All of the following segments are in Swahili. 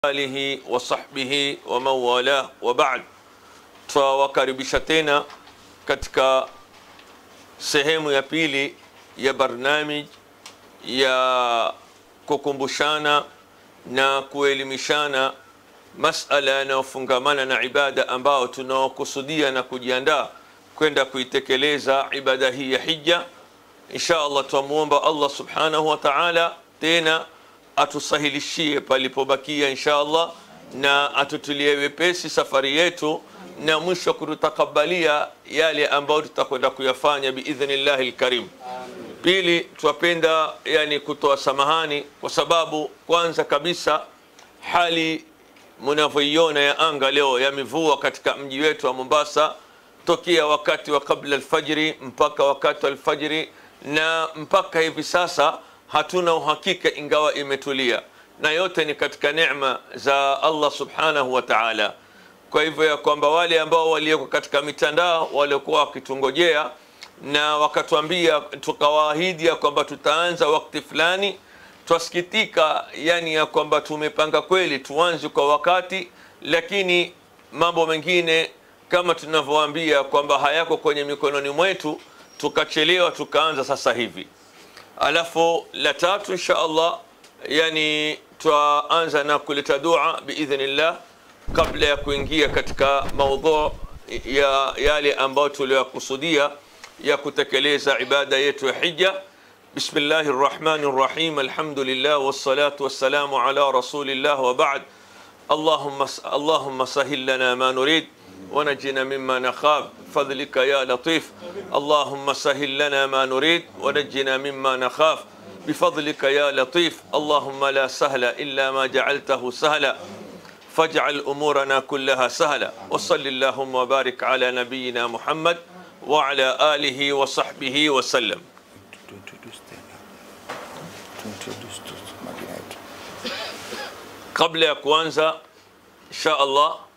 alihi wa sahbihi wa mawala wa ba'd. Twawakaribisha tena katika sehemu ya pili ya barnamij ya kukumbushana na kuelimishana masala yanayofungamana na ibada ambao tunaokusudia na kujiandaa kwenda kuitekeleza ibada hii ya hija. Insha Allah tumuomba Allah subhanahu wa ta'ala tena atusahilishie palipobakia insha Allah, na atutulie wepesi safari yetu, na mwisho kututakabalia yale ambayo tutakwenda kuyafanya biidhnillah alkarim. Pili, twapenda kutoa samahani kwa sababu kwanza kabisa hali mnavyoiona ya anga leo ya mivua katika mji wetu wa Mombasa tokea wakati wa kabla alfajiri mpaka wakati wa alfajiri, na mpaka hivi sasa hatuna uhakika ingawa imetulia, na yote ni katika neema za Allah subhanahu wa ta'ala. Kwa hivyo ya kwamba wale ambao walioko katika mitandao waliokuwa wakitungojea na wakatuambia tukawaahidi ya kwamba tutaanza wakati fulani, twasikitika ya kwamba tumepanga kweli tuanze kwa wakati, lakini mambo mengine kama tunavyowaambia kwamba hayako kwenye mikononi mwetu, tukachelewa tukaanza sasa hivi. Alafu la tatu insha Allah twaanza na kuleta dua biidhnillah kabla ya kuingia katika maudhu ya yale ambayo tuliyokusudia ya kutekeleza ibada yetu ya hija. Bismillahir Rahmanir Rahim. Alhamdulillah wassalatu wassalamu ala rasulillah wa ba'd. Allahumma sahhil lana ma nurid ونجنا مما نخاف فضلك يا لطيف. اللهم سهل لنا ما نريد ونجنا مما نخاف بفضلك يا لطيف. اللهم لا سهل إلا ما جعلته سهلا فاجعل أمورنا كلها سهلا. وصل اللهم وبارك على نبينا محمد وعلى آله وصحبه وسلم. قبل ya kuanza insha Allah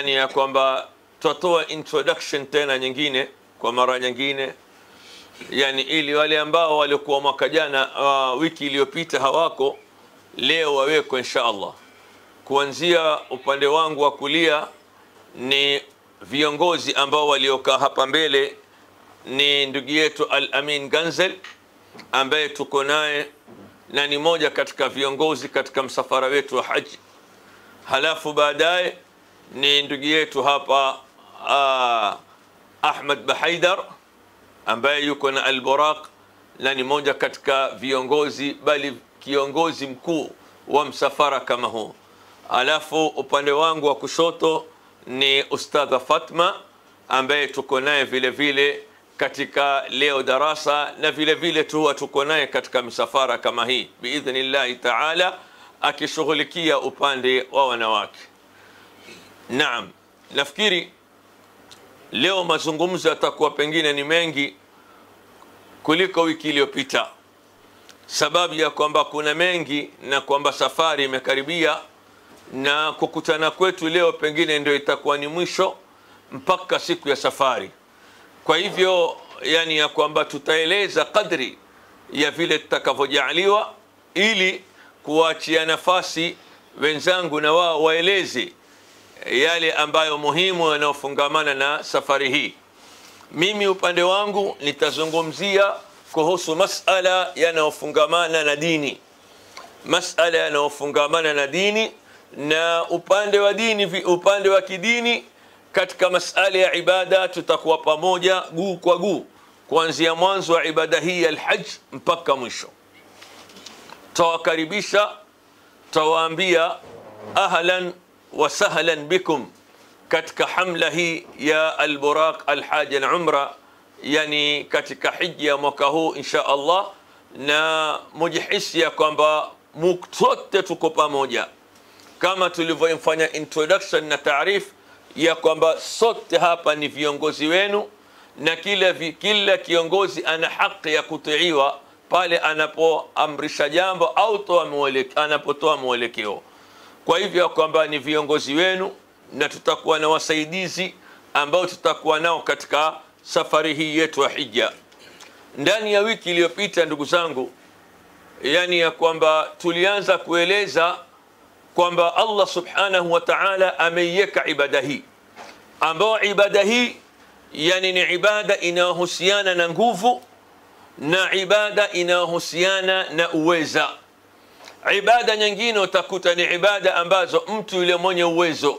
ya kwamba tutatoa introduction tena nyingine kwa mara nyingine, ili wale ambao walikuwa mwaka jana wiki iliyopita hawako leo waweko insha Allah. Kuanzia upande wangu wa kulia ni viongozi ambao waliokaa hapa mbele, ni ndugu yetu Al-Amin Ganzel ambaye tuko naye na ni moja katika viongozi katika msafara wetu wa haji. Halafu baadaye ni ndugu yetu hapa Ahmad Bahaidar ambaye yuko na Al-Buraq na ni moja katika viongozi, bali kiongozi mkuu wa msafara kama huu. Alafu upande wangu wa kushoto ni Ustadha Fatma ambaye tuko naye vile vile katika leo darasa, na vile vile tuko naye katika msafara kama hii biidhnillah ta'ala, akishughulikia upande wa wanawake. Naam, nafikiri leo mazungumzo yatakuwa pengine ni mengi kuliko wiki iliyopita, sababu ya kwamba kuna mengi na kwamba safari imekaribia, na kukutana kwetu leo pengine ndio itakuwa ni mwisho mpaka siku ya safari. Kwa hivyo ya kwamba tutaeleza kadri ya vile tutakavyojaliwa, ili kuachia nafasi wenzangu na wao waeleze yale ambayo muhimu yanayofungamana na safari hii. Mimi upande wangu nitazungumzia kuhusu masala yanayofungamana na dini, masala yanayofungamana na dini, na upande wa dini, upande wa kidini katika masala ya ibada tutakuwa pamoja guu kwa guu kuanzia mwanzo wa ibada hii al-Hajj mpaka mwisho. Tawakaribisha, tawaambia ahlan wa sahlan bikum katika hamla hii ya Al-Buraq al-Hajj al-Umra, katika hija mwaka huu insha Allah, na mujihisi ya kwamba sote tuko pamoja kama tulivyofanya introduction na taarif ya kwamba sote hapa ni viongozi wenu, na kila kiongozi ana haki ya kutiiwa pale anapoamrisha jambo au anapotoa mwelekeo. Kwa hivyo kwamba ni viongozi wenu, na tutakuwa na wasaidizi ambao tutakuwa nao katika safari hii yetu ya hija. Ndani ya wiki iliyopita ndugu zangu, ya kwamba tulianza kueleza kwamba Allah subhanahu wa ta'ala ameiweka ibada hii, ambao ibada hii yani ni ibada inayohusiana na nguvu na ibada inayohusiana na uweza. Ibada nyingine utakuta ni ibada ambazo mtu yule mwenye uwezo,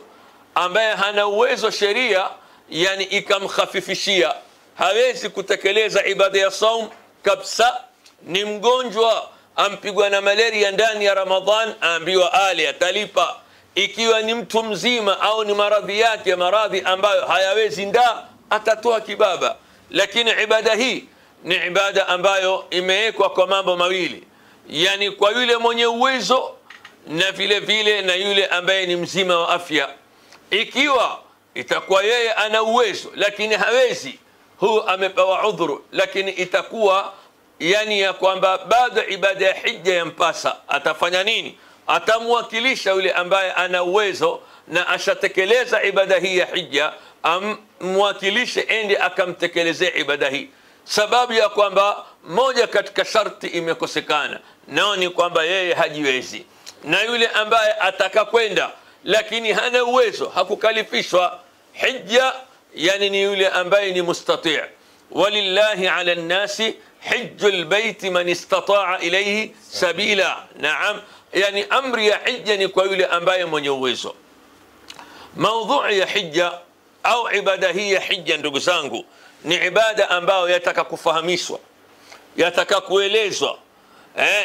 ambaye hana uwezo sheria yani ikamkhafifishia, hawezi kutekeleza ibada ya saum kabisa. Ni mgonjwa ampigwa na malaria ndani ya Ramadhan, aambiwa ale atalipa. Ikiwa ni mtu mzima au ni maradhi yake, maradhi ambayo hayawezi ndaa, atatoa kibaba. Lakini ibada hii ni ibada ambayo imewekwa kwa mambo mawili, yani kwa yule mwenye uwezo na vile vile na yule ambaye ni mzima wa afya. Ikiwa itakuwa yeye ana uwezo lakini hawezi, huu amepewa udhuru, lakini itakuwa yani ya kwamba bado ibada ya hija yampasa. Atafanya nini? Atamwakilisha yule ambaye ana uwezo na ashatekeleza ibada hii ya hija, amwakilishe ende akamtekelezea ibada hii. Sababu ya kwamba moja katika sharti imekosekana, nao ni kwamba yeye hajiwezi. Na yule ambaye ataka kwenda lakini hana uwezo, hakukalifishwa hija, yani ni yule ambaye ni mustati'. Walillahi ala nnasi hijjul baiti man istata'a ilayhi sabila. Naam, yani amri ya hija ni kwa yule ambaye mwenye uwezo. Maudhui ya hija au ibada hii ya hija, ndugu zangu, ni ibada ambayo yataka kufahamishwa, yataka kuelezwa,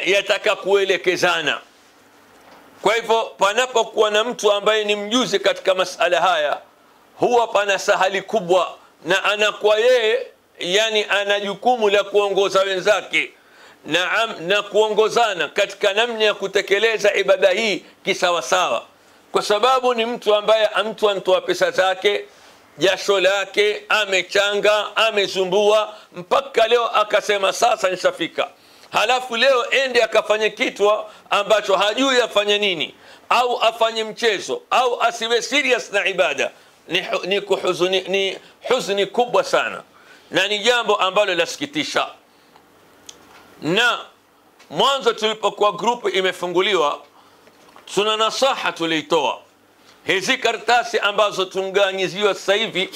yataka kuelekezana. Kwa hivyo panapokuwa na mtu ambaye ni mjuzi katika masala haya, huwa pana sahali kubwa, na anakuwa yeye yani ana jukumu la kuongoza wenzake na kuongozana katika namna ya kutekeleza ibada hii kisawasawa, kwa sababu ni mtu ambaye mtu anatoa pesa zake, jasho lake, amechanga, amezumbua mpaka leo akasema sasa nishafika. Halafu leo ende akafanye kitu ambacho hajui afanye nini, au afanye mchezo, au asiwe serious na ibada. Ni huzuni kubwa sana, na ni jambo ambalo lasikitisha. Na mwanzo tulipokuwa grupu imefunguliwa, tuna nasaha tulitoa. Hizi karatasi ambazo tunganyiziwa sasa hivi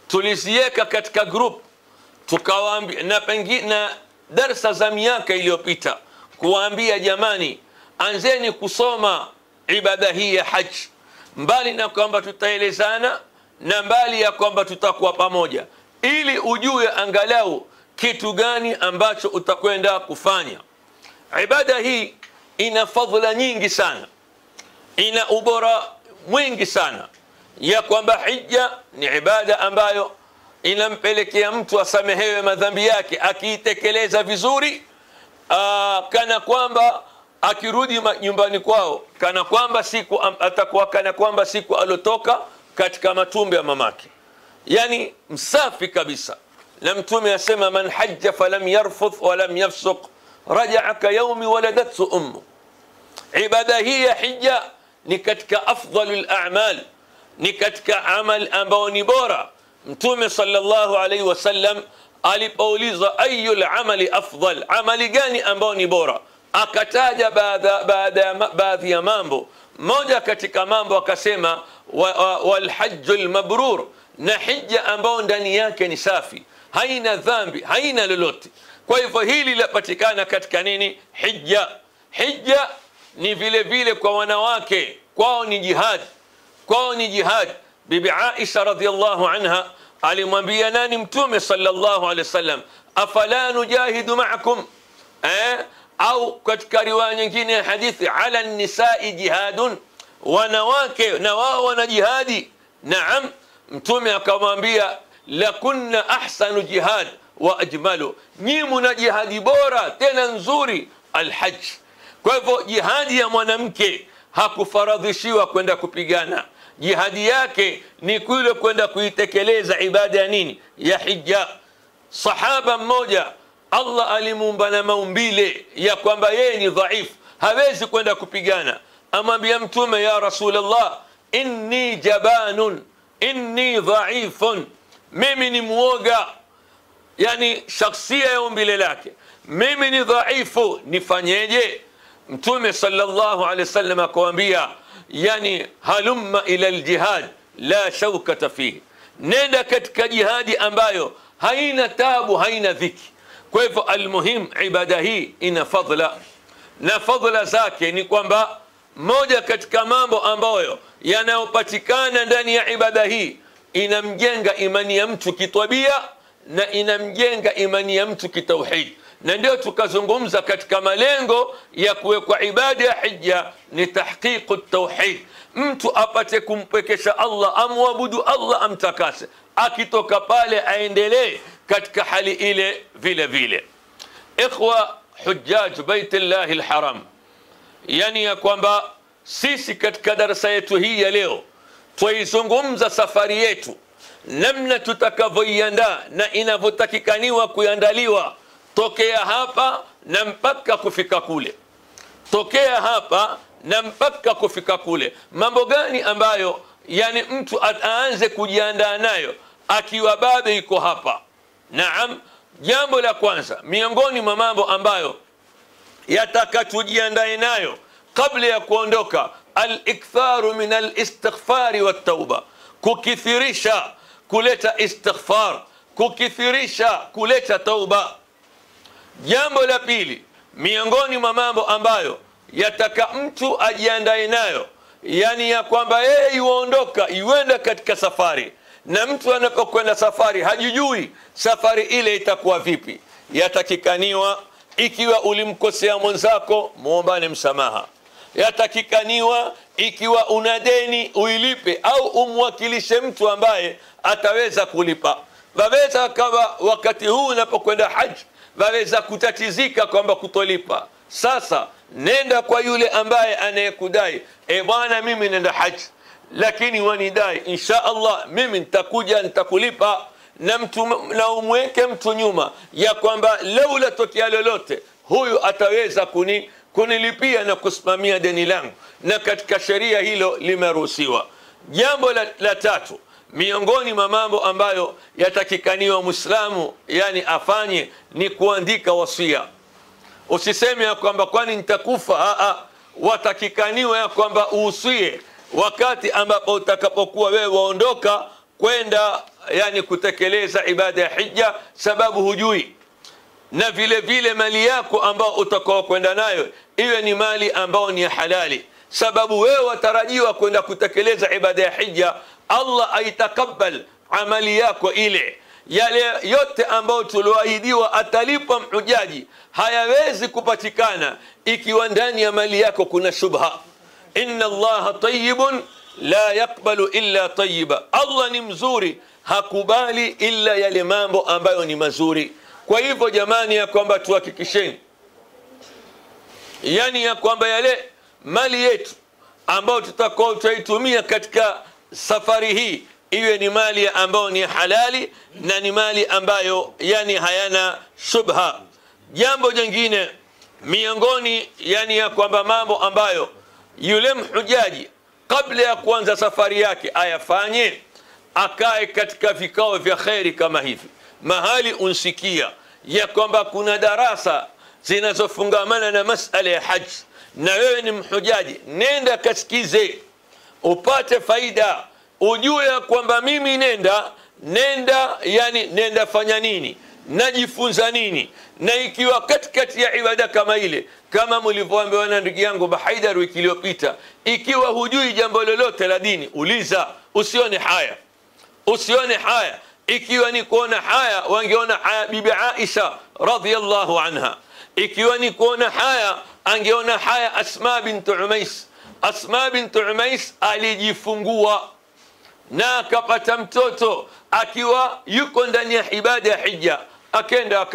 tuliziweka katika group, tukawaambia na pengine darasa za miaka iliyopita, kuwaambia jamani, anzeni kusoma ibada hii ya haji, mbali na kwamba tutaelezana na mbali ya kwamba tutakuwa pamoja, ili ujue angalau kitu gani ambacho utakwenda kufanya. Ibada hii ina fadhila nyingi sana, ina ubora mwingi sana, ya kwamba hija ni ibada ambayo inampelekea mtu asamehewe madhambi yake akiitekeleza vizuri, kana kwamba akirudi nyumbani kwao kana kwamba siku atakuwa kana kwamba siku alotoka katika matumbo ya mamake, yani msafi kabisa. Na Mtume asema, man hajja falam yarfuth walam yafsuq raja'a ka yawmi waladathu ummu. Ibada hii ya hija ni katika afdalul a'mal, ni katika amal ambao ni bora. Mtume sallallahu alayhi wasallam alipoulizwa ayul amali afdal, amali gani ambao ni bora, akataja baadhi ya mambo. Moja katika mambo akasema wal hajjul mabrur, na hija ambao ndani yake ni safi, haina dhambi, haina lolote. Kwa hivyo hili lapatikana katika nini? Hija. Hija ni vile vile kwa wanawake, kwao ni jihad, kwao ni jihad. Bibi Aisha radhiyallahu anha alimwambia nani? Mtume sallallahu alaihi wasallam, afala nujahidu ma'akum, au katika riwaya nyingine ya hadithi, ala nisai jihadun, wanawake na wao wana jihadi. Naam. Mtume akamwambia, lakunna ahsanu jihad wa ajmalu, nyinyi mna jihadi bora tena nzuri, alhajj. Kwa hivyo jihadi ya mwanamke hakufaradhishiwa kwenda kupigana, jihadi yake ni kule kwenda kuitekeleza ibada ya nini? Ya hija. Sahaba mmoja Allah alimuumba na maumbile ya kwamba yeye ni dhaifu, hawezi kwenda kupigana. Amwambia Mtume, ya Rasulullah, inni jabanun, inni dhaifun, mimi ni muoga, yani shakhsia ya umbile lake, mimi ni dhaifu, nifanyeje? Mtume sallallahu alaihi wasallam akamwambia, yani halumma ila aljihad la shawkata fihi, nenda katika jihadi ambayo haina tabu, haina dhiki. Kwa hivyo almuhim, ibada hii ina fadhila, na fadhila zake ni kwamba moja katika mambo ambayo yanayopatikana ndani ya ibada hii, inamjenga imani ya mtu kitwabia na inamjenga imani ya mtu kitauhid. Na ndio tukazungumza katika malengo ya kuwekwa ibada ya hija ni tahqiqu tauhid, mtu apate kumpekesha Allah, amwabudu Allah, amtakase, akitoka pale aendelee katika hali ile vile vile. Ikhwa hujjaj baitillahi alharam, yani ya kwamba sisi katika darasa yetu hii ya leo tuizungumza safari yetu, namna tutakavyoiandaa na inavyotakikaniwa kuandaliwa tokea hapa na mpaka kufika kule, tokea hapa na mpaka kufika kule. Mambo gani ambayo yani mtu aanze kujiandaa nayo akiwa bado yuko hapa? Naam, jambo la kwanza miongoni mwa mambo ambayo yataka tujiandae nayo kabla ya kuondoka, al-iktharu min al-istighfari wat-tauba, kukithirisha kuleta istighfar, kukithirisha kuleta tauba. Jambo la pili miongoni mwa mambo ambayo yataka mtu ajiandae nayo, yani ya kwamba yeye yuondoka yuenda katika safari, na mtu anapokwenda safari hajijui safari ile itakuwa vipi. Yatakikaniwa ikiwa ulimkosea mwenzako muombane msamaha, yatakikaniwa ikiwa una deni uilipe au umwakilishe mtu ambaye ataweza kulipa. Waweza kama wakati huu unapokwenda haji waweza kutatizika kwamba kutolipa, sasa nenda kwa yule ambaye anayekudai, bwana mimi nenda haji lakini wanidai, insha Allah mimi nitakuja nitakulipa, na umweke mtu nyuma ya kwamba laula tokea lolote huyu ataweza kunilipia na kusimamia deni langu, na katika sheria hilo limeruhusiwa. Jambo la tatu miongoni mwa mambo ambayo yatakikaniwa Muislamu yani afanye ni kuandika wasia. Usiseme ya kwamba kwani nitakufa, watakikaniwa ya kwamba uhusie wakati ambapo utakapokuwa wewe waondoka kwenda yani kutekeleza ibada ya hija, sababu hujui. Na vile vile mali yako ambao utakao kwenda nayo iwe ni mali ambao ni halali, sababu wewe watarajiwa kwenda kutekeleza ibada ya hija, Allah aitakabal amali yako ile. Yale yote ambao tulioahidiwa atalipa mhujaji hayawezi kupatikana ikiwa ndani ya mali yako kuna shubha. Inna Allaha tayyibun la yakbalu illa tayyiba, Allah ni mzuri, hakubali illa yale mambo ambayo ni mazuri. Kwa hivyo jamani, ya kwamba tuhakikisheni yani ya kwamba yale mali yetu ambayo tutakao tutaitumia katika safari hii iwe ni mali ambayo ni halali na ni mali ambayo yani hayana shubha. Jambo jingine miongoni yani ya kwamba mambo ambayo yule mhujaji kabla ya kuanza safari yake ayafanye, akae katika vikao vya khairi kama hivi, mahali unsikia ya kwamba kuna darasa zinazofungamana na masala ya haji, na wewe ni mhujaji, nenda kasikize upate faida, ujue ya kwamba mimi nenda yani nenda fanya nini, najifunza nini. Na ikiwa katikati ya ibada kama ile, kama mlivyoambiwa na ndugu yangu Bahaidar wiki iliyopita, ikiwa hujui jambo lolote la dini uliza, usione haya, usione haya. Ikiwa ni kuona haya, wangeona haya bibi Aisha radhiyallahu anha. Ikiwa ni kuona haya, angeona haya Asma bint Umais. Asma bint Umais alijifungua na akapata mtoto akiwa yuko ndani ya ibada ya hija, akenda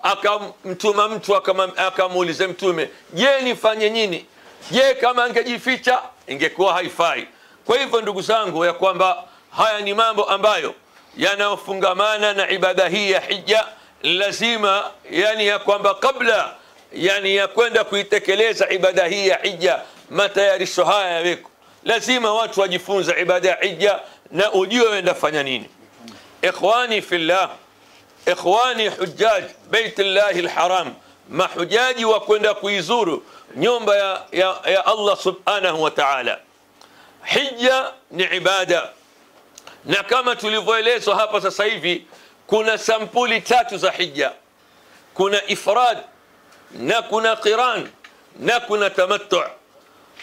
akamtuma mtu akamuuliza Mtume, je, nifanye nini? Je, kama angejificha ingekuwa haifai. Kwa hivyo ndugu zangu, ya kwamba haya ni mambo ambayo yanayofungamana na ibada hii ya hija, lazima yani ya kwamba kabla yani ya kwenda kuitekeleza ibada hii ya hija, matayarisho haya yaweko. Lazima watu wajifunze ibada ya hija na ujue wenda fanya nini. Ikhwani fillah, ikhwani hujjaj baitullahi alharam, mahujaji wa kwenda kuizuru nyumba ya Allah subhanahu wa ta'ala, hija ni ibada, na kama tulivyoelezwa hapa sasa hivi kuna sampuli tatu za hija. Kuna ifrad na kuna qiran na kuna tamattu.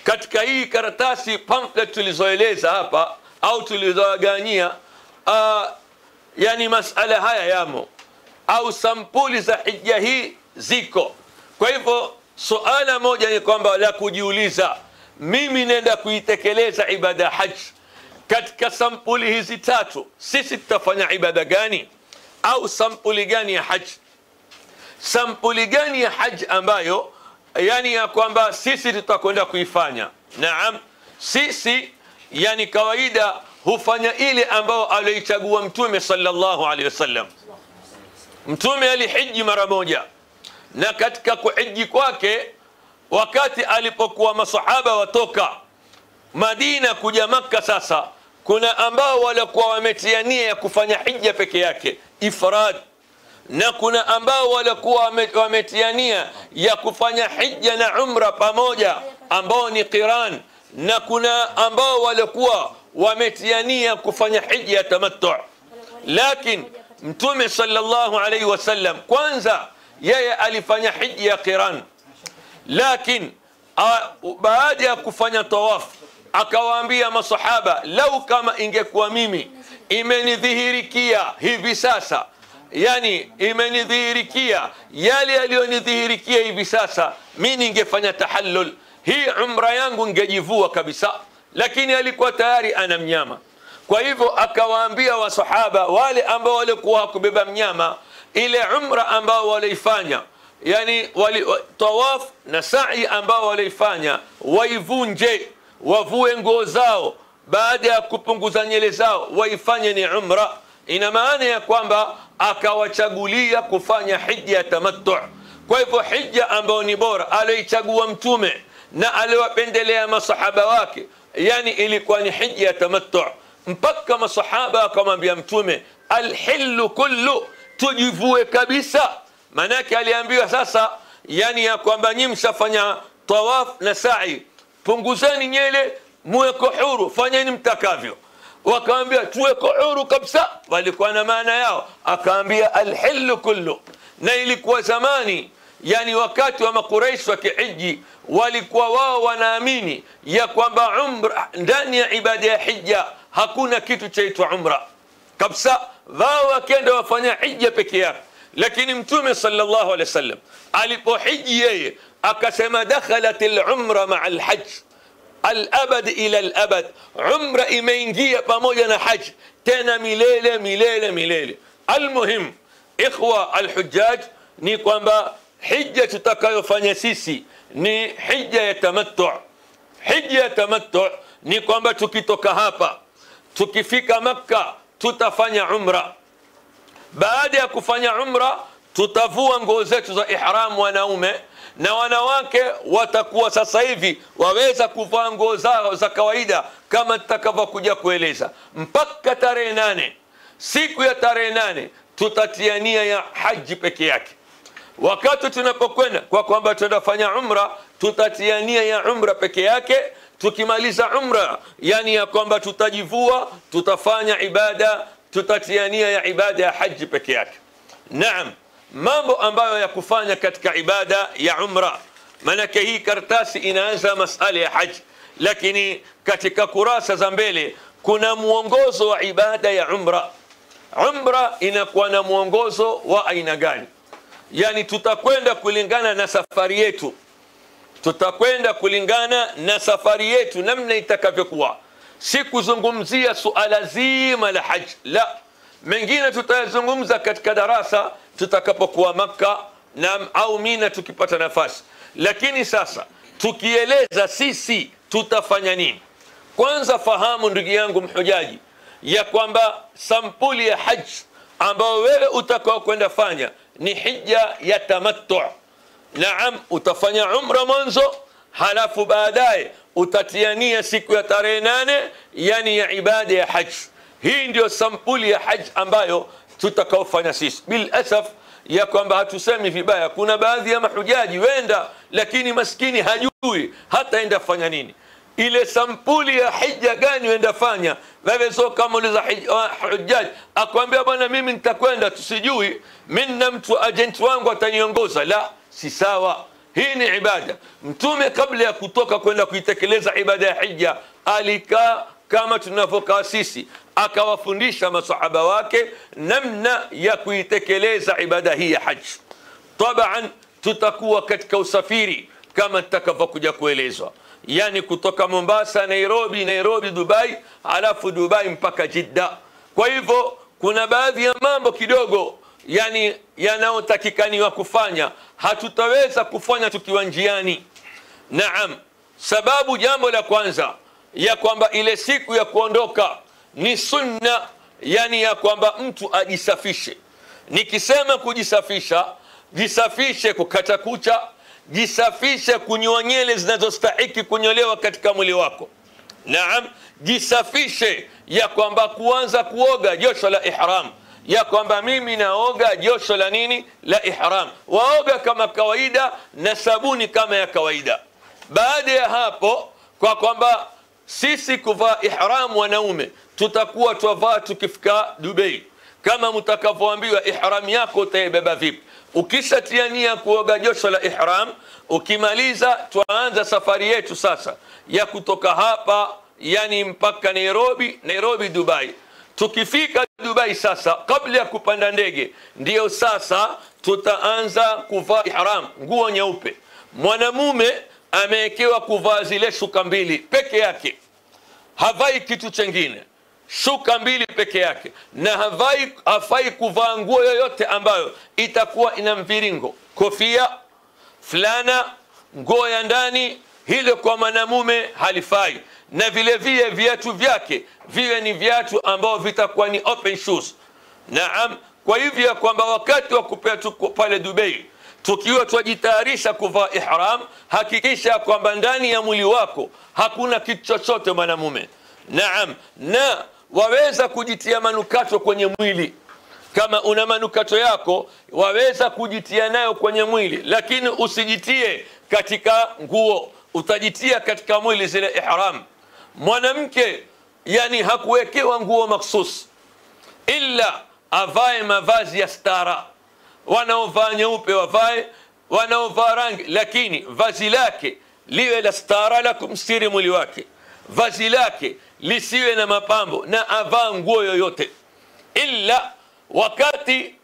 Katika hii karatasi pamphlet tulizoeleza hapa au tulizogawanyia, yani masala haya yamo au sampuli za hija hii ziko. Kwa hivyo suala moja ni kwamba la kujiuliza, mimi nenda kuitekeleza ibada haji katika sampuli hizi tatu, sisi tutafanya ibada gani? Au sampuli gani ya haji? Sampuli gani ya haji ambayo yani ya kwamba sisi tutakwenda kuifanya? Naam, sisi yani kawaida hufanya ile ambao alichagua Mtume sallallahu alaihi wasallam. Mtume alihiji mara moja, na katika kuhiji kwake, wakati alipokuwa masahaba watoka Madina kuja Makka, sasa kuna ambao walikuwa wametia nia ya kufanya hija peke yake ifrad, na kuna ambao walikuwa wametia nia ya kufanya hija na umra pamoja ambao ni qiran, na kuna ambao walikuwa wametia nia kufanya hija ya tamattu. Lakini Mtume sallallahu alaihi wasallam kwanza yeye alifanya hija ya qiran, lakini baada ya kufanya tawaf akawaambia masahaba, lau kama ingekuwa mimi imenidhihirikia hivi sasa, yani imenidhihirikia yale yaliyonidhihirikia hivi sasa, mimi ningefanya tahallul, hii umra yangu ngejivua kabisa. Lakini alikuwa tayari ana mnyama. Kwa hivyo akawaambia wasahaba wale ambao walikuwa hakubeba mnyama, ile umra ambao waliifanya, yani tawaf na sa'i ambao waliifanya, waivunje, wavue nguo zao, baada ya kupunguza nywele zao waifanye ni umra. Ina maana ya kwamba akawachagulia kufanya hija ya tamattu. Kwa hivyo hija ambayo ni bora aliyochagua Mtume na aliwapendelea masahaba wake, yani ilikuwa ni hija ya tamattu. Mpaka masahaba akamwambia Mtume, alhillu kullu, tujivue kabisa. Manake aliambiwa sasa, yani ya kwamba nyinyi mshafanya tawaf na sa'i, punguzeni nywele, muweko huru, fanyeni mtakavyo. Wakaambia tuweko huru kabisa, walikuwa na maana yao. Akaambia alhillu kullu. Na ilikuwa zamani, yani wakati wa makuraish wa kihiji, walikuwa wao wanaamini ya kwamba umra ndani ya ibada ya hija hakuna kitu chaitwa umra kabisa. Wao wakenda wafanya hija peke yake. Lakini Mtume sallallahu alaihi wasallam alipohiji yeye akasema, dakhalatil umra ma'a al-hajj al-abad ila al-abad, umra imeingia pamoja na haji tena milele milele milele. Almuhim ikhwa alhujjaj, ni kwamba hija tutakayofanya sisi ni hija ya tamattu. Hija ya tamattu ni kwamba tukitoka hapa tukifika Makka tutafanya umra. Baada ya kufanya umra tutavua nguo zetu za ihram wanaume, na wanawake watakuwa sasa hivi waweza kuvaa nguo zao za kawaida kama tutakavyokuja kueleza, mpaka tarehe 8. Siku ya tarehe 8 tutatia nia ya haji peke yake. Wakati tunapokwenda kwa kwamba tunafanya umra, tutatia nia ya umra peke yake. Tukimaliza umra, yani ya kwamba tutajivua, tutafanya ibada, tutatia nia ya ibada ya haji peke yake. Naam, mambo ambayo ya kufanya katika ibada ya umra. Manake hii karatasi inaanza masala ya haji, lakini katika kurasa za mbele kuna muongozo wa ibada ya umra. Umra inakuwa na muongozo wa aina gani? Yani tutakwenda kulingana na safari yetu. Tutakwenda kulingana na safari yetu namna itakavyokuwa. Si kuzungumzia suala zima la haji, la. Mengine tutayazungumza katika darasa tutakapokuwa Makka na au Mina tukipata nafasi. Lakini sasa tukieleza sisi tutafanya nini, kwanza fahamu ndugu yangu mhujaji ya kwamba sampuli ya haji ambayo wewe utakao kwenda fanya ni hija ya tamattu. Naam, utafanya umra mwanzo, halafu baadaye utatia nia siku ya tarehe 8, yani ya ibada ya haji. Hii ndio sampuli ya haji ambayo tutakaofanya sisi. Bil asaf ya kwamba hatusemi vibaya, kuna baadhi ya mahujaji wenda lakini maskini hajui hata enda fanya nini. ile sampuli ya hija gani uenda fanya. Wewe sio kama uliza hujjaj akwambia bwana mimi nitakwenda tusijui mimi na mtu agent wangu ataniongoza. La, si sawa. Hii ni ibada. Mtume kabla ya kutoka kwenda kuitekeleza ibada ya hija alikaa kama tunavyokaa sisi, akawafundisha masahaba wake namna ya kuitekeleza ibada hii ya haji. Taban tutakuwa katika usafiri kama tutakavyokuja kuelezwa, yani kutoka Mombasa Nairobi Dubai, alafu Dubai mpaka Jeddah. Kwa hivyo kuna baadhi ya mambo kidogo yani yanayotakikaniwa kufanya hatutaweza kufanya tukiwa njiani. Naam, sababu jambo la kwanza ya kwamba ile siku ya kuondoka ni sunna, yani ya kwamba mtu ajisafishe. Nikisema kujisafisha, jisafishe kukata kucha, jisafishe kunyoa nywele zinazostahiki kunyolewa katika mwili wako. Naam, jisafishe ya kwamba kuanza kuoga josho la ihram, ya kwamba mimi naoga josho la nini? La ihram. Waoga kama kawaida na sabuni kama ya kawaida. Baada ya hapo, kwa kwamba sisi kuvaa ihram wanaume tutakuwa twavaa tukifika Dubai, kama mtakavyoambiwa ihram yako utaibeba vipi. Ukishatia nia kuoga josho la ihram, ukimaliza tuanza safari yetu sasa ya kutoka hapa yani mpaka Nairobi Dubai. Tukifika Dubai sasa, kabla ya kupanda ndege, ndio sasa tutaanza kuvaa ihram, nguo nyeupe. Mwanamume amewekewa kuvaa zile shuka mbili peke yake, havai kitu chengine, shuka mbili peke yake, na hafai kuvaa nguo yoyote ambayo itakuwa ina mviringo, kofia, fulana, nguo ya ndani. Hilo kwa mwanamume halifai. Na vile vile viatu vyake viwe ni viatu ambao vitakuwa ni open shoes. Naam, kwa hivyo kwamba wakati wa kupea tuko pale Dubai, tukiwa twajitayarisha kuvaa ihram, hakikisha kwamba ndani ya mwili wako hakuna kitu chochote mwanamume. Naam, na waweza kujitia manukato kwenye mwili. Kama una manukato yako waweza kujitia nayo kwenye mwili, lakini usijitie katika nguo, utajitia katika mwili zile ihram. Mwanamke yani hakuwekewa nguo maksus ila avae mavazi ya stara. Wanaovaa nyeupe wavae, wanaovaa rangi, lakini vazi lake liwe la stara la kumstiri mwili wake. Vazi lake lisiwe na mapambo, na avaa nguo yoyote ila wakati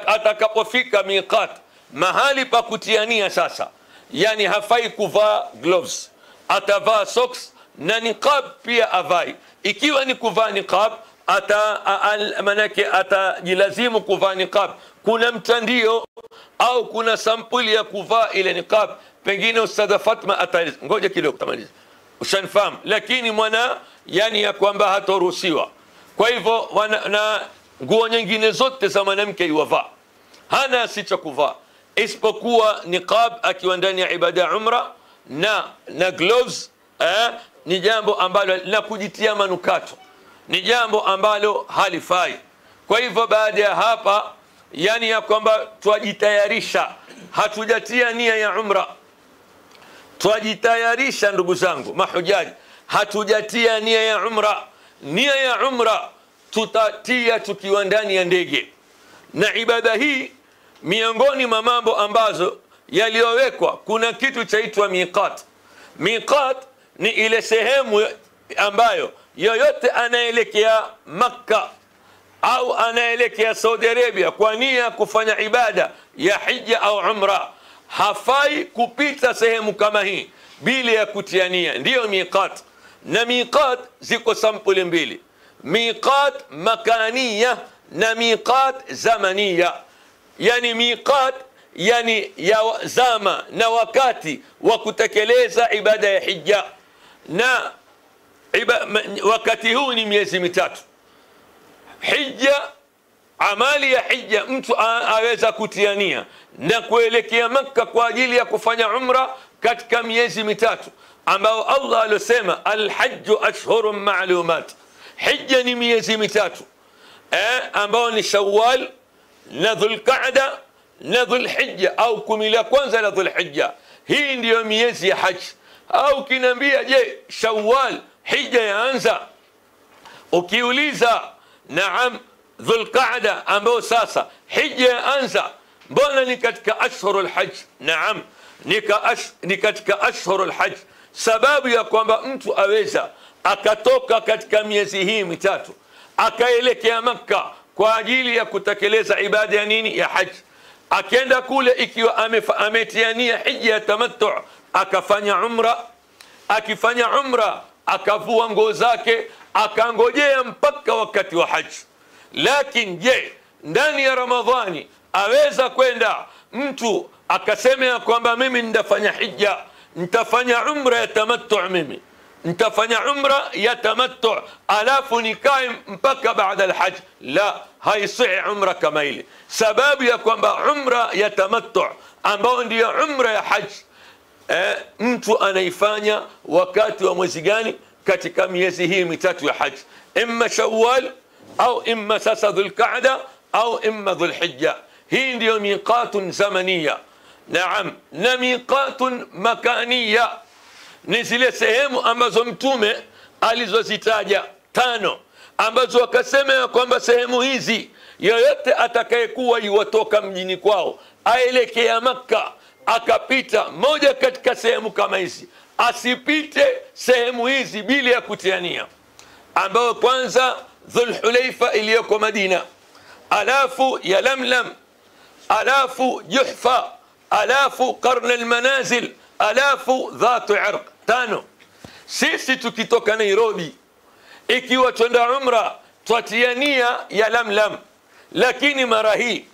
atakapofika miqat, mahali pa kutiania sasa, yani hafai kuvaa gloves, atavaa socks na niqab pia avai. Ikiwa ni kuvaa niqab, manake atajilazimu kuvaa niqab. Kuna mtandio au kuna sampuli ya kuvaa ile niqab, pengine Ustadha Fatma ngoja kidogo tamaliza, ushanfahamu. Lakini mwana yani ya kwamba hataruhusiwa. Kwa hivyo na nguo nyingine zote za mwanamke yuwavaa, hana sicha kuvaa isipokuwa niqab akiwa ndani ya ibada ya umra, na gloves ni jambo ambalo la kujitia manukato, ni jambo ambalo halifai. Kwa hivyo baada ya hapa yani ya kwamba twajitayarisha, hatujatia nia ya umra, twajitayarisha ndugu zangu mahujaji, hatujatia nia ya umra. Nia ya umra tutatia tukiwa ndani ya ndege. Na ibada hii miongoni mwa mambo ambazo yaliyowekwa, kuna kitu chaitwa miqat. Miqat ni ile sehemu ambayo yoyote anaelekea Makka au anaelekea Saudi Arabia kwa nia kufanya ibada ya hija au umra, hafai kupita sehemu kama hii bila ya kutia nia. Ndiyo miqat. Na miqat ziko sampuli mbili, miqat makaniya na miqat zamaniya. Yani miqat yani ya zama na wakati wa kutekeleza ibada ya hija, na wakati huu ni miezi mitatu. Hija, amali ya hija mtu aweza kutiania na kuelekea Makka kwa ajili ya kufanya umra katika miezi mitatu ambao Allah alosema alhajju ashhurun ma'lumat. Hija ni miezi mitatu ambao ni Shawwal na Dhulqa'da na Dhulhijja au 10 la kwanza la Dhulhijja. Hii ndiyo miezi ya haji. Au kinambia je, Shawwal hija yaanza? Ukiuliza naam, Dhulqaada ambao sasa hija yaanza, mbona ni katika ashhurul hajj? Naam, ni katika ashhurul hajj. Sababu ya kwamba mtu aweza akatoka katika miezi hii mitatu akaelekea Makka kwa ajili ya kutekeleza ibada ya nini? Ya hajj. Akienda kule ikiwa ametiania hija ya tamattu, akafanya umra. Akifanya umra akavua nguo zake, akangojea mpaka wakati wa hajj. Lakini je, ndani ya Ramadhani aweza kwenda mtu akasema ya kwamba mimi nitafanya hija, nitafanya umra ya tamattu, mimi nitafanya umra ya tamattu alafu nikae mpaka baada al-hajj? La, haisihi umra kama ile. Sababu ya kwamba umra ya tamattu ambao ndio umra ya hajj, mtu anaifanya wakati wa mwezi gani? Katika miezi hii mitatu ya hajj, imma Shawwal au imma sasa Dhulqaada au imma Dhulhijja. Hii ndio miqatun zamaniya. Naam, na miqatun makaniya ni zile sehemu ambazo Mtume alizozitaja 5, ambazo akasema ya kwamba sehemu hizi yoyote atakayekuwa yuwatoka mjini kwao aelekea Makka akapita moja katika sehemu kama hizi, asipite sehemu hizi bila ya kutiania. Ambayo kwanza Dhulhulaifa iliyoko Madina, alafu Yalamlam, alafu Juhfa, alafu Qarn al-Manazil, alafu Dhatu Irq. 5. Sisi tukitoka Nairobi ikiwa twenda umra twatiania Yalamlam, lakini mara hii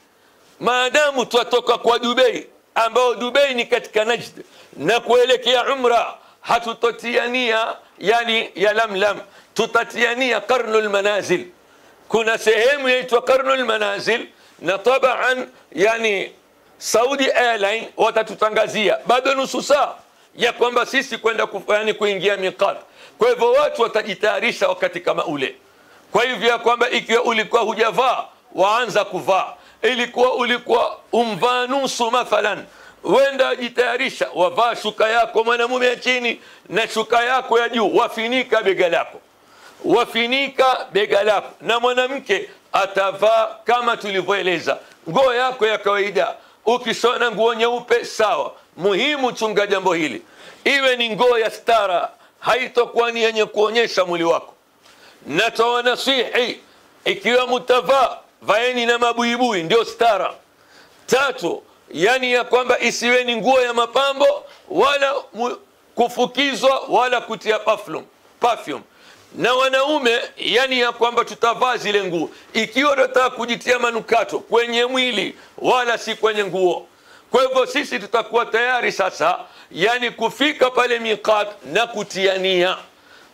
maadamu twatoka kwa Dubai, ambao Dubai ni katika Najd, na kuelekea umra hatutotiania yani Yalamlam, tutatiania Qarnul Manazil. Kuna sehemu yaitwa Qarnul Manazil, na taban yani Saudi Airline watatutangazia bado nusu saa ya kwamba sisi kwenda kuingia miqat. Kwa hivyo watu watajitayarisha wakati kama ule. Kwa hivyo ya kwamba ikiwa ulikuwa hujavaa waanza kuvaa, ulikuwa umvaa nusu mathalan, wenda jitayarisha, wavaa shuka yako mwanamume ya chini na shuka yako ya juu, wafinika bega lako, wafinika bega lako. Na mwanamke atavaa kama tulivyoeleza nguo yako ya kawaida. Ukishona nguo nyeupe sawa, muhimu chunga jambo hili, iwe ni nguo ya stara, haitokuwa ni yenye kuonyesha mwili wako. Natoa nasihi, ikiwa mutavaa vaeni na mabuibui, ndio stara. 3, yani ya kwamba isiwe ni nguo ya mapambo wala kufukizwa wala kutia perfume. Na wanaume yani ya kwamba tutavaa zile nguo ikiwa tunataka kujitia manukato kwenye mwili wala si kwenye nguo. Kwa hivyo sisi tutakuwa tayari sasa yani kufika pale miqat na kutiania.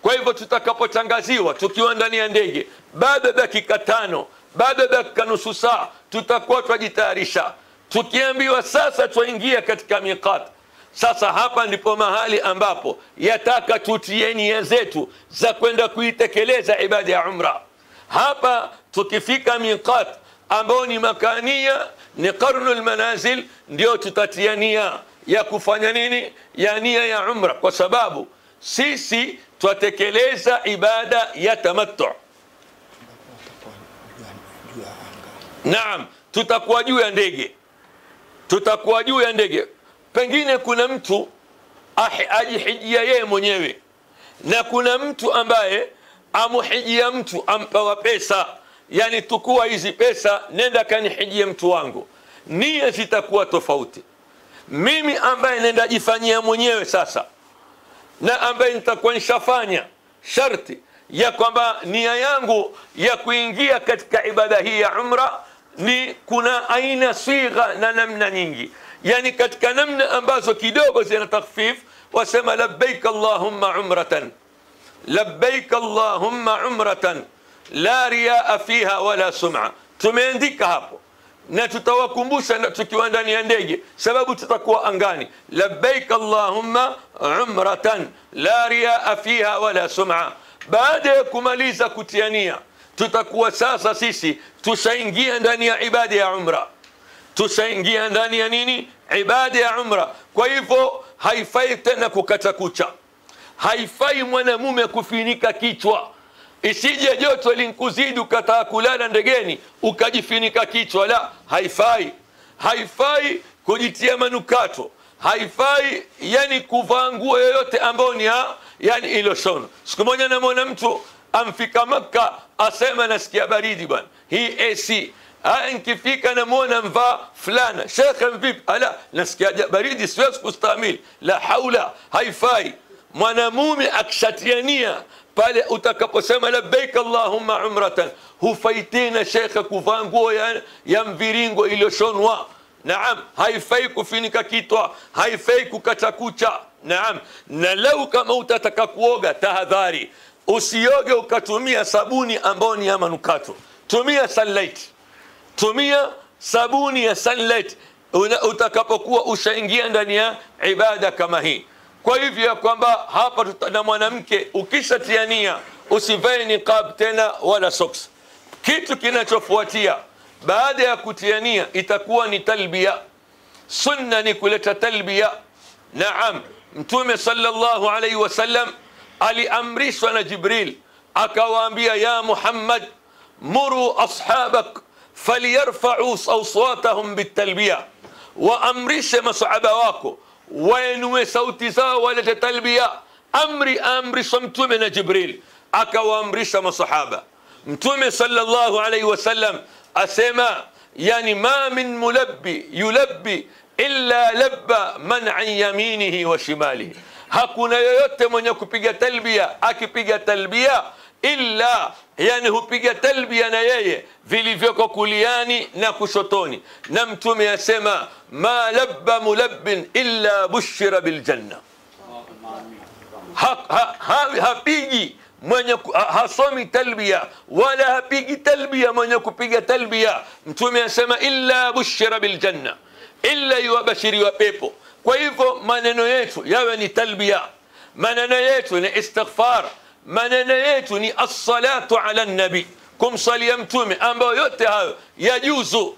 Kwa hivyo tutakapotangaziwa tukiwa ndani ya ndege, baada dakika 5, baada dakika nusu saa, tutakuwa tunajitayarisha. Tukiambiwa sasa tuingia katika miqat, sasa hapa ndipo mahali ambapo yataka tutie nia zetu za kwenda kuitekeleza ibada ya umra. Hapa tukifika miqat ambao ni makania, ni Qarnul Manazil, ndio tutatia nia ya kufanya nini? Ya nia ya umra, kwa sababu sisi twatekeleza ibada ya tamattu. Naam, tutakuwa juu ya ndege, tutakuwa juu ya ndege. Pengine kuna mtu ajihijia yeye mwenyewe, na kuna mtu ambaye amuhijia mtu ampawa pesa, yani tukua hizi pesa nenda kanihijie mtu wangu. Nia zitakuwa tofauti. Mimi ambaye nenda jifanyia mwenyewe sasa, na ambaye nitakuwa nishafanya sharti ya kwamba nia yangu ya kuingia katika ibada hii ya umra, ni kuna aina sigha na namna nyingi. Yani katika namna ambazo kidogo zina takhfif, wasema labbaik Allahumma umratan, labbaik Allahumma umratan la riaa fiha wala sum'a. Tumeandika hapo na tutawakumbusha tukiwa ndani ya ndege, sababu tutakuwa angani. Labbaik Allahumma umratan la riaa fiha wala sum'a. Baada ya kumaliza kutiania, tutakuwa sasa sisi tushaingia ndani ya ibada ya umra, tushaingia ndani ya nini? Ibada ya umra. Kwa hivyo haifai tena kukata kucha, haifai mwanamume kufinika kichwa. Isije joto linkuzidi ukataa kulala ndegeni ukajifinika kichwa, la, haifai. Haifai kujitia manukato, haifai yani kuvaa nguo yoyote ambayo ni yani iloshona. Siku moja namwona mtu amfika Makka asema nasikia baridi bwana, hii AC. Nikifika namuona mvaa fulana, shekhe vipi? Ala, nasikia baridi siwezi kustahimili. La haula, haifai. Mwanamume akishatiania pale utakaposema labbaik allahumma umratan, hufaitina shekhe kuvaa nguo ya mviringo iliyoshonwa. Naam, haifai kufinika kichwa, haifai kukata kucha. Naam, na lau kama utataka kuoga, tahadhari, usioge ukatumia sabuni ambayo ni ya manukato. Tumia sunlight, tumia sabuni ya sunlight utakapokuwa ushaingia ndani ya ibada kama hii. Kwa hivyo kwamba hapa na mwanamke ukishatiania usivae niqab tena wala socks. Kitu kinachofuatia baada ya kutiania itakuwa ni talbiya. Sunna ni kuleta talbiya. Naam, Mtume sallallahu alayhi wasallam aliamrishwa na Jibril akawaambia, ya Muhammad, muru ashabak falyarfa'u aswatahum bitalbiya, waamrishe masahaba wako wainue sauti zao walete talbiya. Amrishwa Mtume na Jibril akawaamrisha masahaba. Mtume sallallahu alayhi wasallam asema, yani ma min mulabbi yulabbi illa labba man an yaminihi wa shimalihi, hakuna yoyote mwenye kupiga talbiya akipiga talbiya illa yani hupiga talbiya na yeye vilivyoko kuliani na kushotoni. Na Mtume asema, ma labba mulabbin illa bushira biljanna. Hapigi mwenye hasomi talbiya wala hapigi talbiya mwenye kupiga talbiya, Mtume asema illa bushira biljanna, illa yuwabashiriwa pepo. Kwa hivyo maneno yetu yawe ni talbiya, maneno yetu ni istighfar, maneno yetu ni as-salatu ala nabi, kumsalia Mtume, ambayo yote hayo yajuzu.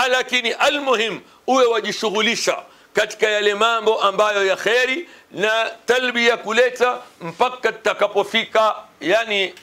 Lakini almuhim uwe wajishughulisha katika yale mambo ambayo ya kheri na talbiya kuleta mpaka tutakapofika yani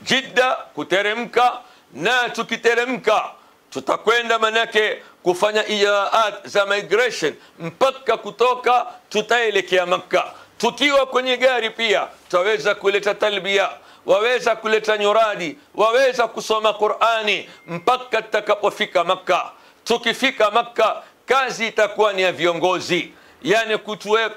Jidda kuteremka. Na tukiteremka tutakwenda manake kufanya ijaat za migration mpaka kutoka tutaelekea Makka. Tukiwa kwenye gari pia tutaweza kuleta talbiya, waweza kuleta nyuradi, waweza kusoma Qur'ani mpaka tutakapofika Makka. Tukifika Makka kazi itakuwa ni ya viongozi, yani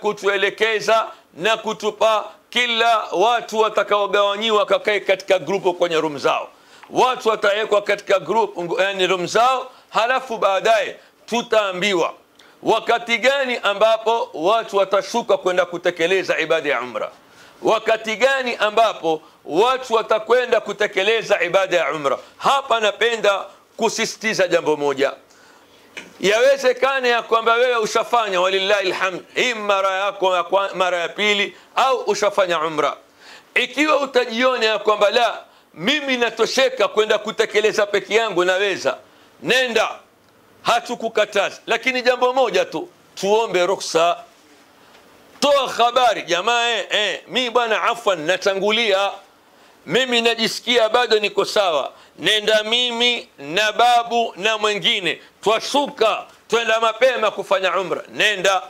kutuelekeza na kutupa kila watu watakaogawanyiwa kakae katika grupu kwenye room zao. Watu watawekwa katika group yani room zao, halafu baadaye tutaambiwa wakati gani ambapo watu watashuka kwenda kutekeleza ibada ya umra, wakati gani ambapo watu watakwenda kutekeleza ibada ya umra. Hapa napenda kusisitiza jambo moja. Yawezekana ya kwamba wewe ushafanya walillahi alhamd hii mara yako mara ya pili au ushafanya umra. Ikiwa utajiona ya kwamba la, mimi natosheka kwenda kutekeleza peke yangu, naweza nenda, hatukukataza. Lakini jambo moja tu, tuombe ruhusa, toa habari, jamaa mimi bwana afwan natangulia, mimi najisikia bado niko sawa, nenda mimi na babu na mwingine twashuka twenda mapema kufanya umra, nenda.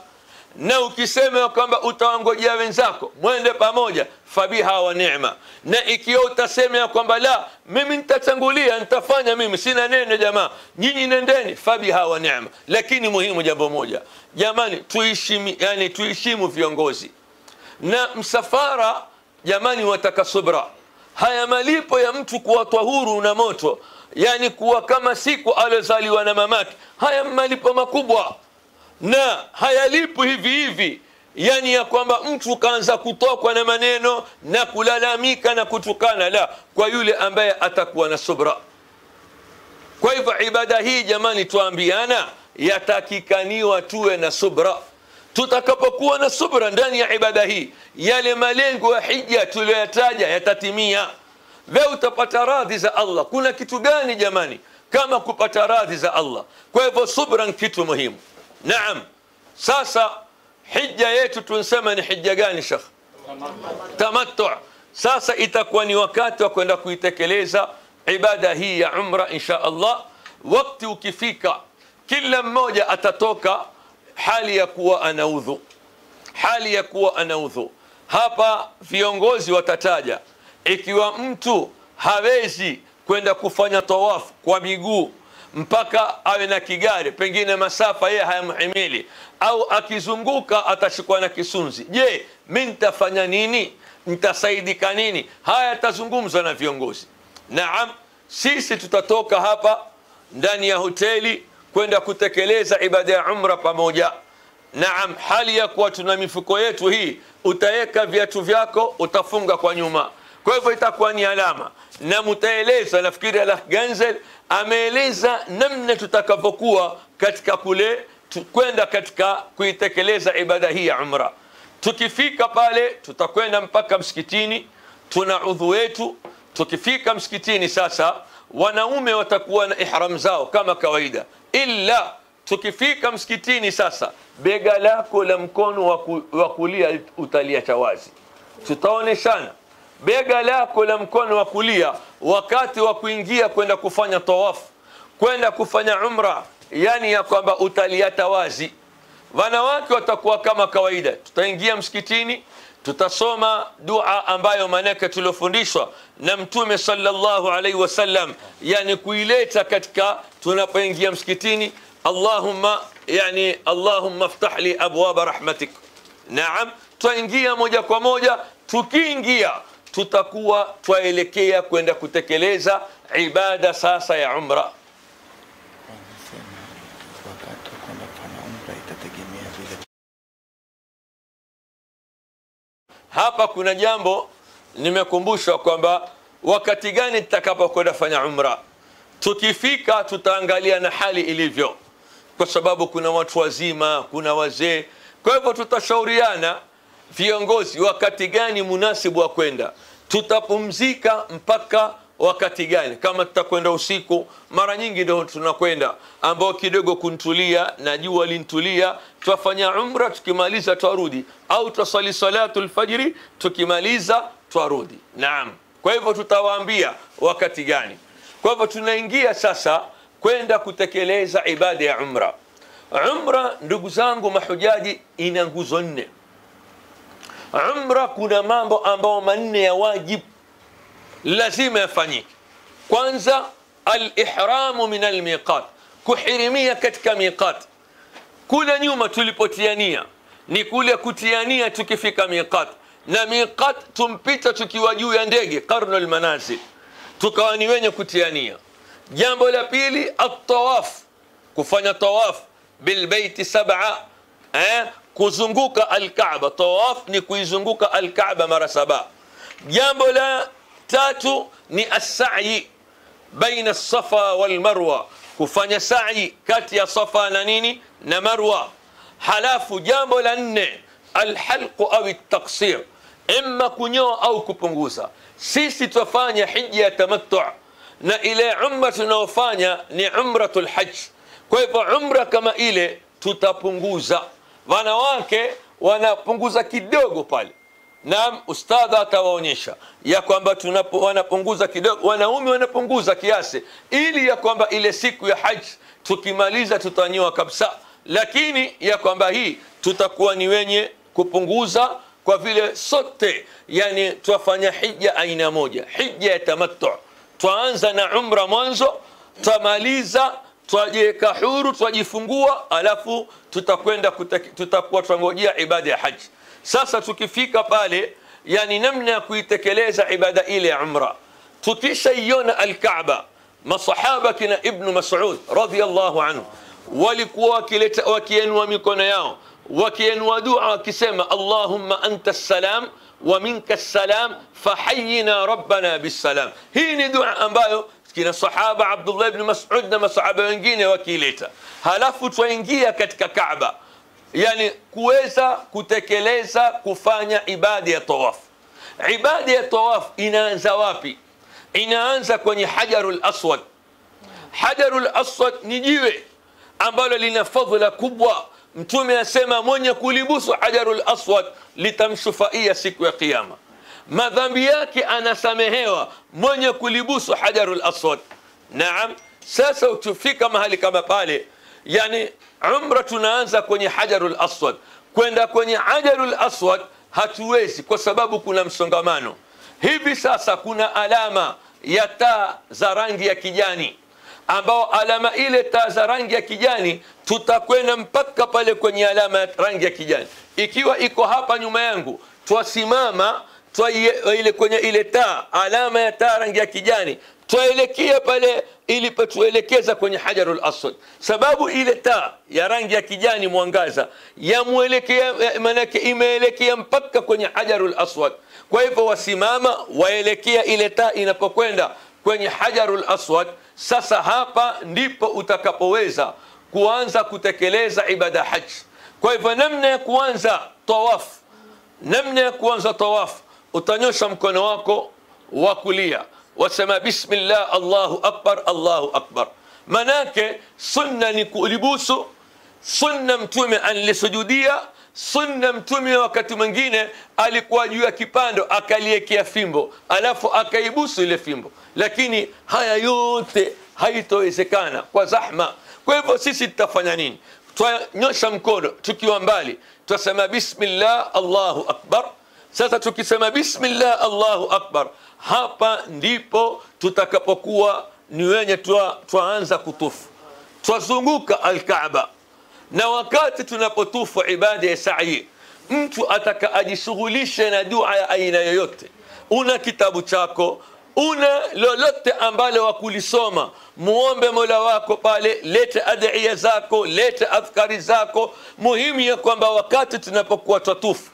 Na ukisema kwamba utawangojea wenzako mwende pamoja, fabiha wa neema. Na ikiwa utasema kwamba la, mimi nitatangulia, nitafanya mimi, sina neno jamaa, nyinyi nendeni, fabiha wa neema. Lakini muhimu jambo moja jamani, tuheshimu viongozi na msafara. Jamani, wataka subra. Haya malipo ya mtu kuwatwa huru na moto, yani kuwa kama siku alozaliwa na mamake, haya malipo makubwa na hayalipo hivi hivi, yani ya kwamba mtu kaanza kutokwa na maneno na kulalamika na kutukana, la, kwa yule ambaye atakuwa na subra. Kwa hivyo ibada hii jamani, tuambiana yatakikaniwa tuwe na subra. Tutakapokuwa na subra ndani ya ibada hii, yale malengo ya hija tuliyoyataja yatatimia. Wewe utapata radhi za Allah. Kuna kitu gani jamani kama kupata radhi za Allah? Kwa hivyo subra ni kitu muhimu. Naam, sasa hija yetu tunasema ni hija gani Sheikh? Tamattu. Sasa itakuwa ni wakati wa kwenda kuitekeleza ibada hii ya umra insha Allah. Wakati ukifika, kila mmoja atatoka hali ya kuwa anaudhu, hali ya kuwa anaudhu. Hapa viongozi watataja, ikiwa mtu hawezi kwenda kufanya tawafu kwa miguu mpaka awe na kigari, pengine masafa yeye hayamhimili, au akizunguka atashikwa na kisunzi, je, mimi nitafanya nini? Nitasaidika nini? Haya tazungumzwa na viongozi. Naam, sisi tutatoka hapa ndani ya hoteli kwenda kutekeleza ibada ya umra pamoja. Naam, hali ya kuwa tuna mifuko yetu hii, utaweka viatu vyako, utafunga kwa nyuma. Kwa hivyo itakuwa ni alama, na mtaeleza, nafikiri Al Ganzel ameeleza namna tutakavyokuwa katika kule kwenda katika kuitekeleza ibada hii ya umra. Tukifika pale tutakwenda mpaka msikitini, tuna udhu wetu. Tukifika msikitini sasa, wanaume watakuwa na ihram zao kama kawaida, ila tukifika msikitini sasa, bega lako la mkono wa kulia utaliacha wazi. Tutaoneshana bega lako la mkono wa kulia wakati wa kuingia kwenda kufanya tawafu, kwenda kufanya umra, yani ya kwamba utaliata wazi. Wanawake watakuwa kama kawaida. Tutaingia msikitini, tutasoma dua ambayo manake tuliofundishwa na Mtume sallallahu alaihi wasallam, yani kuileta katika tunapoingia msikitini. Allahumma iftah li abwaba rahmatik. Naam, tutaingia moja kwa moja. Tukiingia tutakuwa twaelekea kwenda kutekeleza ibada sasa ya umra. Hapa kuna jambo nimekumbushwa kwamba wakati gani tutakapokwenda fanya umra. Tukifika tutaangalia na hali ilivyo, kwa sababu kuna watu wazima, kuna wazee. Kwa hivyo tutashauriana viongozi wakati gani munasibu wa kwenda. Tutapumzika mpaka wakati gani? Kama tutakwenda usiku, mara nyingi ndio tunakwenda ambao kidogo kuntulia na jua lintulia, tutafanya umra, tukimaliza tuarudi, au tutasali salatul fajri, tukimaliza tuarudi. Naam, kwa hivyo tutawaambia wakati gani. Kwa hivyo tunaingia sasa kwenda kutekeleza ibada ya umra. Umra, ndugu zangu mahujaji, ina nguzo 4. Umra kuna mambo ambayo manne ya wajib lazima yafanyike. Kwanza, al-ihramu min al-miqat, kuhirimia katika miqat. Kule nyuma tulipotiania ni kule kutiania tukifika miqat, na miqat tumpita tukiwa juu ya ndege qarnul manazil, tukawa ni wenye kutiania. Jambo la pili, at-tawaf, kufanya tawaf bil baiti 7, kuzunguka al-Kaaba. Tawaf ni kuizunguka al-Kaaba mara 7. Jambo la tatu ni as-sa'i baina as-Safa wal Marwa, kufanya sa'i kati ya Safa na nini na Marwa. Halafu jambo la 4, al-halq au at-taqsir, imma kunyoa au kupunguza. Sisi tufanya hija ya tamattu, na ile umra tunaofanya ni umratul hajj. Kwa hivyo umra kama ile tutapunguza. Wanawake wanapunguza kidogo pale. Naam, ustadha atawaonyesha ya kwamba wanapunguza kidogo, wanaume wanapunguza kiasi, ili ya kwamba ile siku ya hajj tukimaliza tutanyoa kabisa. Lakini ya kwamba hii tutakuwa ni wenye kupunguza, kwa vile sote yani tuwafanya hija aina moja, hija ya tamattu. Tuanza na umra mwanzo, tutamaliza twajiweka huru, twajifungua, alafu tutakuwa twangojea ibada ya haji. Sasa tukifika pale, yani namna ya kuitekeleza ibada ile ya umra, tukishaiona al-Kaaba, masahaba kina Ibn Mas'ud radhiyallahu anhu walikuwa wakiinua mikono yao, wakiinua dua wakisema, Allahumma anta as-salam wa minka as-salam fahayyina rabbana bis-salam. Hii ni dua ambayo kina sahaba Abdullah ibn Mas'ud na masahaba wengine wakileta. Halafu twaingia katika Kaaba, yani kuweza kutekeleza kufanya ibada ya tawaf. Ibada ya tawaf inaanza wapi? Inaanza kwenye Hajarul Aswad. Hajarul Aswad ni jiwe ambalo lina fadhila kubwa, Mtume asema mwenye kulibusu hajarul aswad litamshufaia siku ya kiyama, madhambi yake anasamehewa mwenye kulibusu hajarul aswad. Naam. Sasa ukifika mahali kama pale, yani umra tunaanza kwenye hajarul aswad, kwenda kwenye hajarul aswad hatuwezi kwa sababu kuna msongamano. Hivi sasa kuna alama ya taa za rangi ya kijani, ambao alama ile taa za rangi ya kijani tutakwenda mpaka pale kwenye alama ya rangi ya kijani. Ikiwa iko hapa nyuma yangu, twasimama ile kwenye ile taa, alama ya taa rangi ya kijani, twaelekea pale ili patuelekeza kwenye hajarul aswad, sababu ile taa ya rangi ya kijani mwangaza yamuelekea, manake imeelekea mpaka kwenye hajarul aswad. Kwa hivyo wasimama waelekea ile taa inapokwenda kwenye hajarul aswad. Sasa hapa ndipo utakapoweza kuanza kutekeleza ibada haji. Kwa hivyo namna ya kuanza tawaf, utanyosha mkono wako wa kulia wasema bismillah Allahu akbar Allahu akbar. Manake sunna ni kulibusu, sunna mtume anlisujudia, sunna mtume wakati mwingine alikuwa juu ya kipando akaliekea fimbo alafu akaibusu ile fimbo, lakini haya yote haitowezekana kwa zahma. Kwa hivyo sisi tutafanya nini? Twanyosha mkono tukiwa mbali, twasema bismillah Allahu akbar. Sasa tukisema bismillah Allahu akbar, hapa ndipo tutakapokuwa ni wenye twaanza kutufu, twazunguka al-Kaaba. Na wakati tunapotufu ibada ya sa'i, mtu ataka ajishughulishe na dua ya aina yoyote. Una kitabu chako, una lolote ambalo wakulisoma, muombe Mola wako pale, lete adhiya zako, lete adhkari zako. Muhimu ya kwamba wakati tunapokuwa twatufu,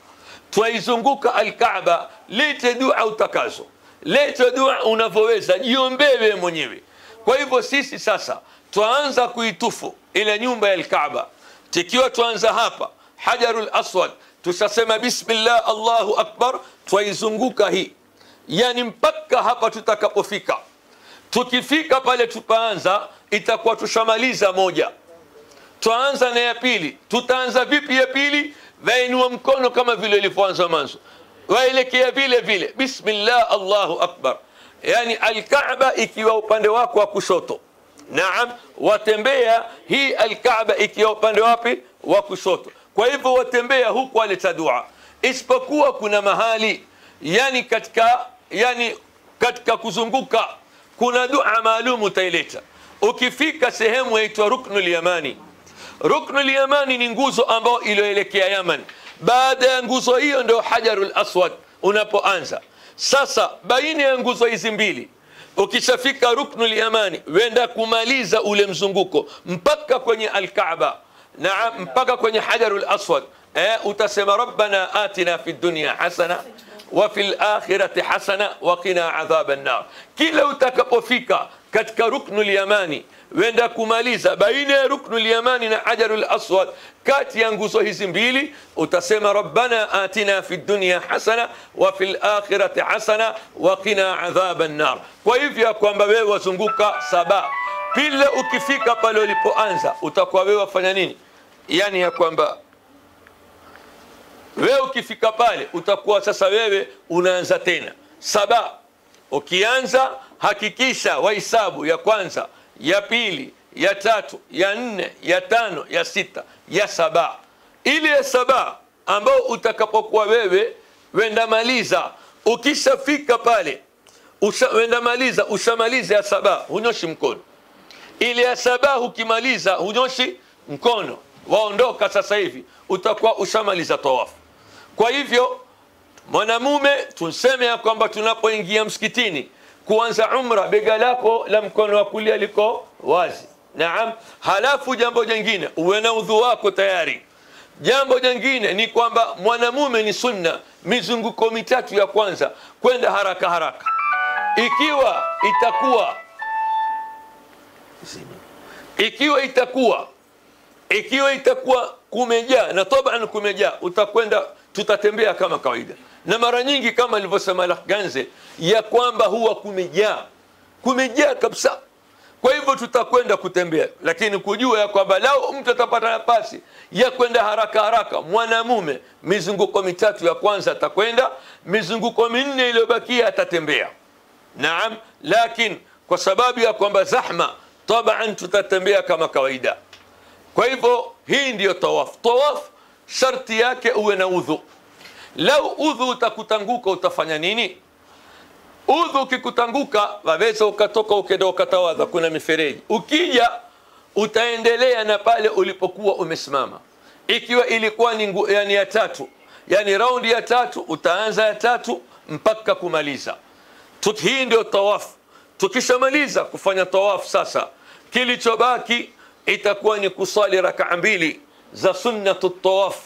twaizunguka al-Kaaba, lete dua utakazo, lete dua unavyoweza, jiombewe mwenyewe. Kwa hivyo sisi sasa twaanza kuitufu ile nyumba ya al-Kaaba. Tikiwa tuanza hapa hajarul aswad, tutasema bismillah Allahu akbar, twaizunguka hii, yani mpaka hapa tutakapofika. Tukifika pale tupaanza, itakuwa tushamaliza moja, tuanza na ya pili. Tutaanza vipi ya pili? Wainua mkono kama vile ilivyoanza mwanzo, waelekea vile vile bismillah Allahu akbar, yani al-Kaaba ikiwa upande wako wa kushoto. Naam, watembea hii al-Kaaba ikiwa upande wapi? Wa kushoto. Kwa hivyo watembea huku waleta dua, isipokuwa kuna mahali yani katika kuzunguka kuna dua maalum utaileta. Ukifika sehemu yaitwa Ruknul Yamani. Ruknul Yamani ni nguzo ambayo iliyoelekea Yaman. Baada ya nguzo hiyo ndio hajarul aswad unapoanza. Sasa baina ya nguzo hizi mbili, ukishafika Ruknul Yamani, wenda kumaliza ule mzunguko mpaka kwenye al-Kaaba, na mpaka kwenye hajarul aswad, utasema rabbana atina fid dunya hasana wa fil akhirati hasana wa qina adhaban nar. Kila utakapofika katika Ruknul Yamani, wenda kumaliza baina ya Ruknul Yamani na hajarul aswad, kati ya nguzo hizi mbili, utasema rabbana atina fid dunya hasana wa fil akhirati hasana wa qina adhaban nar. Kwa hivyo kwamba wewe wazunguka saba. Pila ukifika pale ulipoanza, utakuwa wewe wafanya nini? Yani ya kwamba wewe ukifika pale utakuwa sasa wewe unaanza tena saba. Ukianza hakikisha wahesabu ya kwanza, ya pili, ya tatu, ya nne, ya tano, ya sita, ya saba. Ile ya saba ambao utakapokuwa wewe wenda maliza, ukishafika pale wenda maliza, ushamaliza ya saba, hunyoshi mkono. Ile ya saba ukimaliza hunyoshi mkono, waondoka sasa hivi, utakuwa ushamaliza tawafu. Kwa hivyo mwanamume tuseme ya kwamba tunapoingia msikitini kuanza umra, bega lako la mkono wa kulia liko wazi. Naam. Halafu jambo jingine, uwe na udhu wako tayari. Jambo jingine ni kwamba mwanamume ni sunna mizunguko mitatu ya kwanza kwenda haraka haraka. Ikiwa itakuwa kumejaa, na taban kumejaa, utakwenda, tutatembea kama kawaida. Na mara nyingi kama alivyosema Al-Ganze ya kwamba huwa kumejaa kabisa. Kwa hivyo tutakwenda kutembea, lakini kujua ya kwamba lao mtu atapata nafasi ya kwenda haraka haraka, mwanamume mizunguko mitatu ya kwanza atakwenda, mizunguko minne iliyobakia atatembea. Naam, lakini kwa sababu ya kwamba zahma, taban tutatembea kama kawaida. Kwa hivyo hii ndiyo tawaf. Tawaf sharti yake uwe na udhu. Lau udhu utakutanguka utafanya nini? Udhu ukikutanguka waweza ukatoka ukenda ukatawadha, kuna mifereji. Ukija utaendelea na pale ulipokuwa umesimama. Ikiwa ilikuwa ni yani ya tatu, yani raundi ya tatu, utaanza ya tatu mpaka kumaliza. Hii ndio tawaf. Tukishamaliza kufanya tawaf sasa, kilichobaki itakuwa ni kusali rakaa mbili za sunnatu tawaf.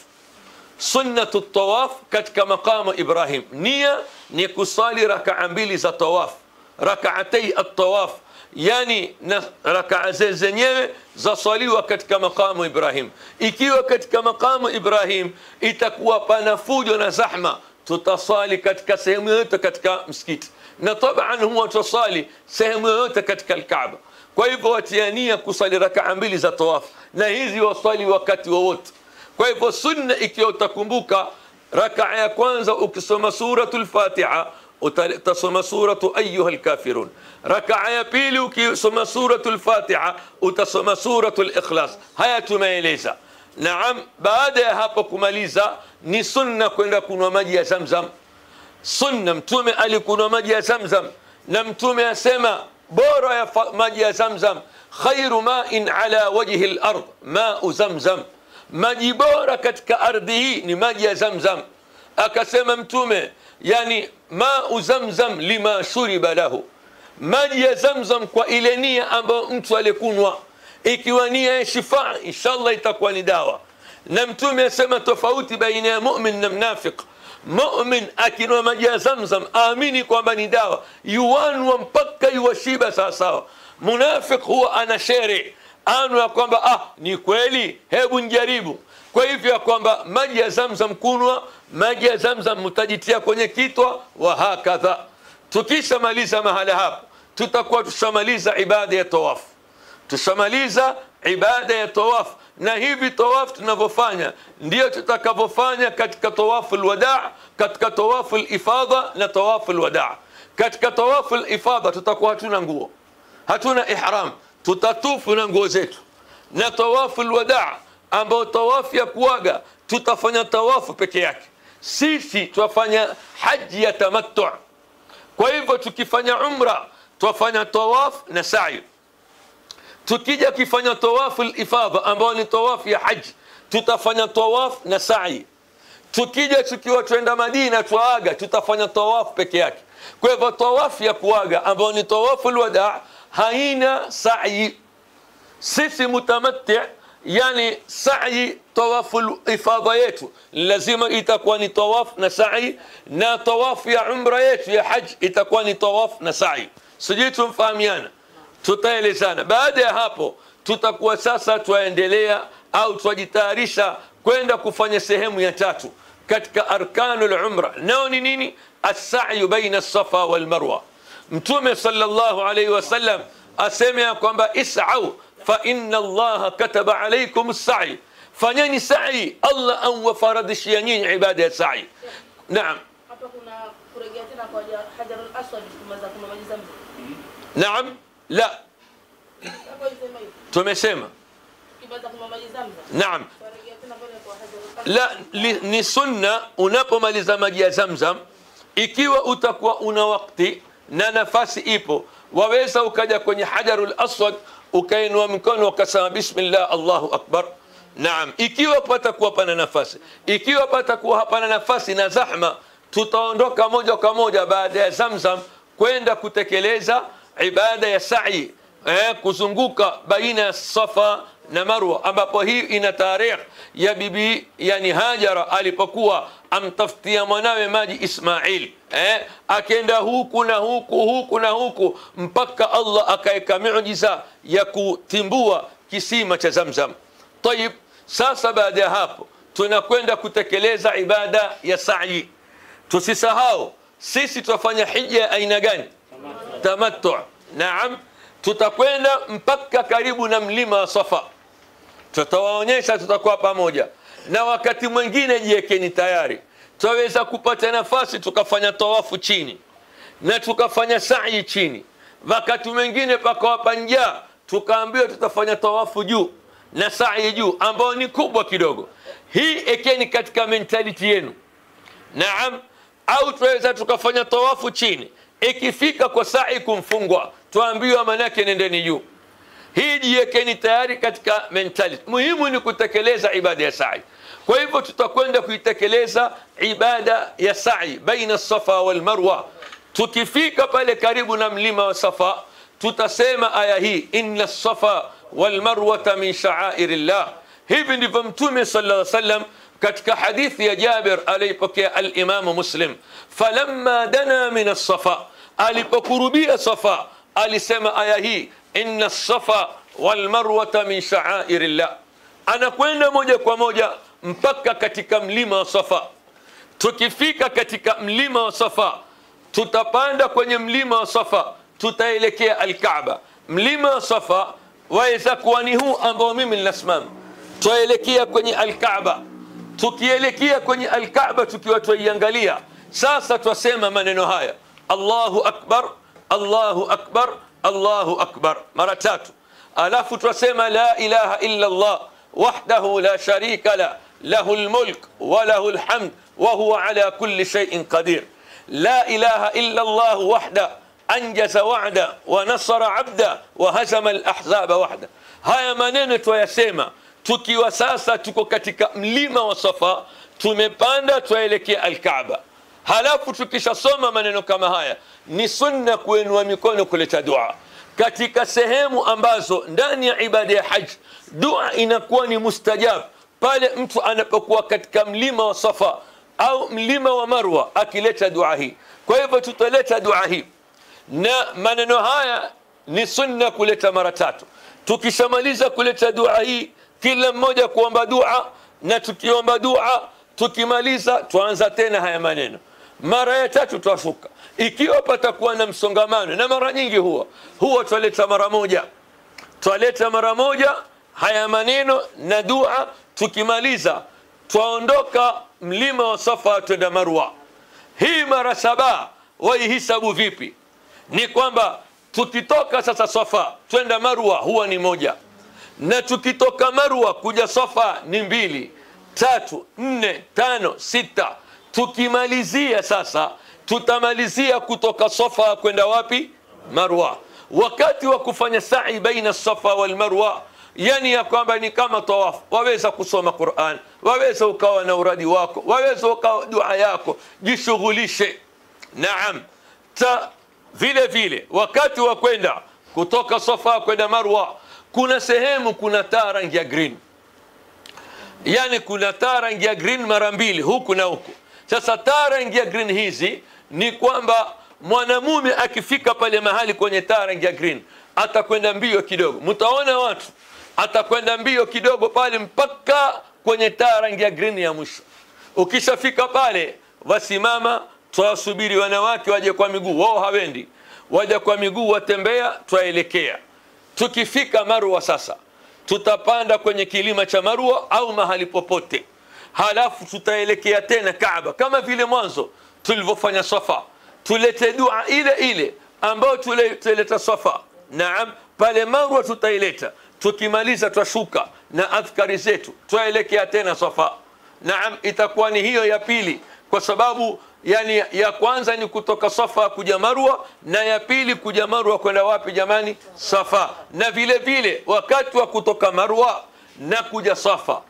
Sunnatu tawaf katika maqamu Ibrahim, nia ni kusali rakaa mbili za tawaf, rak'atay at-tawaf, yani na rakaa zenyewe zasaliwa katika maqamu Ibrahim. Ikiwa katika maqamu Ibrahim itakuwa pana fujo na zahma, tutasali katika sehemu yoyote katika msikiti, na taban huwa tutasali sehemu yoyote katika al-Kaaba. Kwa hivyo watiania kusali rakaa mbili za tawaf, na hizi wasali wakati wowote. Kwa hivyo sunna, ikiwa utakumbuka rakaa ya kwanza ukisoma suratul Fatiha utasoma suratu ayyuhal kafirun. Rakaa ya pili ukisoma suratul Fatiha utasoma suratul Ikhlas. Haya tumeeleza. Naam, baada ya hapo kumaliza ni sunna kwenda kunywa maji ya Zamzam. Sunna, mtume alikunywa maji ya Zamzam, na mtume asema bora ya maji ya Zamzam, khairu ma'in ala wajhi al-ard ma'u Zamzam, maji bora katika ardhi hii ni maji ya Zamzam. Akasema mtume, yani ma'u Zamzam lima shuriba lahu, maji ya Zamzam kwa ile nia ambayo mtu alikunywa, ikiwa nia ya shifa inshallah itakuwa ni dawa. Na mtume asema tofauti baina ya mu'min na mnafiq. Mu'min akinywa maji ya Zamzam aamini kwamba ni dawa, yuanwa mpaka yuwashiba sawa sawa. Munafiq huwa ana shere, anwa kwamba ni kweli, hebu njaribu. Kwa hivyo ya kwamba maji ya Zamzam kunwa, maji ya Zamzam mutajitia kwenye kitwa wa hakadha. Tukishamaliza mahala hapo tutakuwa tushamaliza ibada ya tawaf. Tushamaliza ibada ya tawaf, na hivi tawaf tunavyofanya ndio tutakavyofanya katika tawaful wadaa, katika tawaful ifadha na tawaful wadaa. Katika tawaful ifadha tutakuwa hatuna nguo, hatuna ihram, tutatufu na nguo zetu. Na tawaful wadaa ambao tawafu ya kuaga tutafanya tawafu peke yake. Sisi tutafanya haji ya tamattu. Kwa hivyo tukifanya umra tutafanya tawaf na sa'i. Tukija kifanya tawafu al-ifadha ambao ni tawafu ya haji, tutafanya tawaf na sa'i. Tukija tukiwa twenda Madina tuaga, tutafanya tawafu peke yake. Kwa hivyo tawafu ya kuaga ambao ni tawafu al-wadaa haina sa'i. Sisi mutamatti, yani sa'i tawafu al-ifadha yetu lazima itakuwa ni tawaf na sa'i, na tawafu ya umra yetu ya haji itakuwa ni tawaf na sa'i. Sijui tumfahamiana, tutaelezana. Baada ya hapo tutakuwa sasa tuendelea au twajitayarisha kwenda kufanya sehemu ya tatu katika arkanul umra. Nao ni nini? As-sa'yu baina as-safa wal marwa. Mtume sallallahu alayhi wasallam asema ya kwamba is'au fa inna Allah kataba alaykum as-sa'i, fanyeni sa'i, Allah anwafaradishia nyinyi ibada ya sa'i. Naam, hapa kuna kurejea tena kwa Hajarul Aswad kumaliza kumaliza Zamzam. Naam, la tumesema naam, la ni sunna unapomaliza maji ya Zamzam, ikiwa utakuwa una wakati na nafasi ipo, waweza ukaja kwenye Hajarul Aswad ukainua mikono ukasema bismillah Allahu akbar. Naam, ikiwa patakuwa pana nafasi. Ikiwa patakuwa hapana nafasi na zahma, tutaondoka moja kwa moja baada ya Zamzam kwenda kutekeleza ibada ya sa'i, kuzunguka baina ya Safa na Marwa, ambapo hii ina tarehe ya bibi yani Hajara alipokuwa amtafutia mwanawe maji Ismail, akaenda huku na huku huku na huku mpaka Allah akaeka miujiza ya kutimbua kisima cha Zamzam. Tayib, sasa baada ya hapo tunakwenda kutekeleza ibada ya sa'i. Tusisahau sisi tutafanya hija aina gani? Tamattu. Naam, tutakwenda mpaka karibu na mlima wa Safa. Tutawaonyesha, tutakuwa pamoja. Na wakati mwingine jiekeni tayari, tutaweza kupata nafasi tukafanya tawafu chini na tukafanya sa'i chini. Wakati mwingine pakawa panja, tukaambiwa tutafanya tawafu juu na sa'i juu, ambao ni kubwa kidogo. Hii ekeni katika mentality yenu. Naam. Au tuweza tukafanya tawafu chini, ikifika kwa sa'i kumfungwa, tuambiwa manake nendeni juu. Hii jiekeni tayari katika mentality. Muhimu ni kutekeleza ibada ya sa'i. Kwa hivyo tutakwenda kuitekeleza ibada ya sa'i baina Safa wal Marwa. Tukifika pale karibu na mlima wa Safa, tutasema aya hii, inna Safa wal Marwa min sha'airillah. Hivi ndivyo Mtume sallallahu alaihi wasallam katika hadithi ya Jabir alipokea al-Imam Muslim, falamma dana min as-Safa, alipokurubia Safa alisema aya hii, inna as-Safa wal Marwa min sha'airillah. Anakwenda moja kwa moja mpaka katika mlima wa Safa. Tukifika katika mlima wa Safa, tutapanda kwenye mlima wa Safa, tutaelekea al-Kaaba. Mlima wa Safa waweza kuwa ni huu ambao mimi ninasimama, tuelekea kwenye al-Kaaba. Tukielekea kwenye al-Kaaba, tukiwa tuiangalia sasa, twasema maneno haya, Allahu akbar, Allahu akbar, Allahu akbar, mara 3. Alafu twasema la ilaha illa Allah wahdahu la sharika la, lahul mulk wa lahul hamd wa huwa ala kulli shay'in qadir. La ilaha illa Allah wahda anjaza wa'da wa nasara 'abda wa hazama al-ahzaba wahda. Haya maneno twayasema tukiwa sasa tuko katika mlima wa Safa, tumepanda tuelekea al-Kaaba. Halafu tukishasoma maneno kama haya, ni sunna kuinua mikono kuleta dua katika sehemu ambazo ndani ya ibada ya haji dua inakuwa ni mustajab, pale mtu anapokuwa katika mlima wa Safa au mlima wa Marwa akileta dua hii. Kwa hivyo tutaleta dua hii, na maneno haya ni sunna kuleta mara 3. Tukishamaliza kuleta dua hii, kila mmoja kuomba dua, na tukiomba dua tukimaliza tuanza tena haya maneno. Mara ya 3 tutashuka. Ikiwa patakuwa na msongamano, na mara nyingi huwa tualeta mara moja, tualeta mara moja haya maneno na dua. Tukimaliza tuondoka mlima wa Safa twenda Marwa. Hii mara 7 waihisabu vipi? Ni kwamba tukitoka sasa Safa twenda Marwa huwa ni 1, na tukitoka Marwa kuja Safa ni 2, 3, 4, 5, 6. Tukimalizia sasa, tutamalizia kutoka Safa kwenda wapi? Marwa. Wakati wa kufanya sa'i baina Safa wal Marwa, yani ya kwamba ni kama tawafu. Waweza kusoma Qur'an, waweza ukawa na uradi wako, waweza ukawa dua yako, jishughulishe. Naam. Vile vile wakati wa kwenda kutoka Safa kwenda Marwa, kuna sehemu kuna taa rangi ya green, yani kuna taa rangi ya green mara 2 huku na huku. Sasa taa rangi ya green hizi ni kwamba mwanamume akifika pale mahali kwenye taa rangi ya green atakwenda mbio kidogo. Mtaona watu atakwenda mbio kidogo pale mpaka kwenye taa rangi ya green ya mwisho. Ukishafika pale, wasimama, tuwasubiri wanawake waje kwa miguu. Wao hawendi, waje kwa miguu, watembea, tuelekea. Tukifika Marwa sasa, tutapanda kwenye kilima cha Marwa au mahali popote. Halafu tutaelekea tena Kaaba kama vile mwanzo tulivyofanya Safa. Tulete dua ile ile ambayo tuleta Safa. Naam, pale Marwa tutaileta. Tukimaliza tutashuka na adhkari zetu, tuelekea tena Safa. Naam, itakuwa ni hiyo ya pili, kwa sababu yani ya kwanza ni kutoka Safa kuja Marwa, na ya pili kuja Marwa kwenda wapi jamani? Safa. Na vile vile wakati wa kutoka Marwa na kuja Safa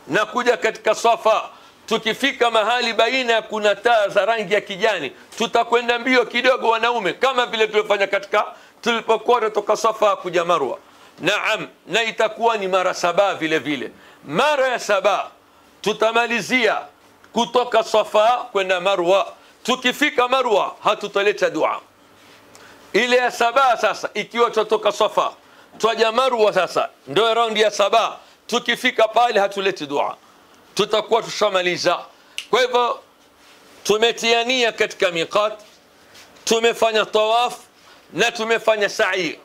na kuja katika Safa, tukifika mahali baina kuna taa za rangi ya kijani, tutakwenda mbio kidogo wanaume, kama vile tulifanya katika tulipokuwa kutoka Safa kuja Marwa. Naam, na itakuwa ni mara 7 vile vile. Mara ya 7 tutamalizia kutoka Safa kwenda Marwa. Tukifika Marwa hatutaleta dua ile ya 7. Sasa ikiwa tutoka Safa twaja Marwa, sasa ndio raundi ya 7. Tukifika pale hatuleti dua, tutakuwa tushamaliza. Kwa hivyo tumetiania katika miqat, tumefanya tawaf na tumefanya sa'i.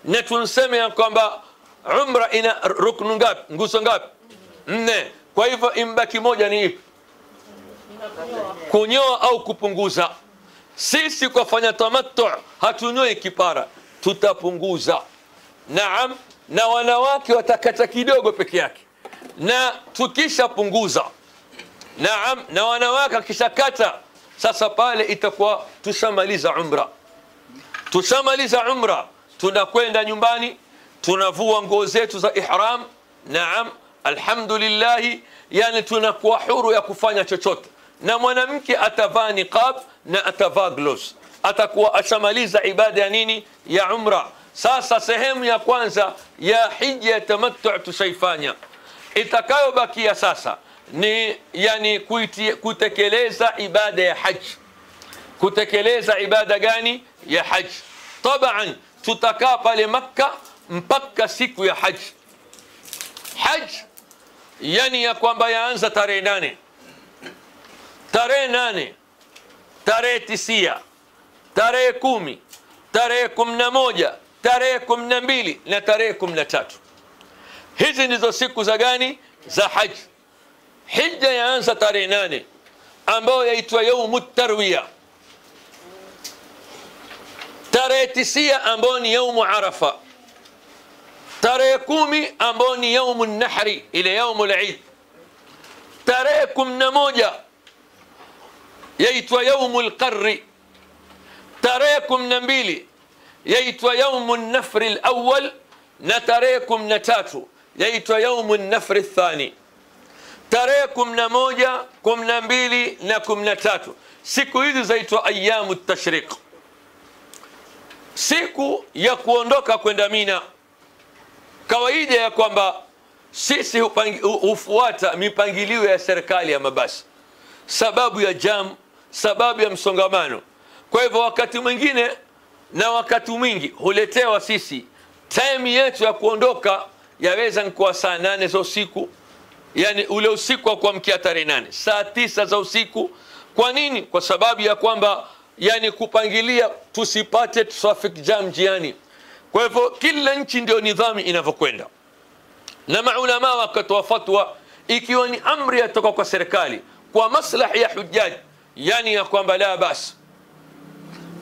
na tunseme ya kwamba umra ina ruknu ngapi, nguzo ngapi? 4. Kwa hivyo imbaki moja ni ipi? Kunyoa au kupunguza. Sisi kwa fanya tamattu hatunyoi kipara, tutapunguza. Naam, na wanawake watakata kidogo peke yake. Na tukisha punguza, naam, na wanawake kishakata, sasa pale itakuwa tushamaliza umra. Tushamaliza umra, tunakwenda nyumbani, tunavua nguo zetu za ihram. Naam, alhamdulillah, yani tunakuwa huru ya kufanya chochote. Na mwanamke atavaa niqab na atavaa gloves, atakuwa ashamaliza ibada ya nini? Ya umra. Sasa sehemu ya kwanza ya hija ya tamattu tushaifanya. Itakayobakia sasa ni yani kutekeleza ibada ya haji. Kutekeleza ibada gani? Ya haji. Taban tutakaa pale Makka mpaka siku ya haji. Haji yani ya kwamba yaanza tarehe 8, tarehe 8, tarehe 9, tarehe 10, tarehe 11, tarehe 12 na tarehe 13. Hizi ndizo siku za gani? Za haji. Hija yaanza tarehe 8 ambayo yaitwa yaumut tarwiya. Tarehe 9 ambayo ni yaumu Arafa. Tarehe 10 ambayo ni yaumun nahri, ile yaumul Eid. Tarehe 11 yaitwa yaumul qarri. Tarehe 12 yaitwa yaumun nafri al-awwal, na tarehe 13 yaitwa yaumun nafri al-thani. Tarehe 11, 12 na 13, siku hizi zaitwa ayyamut tashriq, siku ya kuondoka kwenda Mina. Kawaida ya kwamba sisi hufuata mipangilio ya serikali ya mabasi, sababu ya jam, sababu ya msongamano. Kwa hivyo wakati mwingine na wakati mwingi huletewa sisi time yetu ya kuondoka yaweza kuwa saa 8 za usiku, yani ule usiku wa kuamkia tarehe 8, saa 9 za usiku. Kwa nini? Kwa sababu ya kwamba yani kupangilia tusipate traffic jam njiani. Kwa hivyo kila nchi ndio nidhamu inavyokwenda, na maulama wakatoa fatwa ikiwa ni amri yatoka kwa serikali kwa maslahi ya hujaji, yani ya kwamba la basi.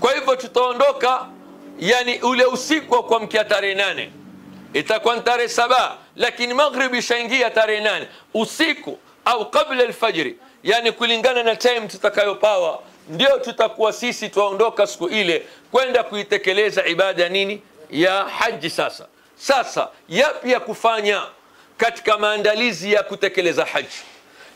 Kwa hivyo tutaondoka yani ule usiku wa kuamkia tarehe 8, itakuwa tarehe 7, lakini maghribi ishaingia tarehe 8 usiku au kabla alfajiri, yani kulingana na time tutakayopawa, ndio tutakuwa sisi tuondoka siku ile kwenda kuitekeleza ibada nini? Ya haji. Sasa yapi ya kufanya katika maandalizi ya kutekeleza haji?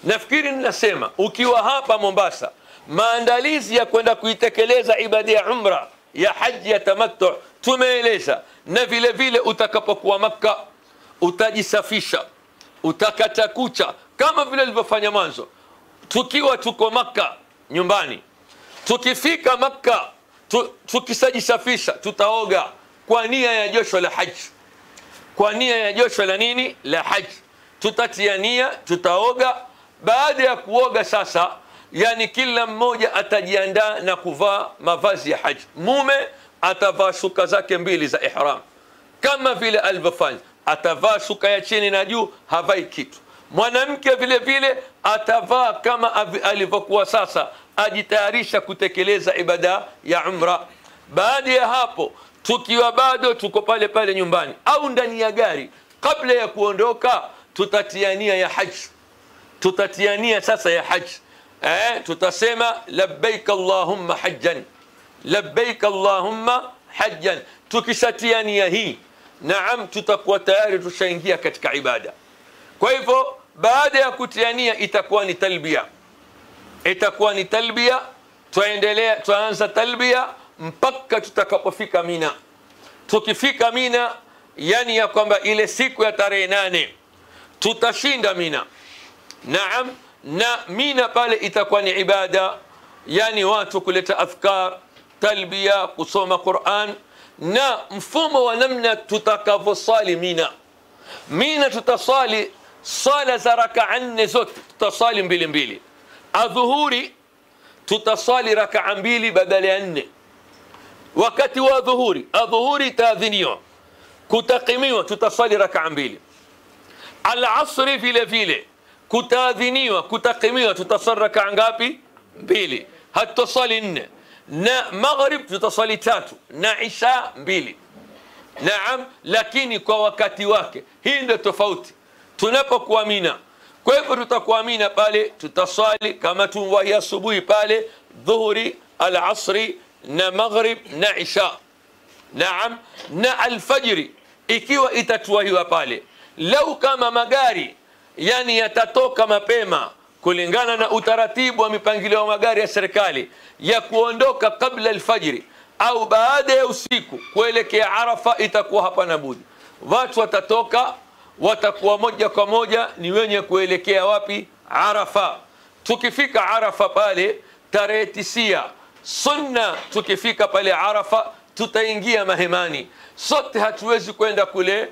Nafikiri ninasema ukiwa hapa Mombasa, maandalizi ya kwenda kuitekeleza ibada ya umra ya haji ya tamattu tumeeleza, na vile vile utakapokuwa Makka utajisafisha, utakata kucha kama vile nilivyofanya mwanzo. Tukiwa tuko Makka nyumbani, tukifika Makka tukisajisafisha, tutaoga kwa nia ya josho la haji. Kwa nia ya josho la nini? La haji. Tutatia nia, tutaoga. Baada ya kuoga sasa, yani kila mmoja atajiandaa na kuvaa mavazi ya haji. Mume atavaa shuka zake 2 za ihram kama vile alivyofanya, atavaa shuka ya chini na juu, havai kitu. Mwanamke vile vile atavaa kama alivyokuwa sasa, ajitayarisha kutekeleza ibada ya umra. Baada ya hapo, tukiwa bado tuko pale pale nyumbani au ndani ya gari, kabla ya kuondoka tutatia nia ya haji. Tutatia nia sasa ya haji. Tutasema labbaik allahumma hajjan, labbaik allahumma hajjan. Tukishatia nia hii, naam, tutakuwa tayari tushaingia katika ibada. Kwa hivyo baada ya kutia nia itakuwa ni talbia, itakuwa ni talbia. Tuendelea, tuanza talbia mpaka tutakapofika Mina. Tukifika Mina, yani ya kwamba ile siku ya tarehe 8 tutashinda Mina. Naam, na Mina pale itakuwa ni ibada, yani watu kuleta adhkar, talbia, kusoma Qur'an, na mfumo wa namna tutakavyosali Mina. Mina tutasali sala za rakaa 4 zote, tutasali 2 adhuhuri tutasali rakaa 2 badala ya 4. Wakati wa adhuhuri taadhiniwa, kutakimiwa tutasali rakaa mbili. Al-asri vile vile kutaadhiniwa kutakimiwa tutasali rakaa ngapi? Mbili. Hatusali 4. Na maghrib tutasali 3 na isha 2. Naam, lakini kwa wakati wake. Hii ndio tofauti tunapokuwa Mina. Kwa hivyo tutakuwa Mina pale tutasali kama tuwahi asubuhi pale dhuhuri, al-asri na maghrib na isha. Naam, na alfajiri ikiwa itatuwahiwa pale. Lau kama magari yani yatatoka mapema kulingana na utaratibu wa mipangilio wa magari ya serikali ya kuondoka kabla alfajiri au baada ya usiku kuelekea Arafa, itakuwa hapana budi watu watatoka, watakuwa moja kwa moja ni wenye kuelekea wapi? Arafa. Tukifika Arafa pale tarehe 9 sunna, tukifika pale Arafa tutaingia mahemani. Sote hatuwezi kwenda kule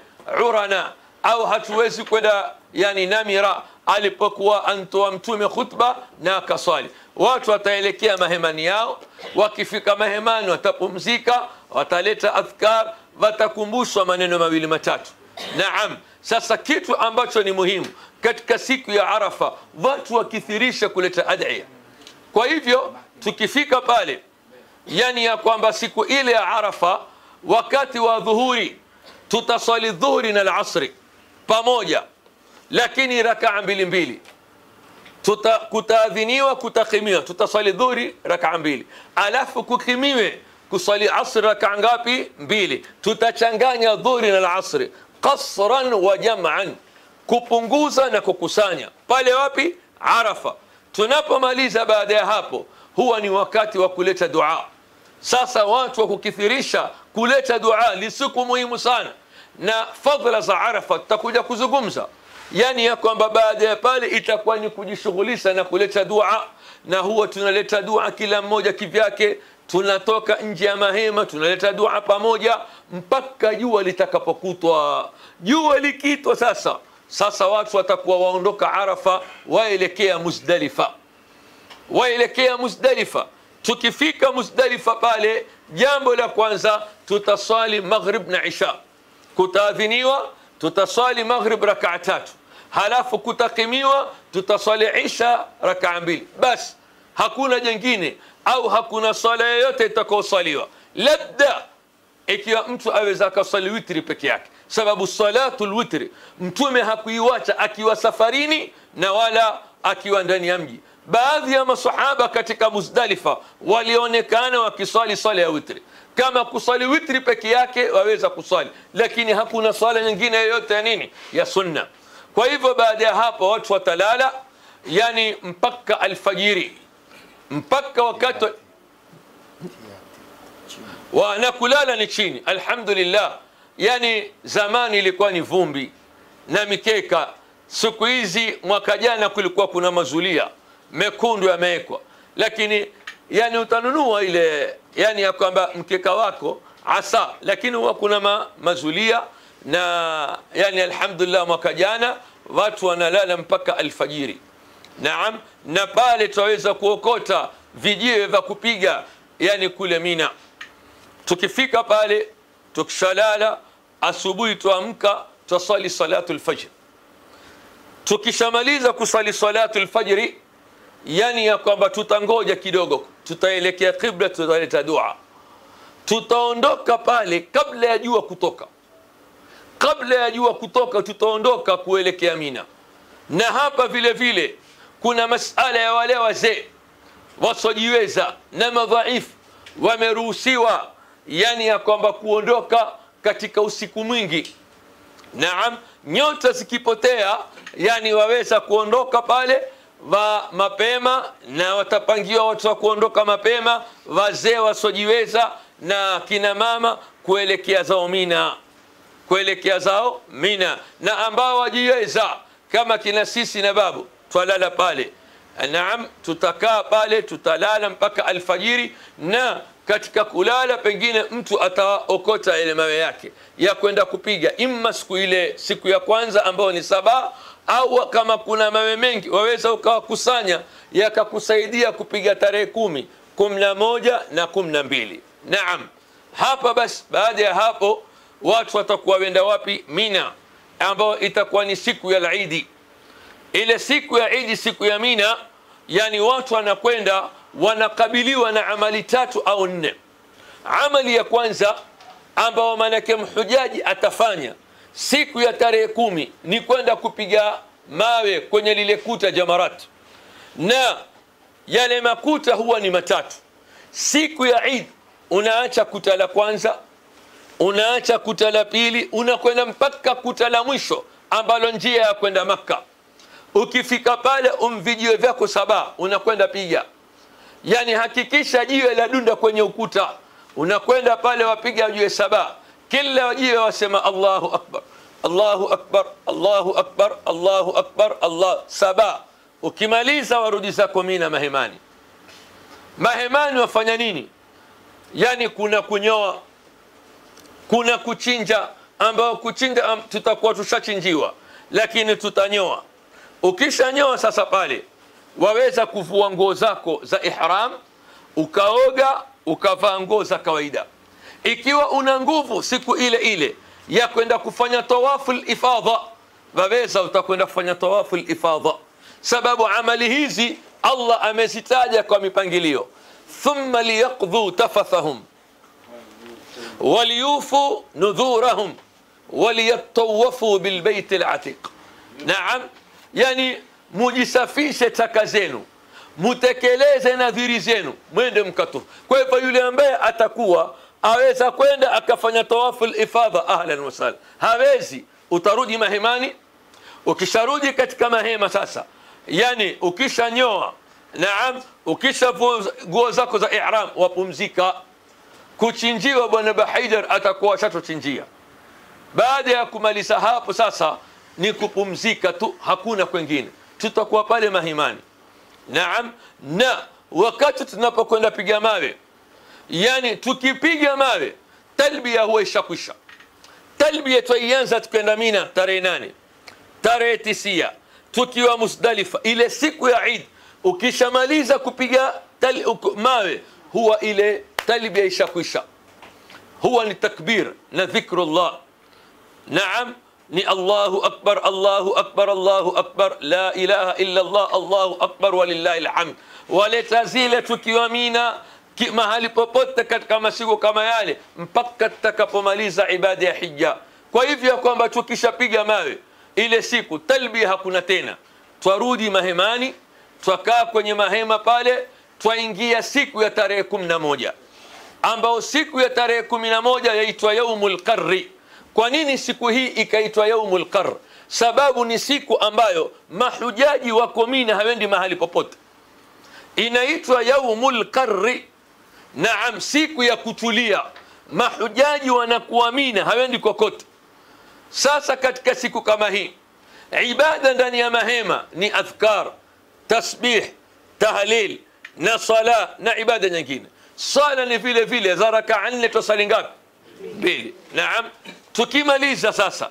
Urana au hatuwezi kwenda yani Namira alipokuwa antoa mtume khutba na akaswali. Watu wataelekea mahemani yao, wakifika mahemani watapumzika, wataleta adhkar, watakumbushwa maneno mawili matatu. Naam, sasa kitu ambacho ni muhimu katika siku ya Arafa, watu wakithirisha kuleta adhiya. Kwa hivyo tukifika pale yani ya kwamba siku ile ya Arafa wakati wa dhuhuri tutaswali dhuhuri na al-asri pamoja, lakini rakaa mbili mbili. Kutaadhiniwa kutakimiwa tutaswali dhuhuri rakaa mbili, alafu kukimiwe kuswali asri rakaa ngapi? 2. Tutachanganya dhuhuri na al-asri qasran wa jam'an, kupunguza na kukusanya pale wapi? Arafa. Tunapomaliza baada ya hapo huwa ni wakati wa kuleta dua. Sasa watu wa kukithirisha kuleta dua ni siku muhimu sana, na fadhila za Arafa tutakuja kuzungumza. Yani ya kwamba baada ya pale itakuwa ni kujishughulisha na kuleta dua, na huwa tunaleta dua kila mmoja kivyake. Tunatoka nje ya mahema tunaleta dua pamoja mpaka jua litakapokutwa. Jua likitwa sasa watu watakuwa waondoka Arafa waelekea Muzdalifa. Tukifika Muzdalifa pale, jambo la kwanza tutasali maghrib na isha. Kutaadhiniwa tutasali maghrib rakaa 3, halafu kutakimiwa tutasali isha rakaa 2. Bas, hakuna jingine au hakuna sala yoyote itakayosaliwa, labda ikiwa mtu aweza kusali witri peke yake, sababu salatul witri mtume hakuiwacha akiwa safarini na wala akiwa ndani ya mji. Baadhi ya masahaba katika Muzdalifa walionekana wakisali sala ya witri. Kama kusali witri peke yake waweza kusali, lakini hakuna sala nyingine yoyote ya nini? Ya sunna. Kwa hivyo baada ya hapo watu watalala yani mpaka alfajiri, mpaka wakati na kulala ni chini. Alhamdulillah, yani zamani ilikuwa ni vumbi na mikeka. Siku hizi mwaka jana kulikuwa kuna mazulia mekundu yamewekwa, lakini yani utanunua ile yani ya kwamba mkeka wako asa, lakini huwa kuna mazulia. Na yani alhamdulillah mwaka jana watu wanalala mpaka alfajiri. Naam, na pale tutaweza kuokota vijiwe vya kupiga yani kule Mina. Tukifika pale tukishalala, asubuhi tuamka tusali salatul fajr. Tukishamaliza kusali salatul fajri, yani ya kwamba tutangoja kidogo, tutaelekea qibla, tutaleta dua, tutaondoka pale kabla ya jua kutoka. Kabla ya jua kutoka tutaondoka kuelekea Mina. Na hapa vile vile kuna masala ya wale wazee wasiojiweza na madhaifu, wameruhusiwa yani ya kwamba kuondoka katika usiku mwingi. Naam, nyota zikipotea yani waweza kuondoka pale mapema, na watapangiwa watu wa kuondoka mapema, wazee wasiojiweza na kina mama kuelekea zao Mina, na ambao wajiweza kama kina sisi na babu twalala pale. Naam, tutakaa pale tutalala mpaka alfajiri, na katika kulala pengine mtu ataokota ile mawe yake ya kwenda kupiga, imma siku ya kwanza ambayo ni Sabaa, au kama kuna mawe mengi waweza ukawakusanya yakakusaidia kupiga tarehe 10, 11 na 12. Naam, hapa basi baada ya hapo watu watakuwa wenda wapi? Mina, ambao itakuwa ni siku ya Eid. Ile siku ya Eid, siku ya Mina, yani watu wanakwenda wanakabiliwa na amali 3 au 4. Amali ya kwanza ambao manake mhujaji atafanya siku ya tarehe 10 ni kwenda kupiga mawe kwenye lile kuta Jamarat, na yale makuta huwa ni 3. Siku ya Eid unaacha kuta la kwanza, unaacha kuta la pili, unakwenda mpaka kuta la mwisho ambalo njia ya kwenda Makka. Ukifika pale umvijiwe vyako 7 unakwenda piga, yani hakikisha jiwe la dunda kwenye ukuta, unakwenda pale wapiga jiwe 7, kila jiwe wasema Allahu akbar, Allahu akbar, Allahu akbar, Allahu akbar, Allah 7. Ukimaliza warudi zako Mina mahemani. Mahemani wafanya nini? Yani kuna kunyoa, kuna kuchinja, ambao kuchinja tutakuwa tushachinjiwa, lakini tutanyoa. Ukishanyoa sasa pale waweza kuvua nguo zako za ihram, ukaoga, ukavaa nguo za kawaida. Ikiwa una nguvu siku ile ile ya kwenda kufanya tawafu al-ifadha, waweza utakwenda kufanya tawafu al-ifadha, sababu amali hizi Allah amezitaja kwa mipangilio. Thumma liyaqdhu tafathahum waliyufu nudhurahum waliyatawafu bilbayt al-atiq. Naam, yani mujisafishe taka zenu, mutekeleze nadhiri zenu, mwende mkatu. Kwa hivyo yule ambaye atakuwa aweza kwenda akafanya tawafu al-ifadha, ahlan wa sahlan. Hawezi, utarudi mahemani. Ukisharudi katika mahema sasa, yani ukishanyoa, naam, ukishavua nguo zako za ihram, wapumzika. Kuchinjiwa bwana Bahaidar atakuwa shatochinjia. Baada ya kumaliza hapo sasa ni kupumzika tu, hakuna kwingine, tutakuwa pale mahimani. Naam, na wakati tunapokwenda piga mawe, yani tukipiga mawe talbiya huwa ishakwisha. Talbiya tuianza tukienda Mina tarehe 8, tarehe 9 tukiwa Muzdalifa. Ile siku ya Eid ukishamaliza kupiga mawe huwa ile talbiya ishakwisha, huwa ni takbir na dhikrullah. Naam, ni Allahu akbar, Allahu akbar, Allahu akbar, la ilaha illa Allah, Allahu akbar walillahi alhamd. Waleta zile tukiwa Mina mahali popote katika masiku kama yale mpaka tutakapomaliza ibada ya hija. Kwa hivyo kwamba tukishapiga mawe ile siku talbiya hakuna tena, twarudi mahemani, twakaa kwenye mahema pale, twaingia siku ya tarehe 11, ambao siku ya tarehe 11 yaitwa yaumul qarri. Kwa nini siku hii ikaitwa yaumul qarr? Sababu ni siku ambayo mahujaji wako Mina, hawendi mahali popote, inaitwa yaumul qarri. Naam, siku ya kutulia, mahujaji wanakuwa Mina, hawendi kokote. Sasa katika siku kama hii ibada ndani ya mahema ni adhkar, tasbih, tahlil na sala na ibada nyingine. Sala ni vile vile za rakaa 4, tusali ngapi? 2. Naam, tukimaliza sasa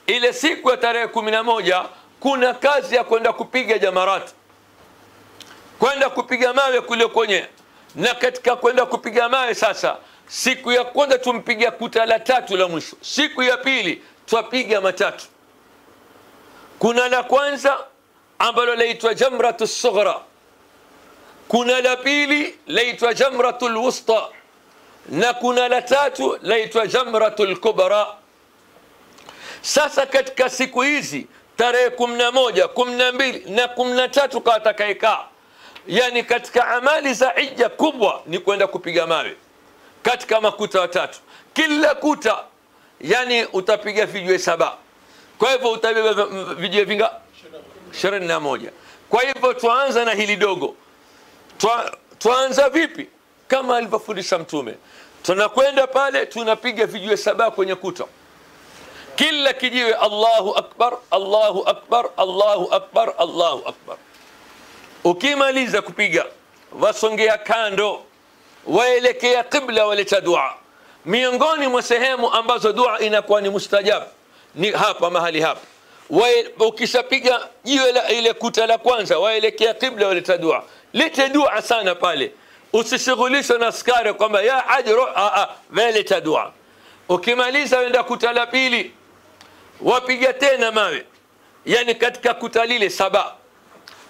ile siku ya tarehe 11 kuna kazi ya kwenda kupiga jamarat, kwenda kupiga mawe kule kwenye. Na katika kwenda kupiga mawe sasa, siku ya kwanza tumpiga kuta la 3 la mwisho, siku ya pili twapiga matatu. Kuna la kwanza ambalo laitwa jamratu sughra, kuna la pili laitwa jamratu alwusta, na kuna la 3 laitwa jamratu alkubra. Sasa katika siku hizi tarehe 11, 12 na 13 kwa atakayekaa, yani katika amali za hija kubwa ni kwenda kupiga mawe katika makuta 3. Kila kuta yani utapiga vijiwe 7, kwa hivyo utabeba vijiwe vinga 21. Kwa hivyo tuanza na hili dogo. Tuanza vipi? Kama alivyofundisha Mtume, tunakwenda pale tunapiga vijiwe 7 kwenye kuta, kila kijiwe Allahu akbar, Allahu akbar, Allahu akbar, Allahu akbar. Ukimaliza kupiga wasongea kando, waelekea qibla, waleta dua. Miongoni mwa sehemu ambazo dua inakuwa ni mustajab ni hapa mahali hapa. Ukishapiga jiwe la ile kuta la kwanza, waelekea qibla, waleta dua. Lete dua sana pale, usishughulishe na askari kwamba ya ajru, waleta dua. ukimaliza wenda kuta la pili, wapiga tena mawe, yani katika kuta lile 7.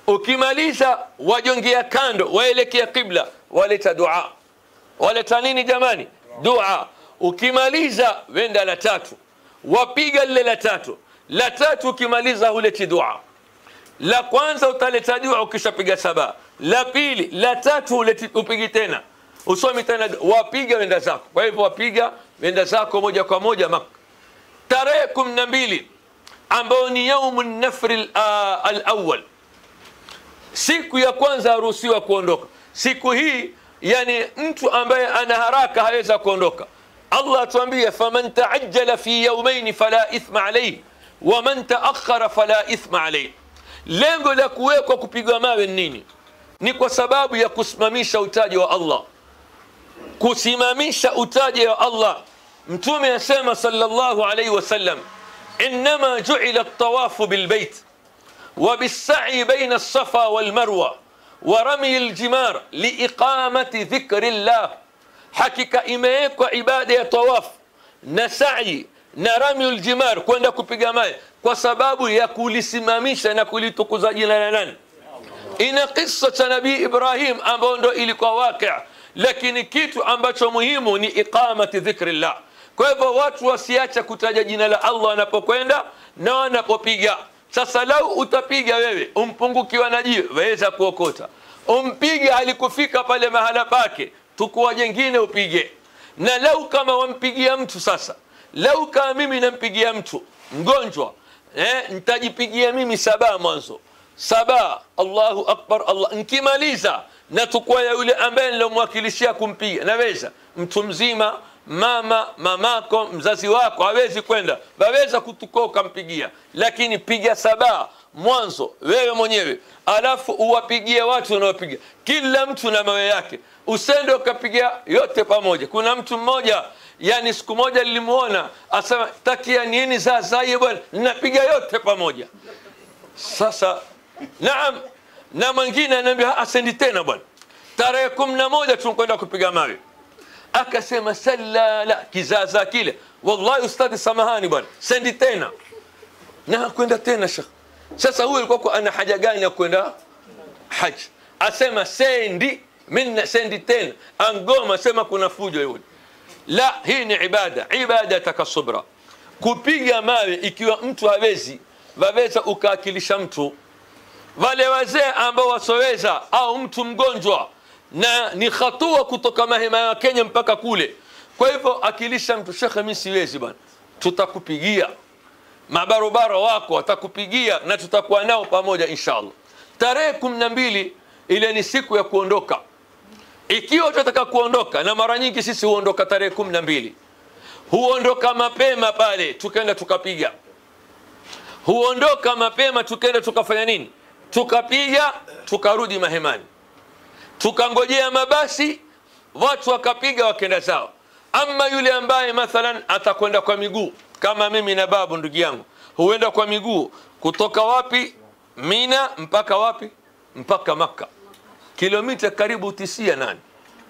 Ukimaliza wajongea kando, waelekea qibla, waleta dua. Waleta nini jamani? Dua. Ukimaliza wenda la 3, wapiga lile la 3. La 3 ukimaliza huleti dua. La kwanza utaleta dua ukishapiga 7. La pili, la 3 upigi tena. Usomi tena, wapiga wenda zako. Kwa hivyo wapiga wenda zako moja kwa moja Makka. Tarehe 12 ambao ni yaumun nafri al-awwal, siku ya kwanza haruhusiwa kuondoka. Siku hii yani mtu ambaye ana haraka haweza kuondoka. Allah atuambia faman ta'ajjala fi yawmayn fala ithma alayhi wa man ta'akhkhara fala ithma alayhi. Lengo la kuwekwa kupigwa mawe nini? Ni kwa sababu ya kusimamisha utaji wa Allah. Kusimamisha utaji wa Allah. Mtume asema sallallahu alayhi wasallam, inma ju'ila at-tawaf bil bayt wa bis-sa'i bayna as-safa wal marwa wa ramy al-jimar li iqamati dhikri Allah. Hakika imewekwa ibada ya tawaf na sa'i na ramy al-jimar, kwenda kupiga mawe, kwa sababu ya kulisimamisha na kulitukuza jina la nani? Ina kisa cha Nabii Ibrahim ambao ndo ilikuwa waqi'a, lakini kitu ambacho muhimu ni iqamati dhikrillah. Kwa hivyo watu wasiacha kutaja jina la Allah wanapokwenda na wanapopiga. Sasa lau utapiga wewe umpungukiwa na jiwe, waweza kuokota. Umpiga alikufika pale mahala pake, tukua jengine upige. Na lau kama wampigia mtu sasa, lau kama mimi nampigia mtu mgonjwa, nitajipigia mimi 7 mwanzo. 7 Allahu akbar Allah, nikimaliza na tukua ya yule ambaye nilomwakilishia kumpiga. Naweza mtu mzima, mamako, mzazi wako hawezi kwenda, waweza kutukoka mpigia, lakini piga 7 mwanzo wewe mwenyewe, alafu uwapigie watu unaopiga. Kila mtu na mawe yake, usende ukapiga yote pamoja. Kuna mtu mmoja, yani siku moja nilimuona asema takia nini sasa bwana, ninapiga yote pamoja. Sasa naam, na mwingine ananiambia asendi tena bwana, tarehe 11 tunakwenda kupiga mawe. Akasema sala kizaza kile, wallahi ustadi samahani bwana, sendi tena. Na kwenda tena shekh. Sasa huyu alikuwa ana haja gani ya kwenda haji? Asema sendi, mimi sendi tena. Angoma asema kuna fujo yule. La, hii ni ibada takasubra. Kupiga mawe ikiwa mtu hawezi, waweza ukaakilisha mtu. Wale wazee ambao wasoweza au mtu mgonjwa, na ni hatua kutoka mahema ya Kenya mpaka kule. Kwa hivyo akilisha mtu, shekhe mimi siwezi bwana, tutakupigia. Mabarobara wako watakupigia na tutakuwa nao pamoja inshallah. Tarehe 12 ile ni siku ya kuondoka. Ikiwa tunataka kuondoka, na mara nyingi sisi huondoka tarehe 12, huondoka mapema pale tukaenda tukapiga. Huondoka mapema tukaenda tukafanya nini? Tukapiga, tukarudi mahemani. Tukangojea mabasi, watu wakapiga wakaenda zao. Ama yule ambaye mathalan atakwenda kwa miguu, kama mimi na babu ndugu yangu, huenda kwa miguu kutoka wapi? Mina mpaka wapi? Mpaka Makka. Kilomita karibu 98.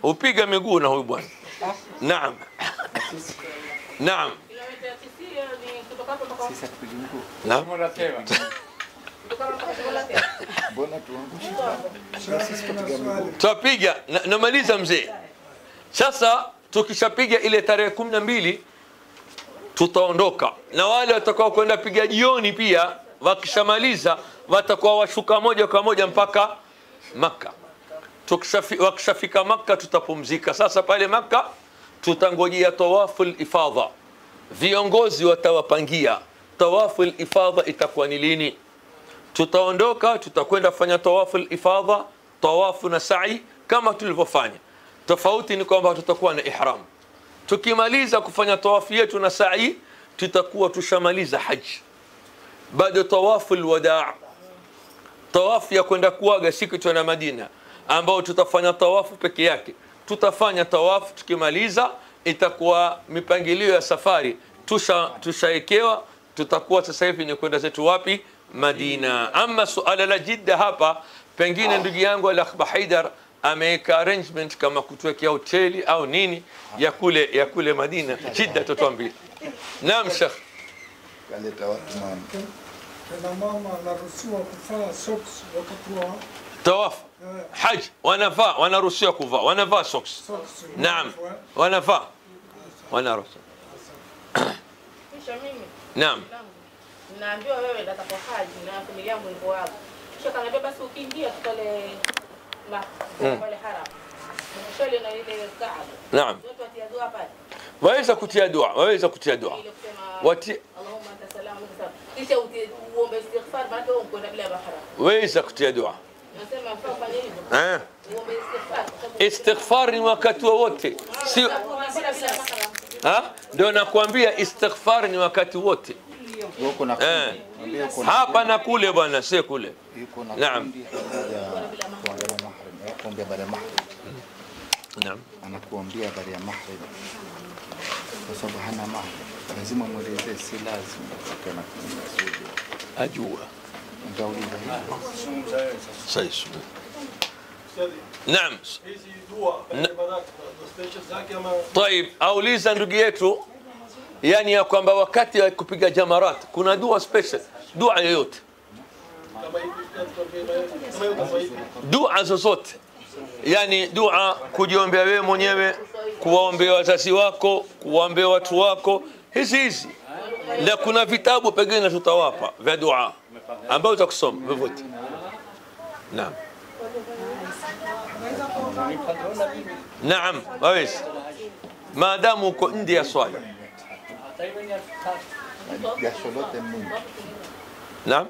Upiga miguu na huyu bwana. Naam. Naam. Kilomita 90 ni kutoka hapo mpaka Sisi tupige mguu. Naam. Mbona tuangushe? Sisi tupige mguu. Tutapiga namaliza mzee. Sasa tukishapiga ile tarehe 12 tutaondoka. Na wale watakao kwenda piga jioni pia wakishamaliza watakuwa washuka moja kwa moja mpaka Makka. Wakishafika Makka tutapumzika. Sasa pale Makka tutangojea tawaful ifadha. Viongozi watawapangia tawaful ifadha itakuwa ni lini. Tutaondoka, tutakwenda fanya tawaful ifadha, tawafu na sa'i kama tulivyofanya. Tofauti ni kwamba tutakuwa na ihram. Tukimaliza kufanya tawafu yetu na sa'i, tutakuwa tushamaliza haji. Baada tawaful wadaa, tawafu ya kwenda kuaga siku tuna Madina, ambao tutafanya tawafu peke yake. Tutafanya tawafu, tukimaliza itakuwa mipangilio ya safari tushaekewa. Tutakuwa sasa hivi ni kwenda zetu wapi? Madina. Ama suala la Jidda hapa, pengine ndugu yangu Al-Akh Haidar ameweka arrangement kama kutuwekea hoteli au nini ya kule Madina Jidda, tutuambia. Naam Sheikh. Kaleta watu mama. Kina mama anaruhusiwa kuvaa socks wakati wa tawaf haj, wanaruhusiwa kuvaa, wanavaa socks. Naam, wanavaa, wanaruhusiwa. Kisha mimi Naam. naambiwa wewe nataka haji na familia yangu iko hapo. Kisha kaniambia basi ukiingia tutale pale haram. Mshale na ile Kaaba. Naam. Watu watia dua pale. Waweza kutia dua, waweza kutia dua. Wati Allahumma anta salam wa salam. Kisha uombe istighfar maana wewe uko bila bahara. Waweza kutia dua. Nasema fanya hivyo. Uombe istighfar. Istighfar ni wakati wote. Si ndio nakwambia istighfar ni wakati wote. Huko na hapa na kule bwana, si kule. Naam. Kuombea baada ya mahrim. Naam. Anakuombea baada ya mahrim. Kwa sababu hana mahrim. Lazima muelezee, si lazima kana kumsudi. Ajua. Ngauliza Sasa. Naam. hizi dua special zake ama طيب, auliza ndugu yetu, yani ya kwamba wakati wa kupiga jamarat kuna dua special, dua yoyote, dua zozote, yani dua kujiombea wewe mwenyewe, kuwaombea wazazi wako, kuwaombea watu wako, hizi na kuna vitabu pengine tutawapa vya dua ambao utakusoma vyovyote. Naam. Naam, waweza. Maadamu uko nje ya swala. jasho lote Mungu. Naam.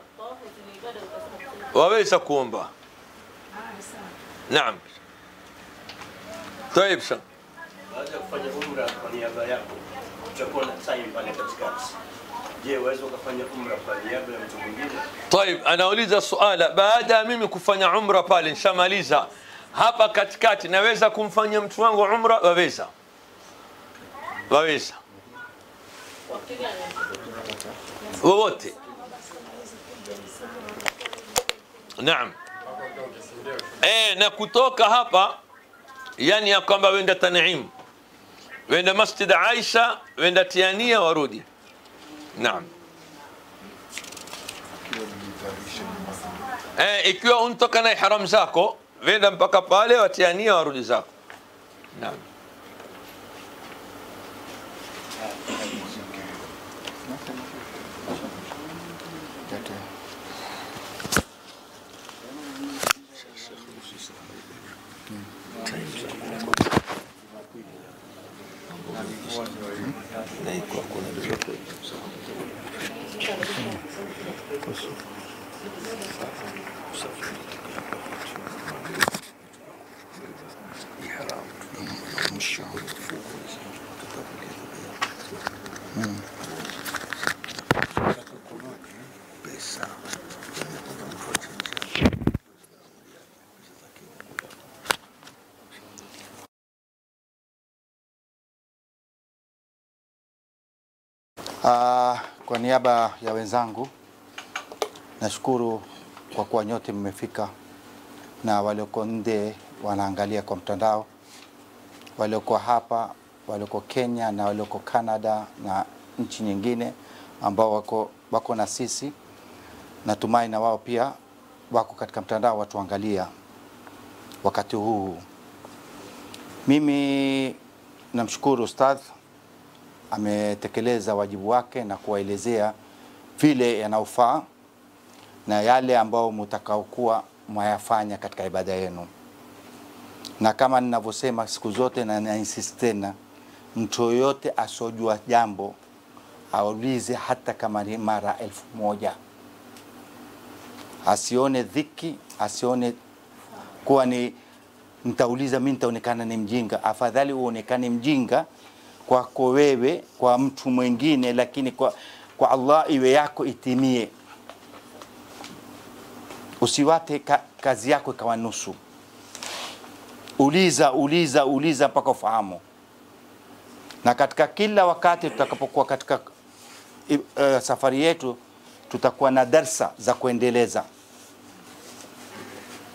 Waweza kuomba. Naam. طيب شا. Baada ya kufanya umra kwa niaba yako, utakuwa na time pale katikati. Je, waweza kufanya umra kwa niaba ya mtu mwingine? طيب, anauliza swala, baada ya mimi kufanya umra pale nishamaliza, hapa katikati naweza kumfanyia mtu wangu umra? Waweza. Waweza. Wote. Naam. Na kutoka hapa yani ya kwamba wenda Tan'im, wenda Masjid Aisha, wenda Tiania, warudi. Naam. Ikiwa unatoka na ihram zako, wenda mpaka pale watiania, warudi zako. Naam. Kwa niaba ya wenzangu nashukuru kwa kuwa nyote mmefika, na walioko nje wanaangalia kwa mtandao, walioko hapa, walioko Kenya na walioko Canada na nchi nyingine ambao wako na sisi. Natumai na wao pia wako katika mtandao watuangalia wakati huu. Mimi namshukuru Ustadh, ametekeleza wajibu wake na kuwaelezea vile yanaofaa na yale ambao mtakaokuwa mwayafanya katika ibada yenu. Na kama ninavyosema siku zote na insist tena, mtu yoyote asojua jambo aulize hata kama ni mara 1000. Asione dhiki, asione kuwa ni mtauliza mimi nitaonekana ni mjinga. Afadhali uonekane mjinga kwako wewe, kwa mtu mwingine, lakini kwa Allah iwe yako itimie. Usiwate kazi yako ikawa nusu. Uliza mpaka ufahamu. Na katika kila wakati tutakapokuwa katika safari yetu, tutakuwa na darsa za kuendeleza.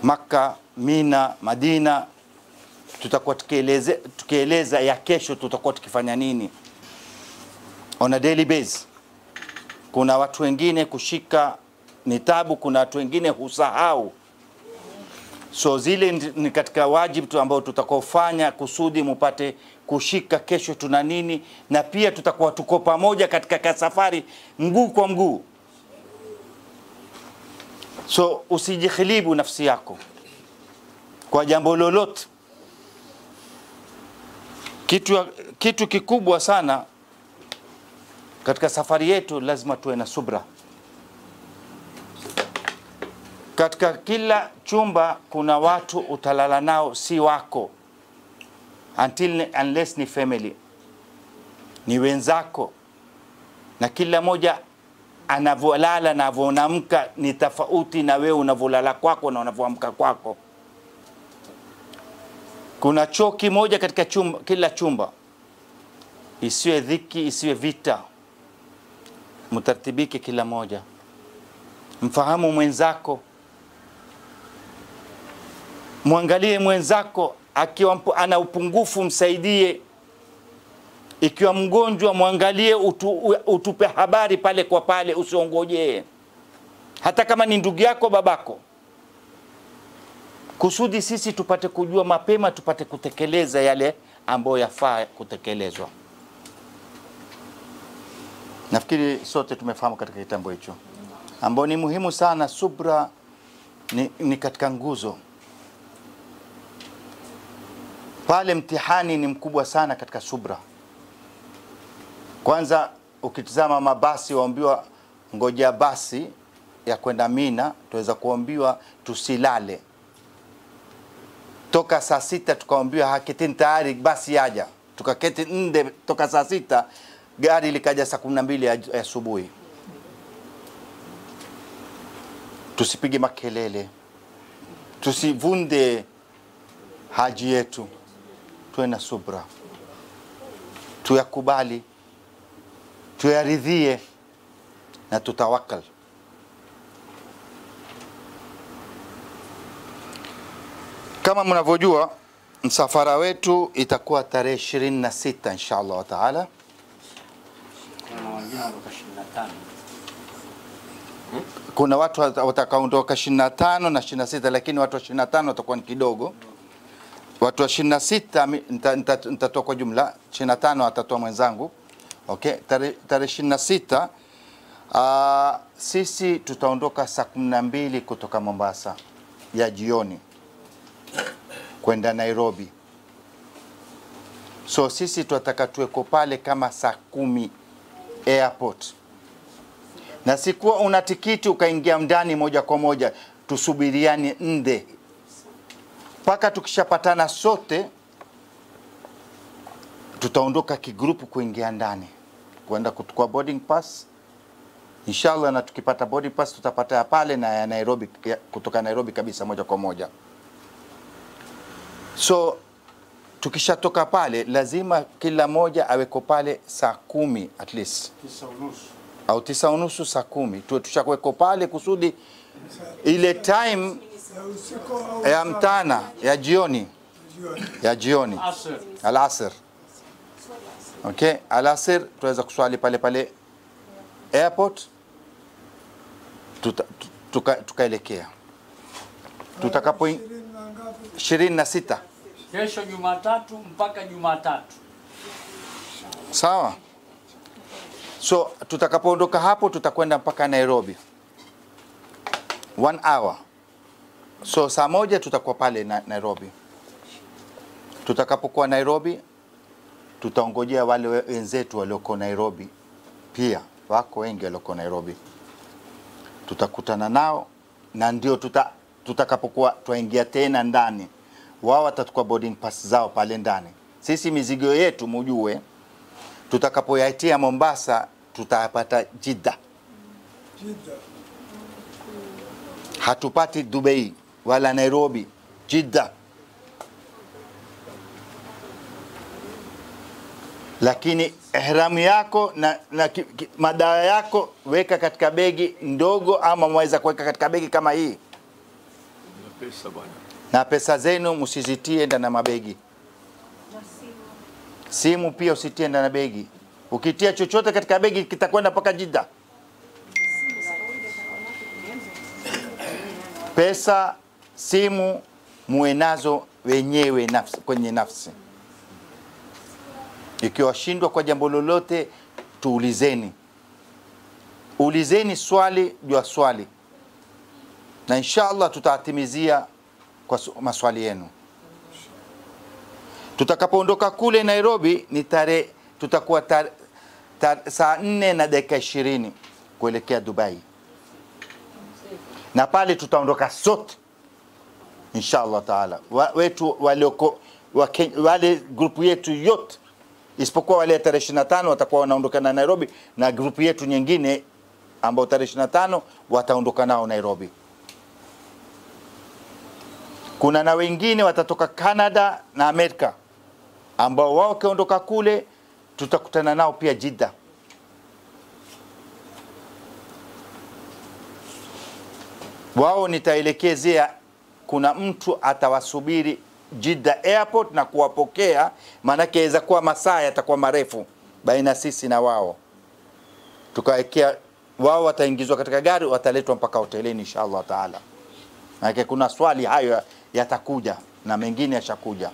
Makka Mina, Madina, tutakuwa tukieleza ya kesho tutakuwa tukifanya nini on a daily base. Kuna watu wengine kushika ni tabu, kuna watu wengine husahau. So zile ni katika wajibu tu ambao tutakofanya kusudi mupate kushika kesho tuna nini, na pia tutakuwa tuko pamoja katika safari mguu kwa mguu. So usijikhilibu nafsi yako kwa jambo lolote. Kitu kikubwa sana katika safari yetu, lazima tuwe na subra. Katika kila chumba kuna watu utalala nao si wako, unless ni family, ni wenzako, na kila moja anavolala na avoamka ni tofauti na wewe unavolala kwako na unavoamka kwako. Kuna choo kimoja katika chumba, kila chumba. Isiwe dhiki, isiwe vita, mtartibike kila moja, mfahamu mwenzako, muangalie mwenzako, akiwa ana upungufu msaidie, ikiwa mgonjwa muangalie, utupe habari pale kwa pale, usiongojee, hata kama ni ndugu yako, babako, kusudi sisi tupate kujua mapema, tupate kutekeleza yale ambayo yafaa kutekelezwa. Nafikiri sote tumefahamu katika kitambo hicho ambao ni muhimu sana. Subra ni katika nguzo. Pale mtihani ni mkubwa sana katika subra. Kwanza ukitizama mabasi waambiwa ngoja basi ya kwenda Mina, tuweza kuambiwa tusilale. Toka saa 6 tukaambiwa hakitini tayari basi yaja. Tukaketi nde toka saa 6, gari likaja saa 12 ya asubuhi. Tusipige makelele, tusivunde haji yetu, tuwe na subra, tuyakubali, tuyaridhie na tutawakal. Kama mnavyojua msafara wetu itakuwa tarehe 26 inshallah wa taala. Kuna watu watakaondoka 25 na 26, lakini watu wa 25 watakuwa ni kidogo. Watu wa 26 nitatoa kwa jumla, 25 atatoa mwenzangu. Okay, tarehe 26 sisi tutaondoka saa 12 kutoka Mombasa ya jioni kwenda Nairobi. So sisi tutataka tuweko pale kama saa 10 airport. Na sikuwa una tikiti ukaingia ndani moja kwa moja, tusubiriani nde paka tukishapatana sote. Tutaondoka kigrupu kuingia ndani kwenda kuchukua boarding pass inshallah, na tukipata boarding pass tutapata ya pale na ya Nairobi, kutoka Nairobi kabisa moja kwa moja. So tukishatoka pale lazima kila moja aweko pale saa 10 at least 9:30 au 9:30, saa 10 tuwe tushakweko pale kusudi ile time ya mtana ya jioni al-asr. Okay, al-asr tuweza kuswali pale airport, tukaelekea tutakapo 26 kesho Jumatatu mpaka Jumatatu. Sawa. So tutakapoondoka hapo tutakwenda mpaka Nairobi 1 hour. So saa 1 tutakuwa pale Nairobi. Tutakapokuwa Nairobi tutaongojea wale wenzetu walioko Nairobi, pia wako wengi walioko Nairobi. Tutakutana nao na ndio tutakapokuwa tuingia tena ndani, wao watachukua boarding pass zao pale ndani. Sisi mizigo yetu mjue, tutakapoyatia Mombasa tutapata Jeddah. Hatupati Dubai wala Nairobi, Jeddah. Lakini ihramu yako na madawa yako weka katika begi ndogo, ama mweza kuweka katika begi kama hii. Pesa bwana. na pesa zenu msizitie ndani ya mabegi. Simu pia usitie ndani ya begi. Ukitia chochote katika begi kitakwenda mpaka Jeddah. Pesa, simu muwe nazo wenyewe kwenye nafsi. Ikiwa shindwa kwa jambo lolote, tuulizeni. Ulizeni swali jua swali, na inshallah tutatimizia kwa maswali yenu. Tutakapoondoka kule Nairobi ni tutakuwa saa 4 na dakika 20 kuelekea Dubai, na pale tutaondoka sote inshallah taala. Wetu wale grupu yetu yote isipokuwa wale tarehe 25 watakuwa wanaondoka na Nairobi, na grupu yetu nyingine ambao tarehe 25 wataondoka nao Nairobi. Kuna na wengine watatoka Canada na Amerika ambao wao kaondoka kule, tutakutana nao pia Jeddah. Wao nitaelekezea, kuna mtu atawasubiri Jeddah airport na kuwapokea, maanake inaweza kuwa masaa yatakuwa marefu baina sisi na wao. Tukaekea wao, wataingizwa katika gari, wataletwa mpaka hotelini inshallah taala. Maanake kuna swali hayo yatakuja na mengine yashakuja.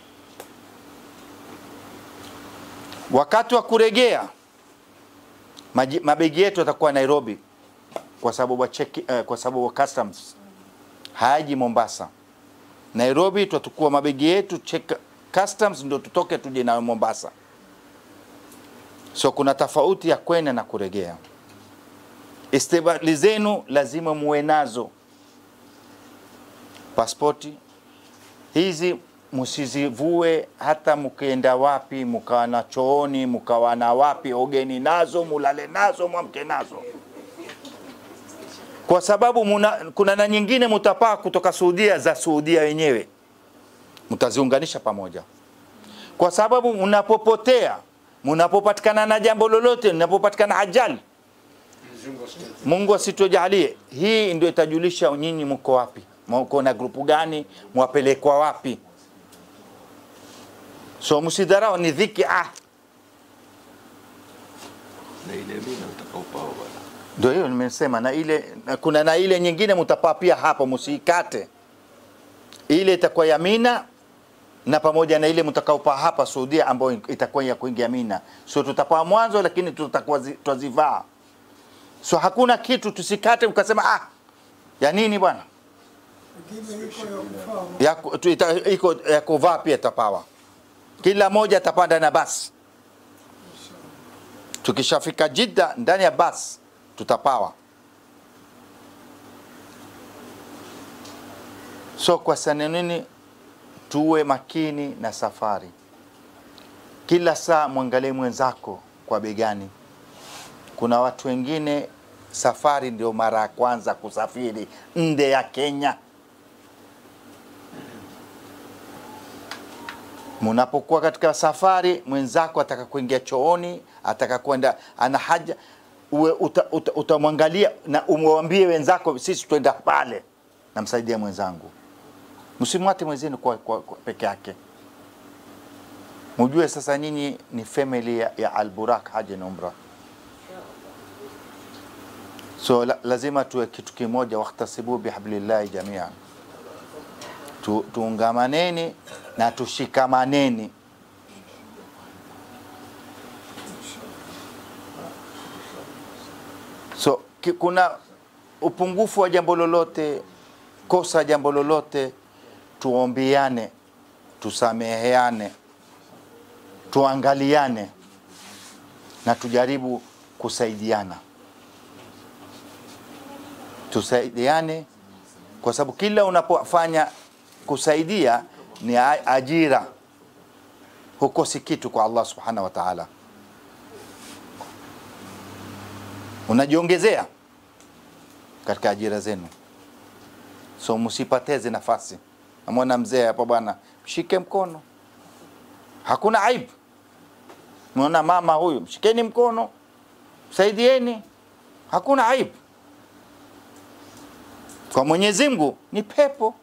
Wakati wa kurejea mabegi yetu yatakuwa Nairobi, kwa sababu customs haji Mombasa. Nairobi tutakuwa mabegi yetu check customs, ndio tutoke tuje na Mombasa. So kuna tofauti ya kwenda na kurejea. Istibali zenu lazima muwe nazo. Pasipoti hizi msizivue hata mkienda wapi, mkawa na chooni, mkawa na wapi, ogeni nazo, mulale nazo, mwamke nazo. Kwa sababu kuna na nyingine mutapaa kutoka Saudia, za Saudia wenyewe mtaziunganisha pamoja. Kwa sababu mnapopotea, mnapopatikana na jambo lolote, mnapopatikana ajali, Mungu asitujalie, hii ndio itajulisha nyinyi mko wapi, mko na grupu gani, mwapelekwa wapi. So msidharau, ni dhiki na ile mimi nitakaupa bwana. Ndio hiyo nimesema, na ile kuna na ile nyingine mtapaa pia hapo, msikate. Ile itakuwa ya Mina, na pamoja na ile mtakaopa hapa Saudia ambayo itakuwa ya kuingia Mina. So tutapaa mwanzo, lakini tutakuwa twazivaa. So hakuna kitu tusikate ukasema ya nini bwana. Iko ya kuvaa pia tapawa. Kila moja tapanda na basi. Tukishafika Jeddah ndani ya basi tutapawa. So kwa sana nini tuwe makini na safari. Kila saa mwangalie mwenzako kwa begani. Kuna watu wengine safari ndio mara ya kwanza kusafiri nje ya Kenya. Munapokuwa katika safari, mwenzako ataka kuingia chooni, ataka kwenda ana haja, utamwangalia na umwambie wenzako, sisi twenda pale, namsaidia mwenzangu. Msimwate mwenzenu kwa peke yake. Mjue sasa nyinyi ni family ya Al-Burak Haji na Umrah. So lazima tuwe kitu kimoja, wahtasibu bihablillahi jami'an. Tuungamaneni na tushikamaneni. So kuna upungufu wa jambo lolote, kosa jambo lolote, tuombiane, tusameheane, tuangaliane na tujaribu kusaidiana. Tusaidiane, kwa sababu kila unapofanya kusaidia ni ajira, hukosi kitu kwa Allah subhanahu wa ta'ala, unajiongezea katika ajira zenu. So msipoteze nafasi. Namwona mzee hapa bwana, mshike mkono, hakuna aibu. Muona mama huyu, mshikeni mkono, saidieni, hakuna aibu. Kwa Mwenyezi Mungu ni pepo.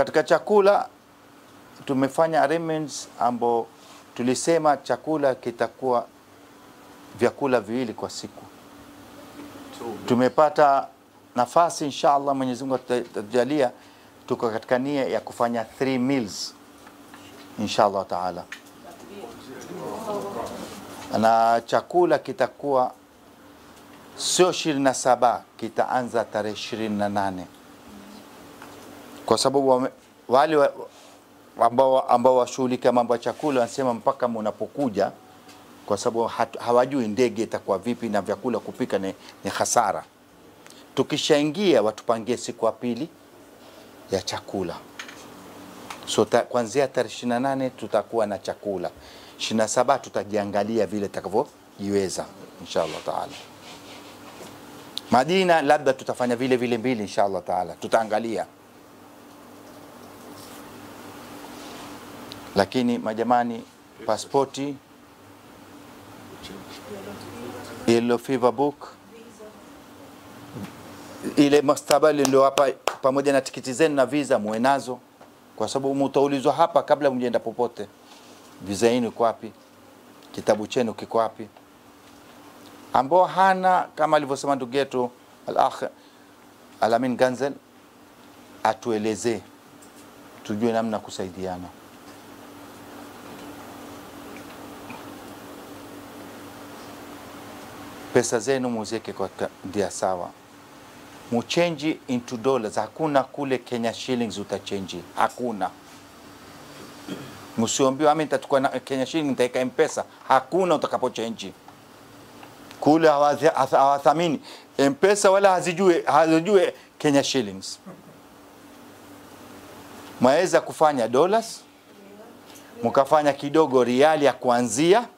Katika chakula tumefanya arrangements ambapo tulisema chakula kitakuwa vyakula viwili kwa siku. Tumepata nafasi inshallah, Mwenyezi Mungu atatujalia, tuko katika nia ya kufanya 3 meals inshallah taala, na chakula kitakuwa sio 27, kitaanza tarehe 28, kwa sababu wale ambao washughulika mambo ya chakula wanasema mpaka mnapokuja, kwa sababu hawajui ndege itakuwa vipi na vyakula kupika ni hasara. Tukishaingia watupangie siku ya pili ya chakula. So kuanzia tarehe 28 tutakuwa na chakula. 27 tutajiangalia vile takavyoiweza inshallah taala. Madina labda tutafanya vile vile mbili inshallah taala, tutaangalia. Lakini majamani, pasipoti, yellow fever book, ile mustabali ndio hapa, pamoja na tikiti zenu na visa muwe nazo, kwa sababu mtaulizwa hapa kabla mjenda popote, visa yenu iko wapi, kitabu chenu kiko wapi. Ambao hana, kama alivyosema ndugu yetu al-akh Alamin Ganzel, atuelezee tujue namna kusaidiana. Pesa zenu muzieke kwa ndia sawa, muchange into dollars. Hakuna kule Kenya shillings utachange, hakuna. Msiombiwe mimi nitatukua na Kenya shilling nitaweka M-Pesa, hakuna utakapo change kule. Hawathamini M-Pesa wala hazijue Kenya shillings. Mwaweza kufanya dollars, mkafanya kidogo riali ya kuanzia,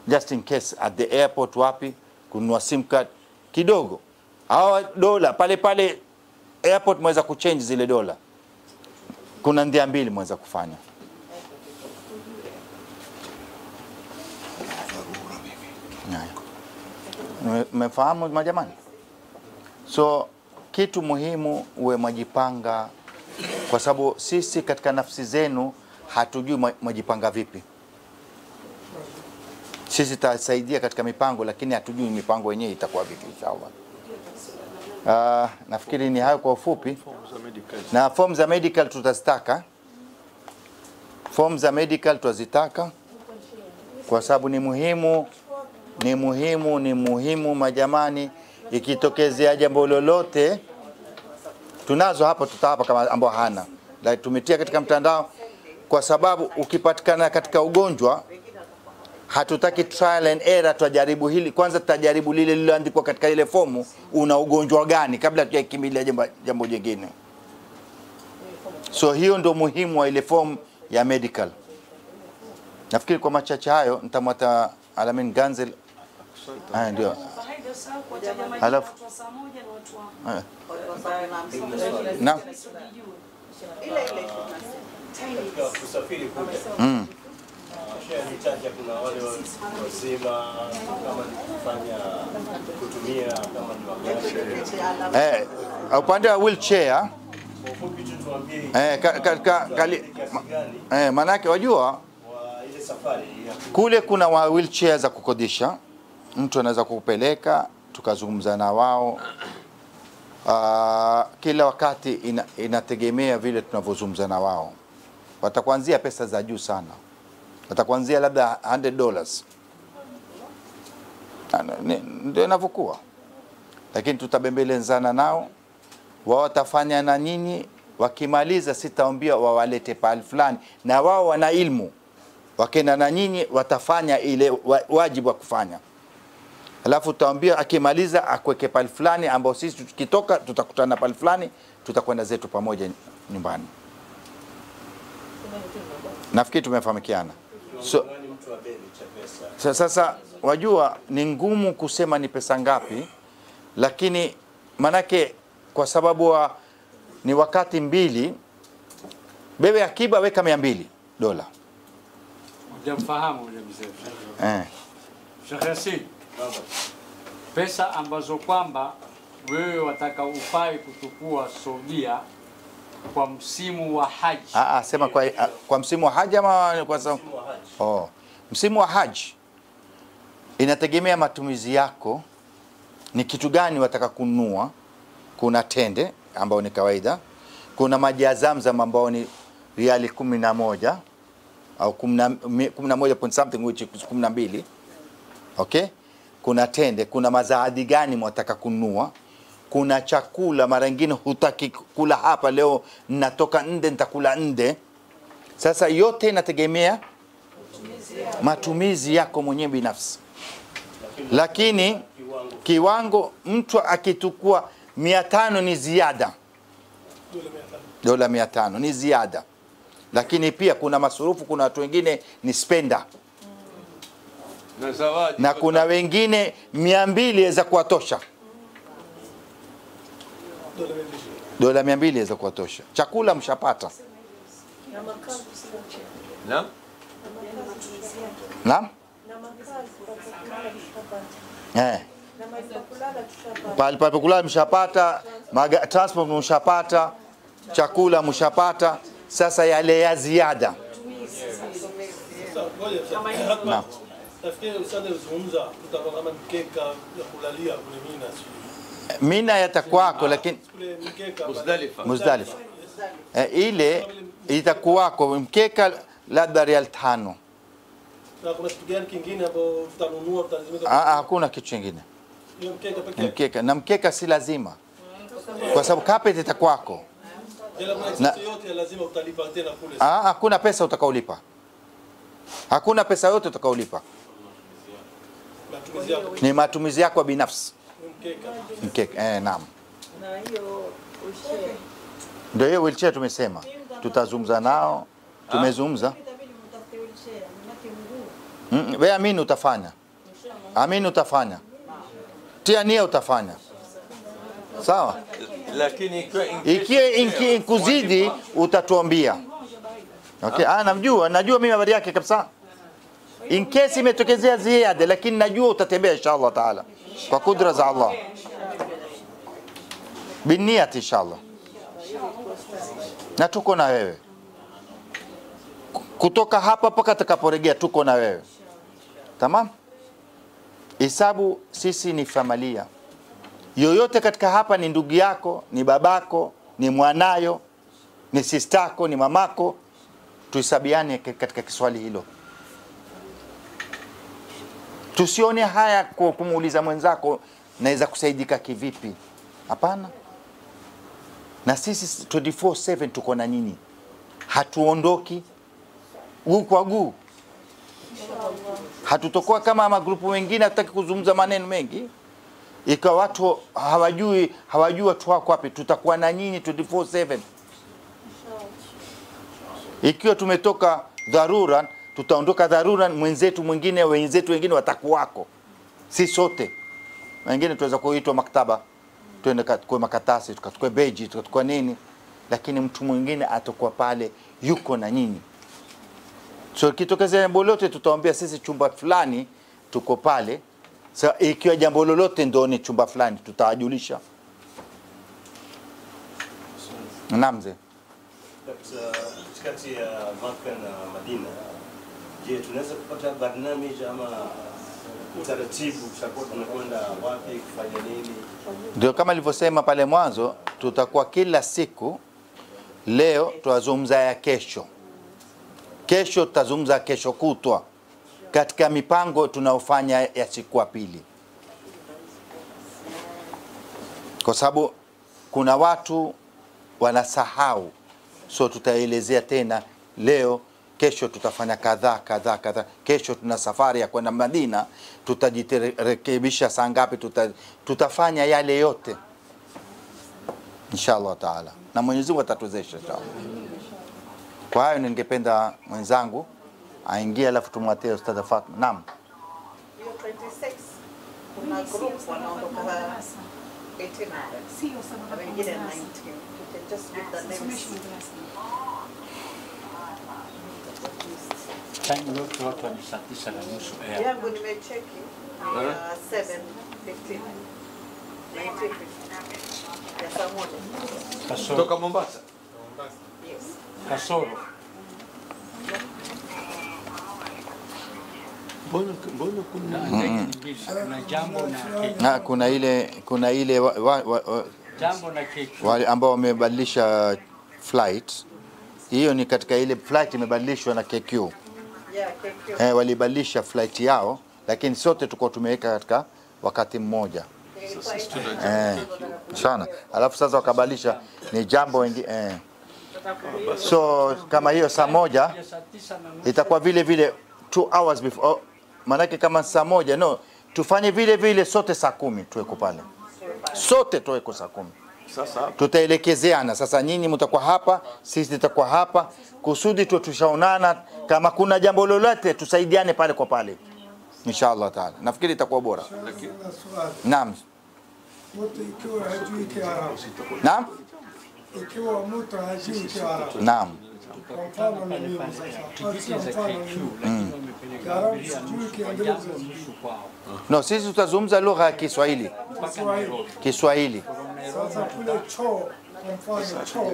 just in case at the airport wapi kununua sim card kidogo, au dola pale airport mweza kuchange zile dola. Kuna ndia mbili mweza kufanya. Mmefahamu majamani? So kitu muhimu uwe majipanga, kwa sababu sisi katika nafsi zenu hatujui majipanga vipi. Sisi tutasaidia katika mipango, lakini hatujui mipango yenyewe itakuwa vipi inshallah. Nafikiri ni hayo kwa ufupi. Na form za medical tutazitaka. Form za medical tutazitaka kwa sababu ni muhimu majamani. Ikitokezea jambo lolote tunazo hapo, tutahapa kama ambao hana, lakini tumetia katika mtandao, kwa sababu ukipatikana katika ugonjwa hatutaki trial and error. Tutajaribu hili kwanza, tutajaribu lile lililoandikwa katika ile fomu, una ugonjwa gani, kabla tujakimbilia jambo jingine. So hiyo ndio muhimu wa ile fomu ya medical. Nafikiri kwa machache hayo nitamwata Alamin Ganzel. Ndio. Alafu na kusafiri kule. Nitaja kuna wale wazima kama kufanya kutumia kama ni upande wa wheelchair. Manake wajua ile safari kule kuna wa wheelchair za kukodisha, mtu anaweza kukupeleka tukazungumza na wao. Kila wakati inategemea vile tunavyozungumza na wao. Watakuanzia pesa za juu sana, watakuanzia labda $100, ndio inavyokuwa, lakini tutabembelezana nao. Wao watafanya na nyinyi, wakimaliza sitaambia wawalete pale fulani, na wao wana ilmu, wakenda na nyinyi watafanya ile wajibu wa kufanya. Alafu tutaambia akimaliza akweke pale fulani, ambao sisi tukitoka tutakutana pale fulani, tutakwenda zetu pamoja nyumbani. Nafikiri tumefahamikiana. Sasa wajua ni ngumu kusema ni pesa ngapi, lakini manake kwa sababu ni wakati mbili, bebe akiba weka $200. Hujamfahamu yule mzee. Sheikh Yasin, pesa ambazo kwamba wewe wataka ufai kuchukua Saudia kwa msimu wa haji. Sema kwa msimu wa haji ama kwa sababu Msimu wa haji. msimu wa haji inategemea matumizi yako, ni kitu gani wataka kununua. Kuna tende ambao ni kawaida, kuna maji ya Zamzam ambao ni riali 11 au 11 point something which is 12. Okay? Kuna tende, kuna mazaadi gani mwataka kununua, kuna chakula mara nyingine hutaki kula hapa, leo natoka nde nitakula nde. Sasa yote inategemea matumizi yako mwenyewe binafsi. Lakini kiwango mtu akitukua 500 ni ziada, dola 500 ni ziada. Lakini pia kuna masurufu, kuna watu wengine ni spender na zawadi, na kuna wengine 200 yaweza kuwatosha, dola 200 yaweza kuwatosha. Chakula mshapata. Naam. Naam? Pale pa kulala mshapata, transport mshapata, chakula mshapata. Sasa yale ya ziada. Naam. Nafikiri usande uzungumza tutakuwa kama mkeka ya kulalia kule Mina. Mina yatakuwako, lakini Kule mkeka Muzdalifa. Ile itakuwako mkeka labda rial 5. na kuna kitu gani kingine hapo tutanunua tutazimeza? Hakuna kitu kingine. Hiyo mkeka pekee. Mkeka na mkeka si lazima, kwa sababu carpet itakuwako. Ila kuna kitu yote lazima utalipa tena kule. Hakuna pesa utakaolipa, hakuna pesa yote utakaolipa, Matumizi yako ni matumizi yako binafsi. mkeka. Mkeka naam. Na hiyo wheelchair. Ndio hiyo wheelchair tumesema tutazungumza nao, tumezungumza. Wewe amini utafanya, amini utafanya, tia nia utafanya, sawa. Lakini ikiwa kuzidi utatuambia. Okay, najua mimi habari yake kabisa. In case imetokezea ziada, lakini najua utatembea inshallah taala kwa kudra za Allah, biniyat inshallah, na tuko na wewe kutoka hapa mpaka tutakaporejea, tuko na wewe. Tamam? Hesabu sisi ni familia. Yoyote katika hapa ni ndugu yako, ni babako, ni mwanayo, ni sistako, ni mamako. Tuhesabiane katika kiswali hilo. Tusione haya kwa kumuuliza mwenzako naweza kusaidika kivipi. Hapana. Na sisi 24/7 tuko na nyinyi. Hatuondoki guu kwa guu. Hatutokuwa kama magrupu mengine hataki kuzungumza maneno mengi. Ikawa watu hawajui watu wako wapi. Tutakuwa na nyinyi 24/7. Ikiwa tumetoka dharura, tutaondoka dharura, wenzetu wengine watakuwako. Si sote. Wengine tuweza kuitwa maktaba, tuende kwa makatasi, tukachukue beji, tukachukua nini, lakini mtu mwingine atakuwa pale yuko na nyinyi. So kitokezea jambo lolote tutawaambia sisi chumba fulani tuko pale. So ikiwa jambo lolote ndio ni chumba fulani tutawajulisha. Namze. Katikati ya Makka na Madina, je, tunaweza kupata barnamij ama utaratibu tutakuwa tunakwenda wapi kufanya nini? Ndio kama nilivyosema pale mwanzo, tutakuwa kila siku. Leo tutazungumza ya kesho. Kesho tutazungumza kesho kutwa katika mipango tunaofanya ya siku ya pili. Kwa sababu kuna watu wanasahau. So tutaelezea tena leo, kesho tutafanya kadhaa. Kesho tuna safari ya kwenda Madina, tutajirekebisha saa ngapi, tutafanya yale yote inshallah taala, na Mwenyezi Mungu atatuwezesha inshallah. Kwa hayo ningependa mwenzangu aingie, alafu tumwatie Ustadha Fatma. Naam. Hiyo 26 kuna group wanaondoka 18 na wengine 19. You can just give the names. Time yote watu ni saa 9:30. Yangu nimecheki 7:15. 19:15. Ya saa moja. kutoka Mombasa. kasoro. Mbona Kuna jambo na keki. Na kuna ile Jambo na keki. wale ambao wamebadilisha flight. Hiyo ni katika ile flight imebadilishwa na KQ. Yeah, KQ. Walibadilisha flight yao, lakini sote tuko tumeweka katika wakati mmoja. Sana. Alafu sasa wakabadilisha ni jambo wengine. So kama hiyo saa moja itakuwa vile vile 2 hours before. Manake kama saa moja no, tufanye vile vile sote saa 10 tuweko pale. Sote tuweko saa 10. sasa Tutaelekezeana sasa, nyinyi mtakuwa hapa, sisi tutakuwa hapa, kusudi tushaonana, kama kuna jambo lolote tusaidiane pale kwa pale. Inshallah taala. Nafikiri itakuwa bora. Naam. Mtu ikiwa hajui Kiarabu. Naam. Ikiwa mtu hajui Kiarabu. Naam. Kwa mfano ni mimi sasa. Tikiti za KQ lakini wamepeleka Kiarabu Biblia sijui Kiingereza. nusu kwao. No, sisi tutazungumza lugha ya Kiswahili. Mpaka Nairobi. Kiswahili. Sasa kule choo, kwa mfano choo.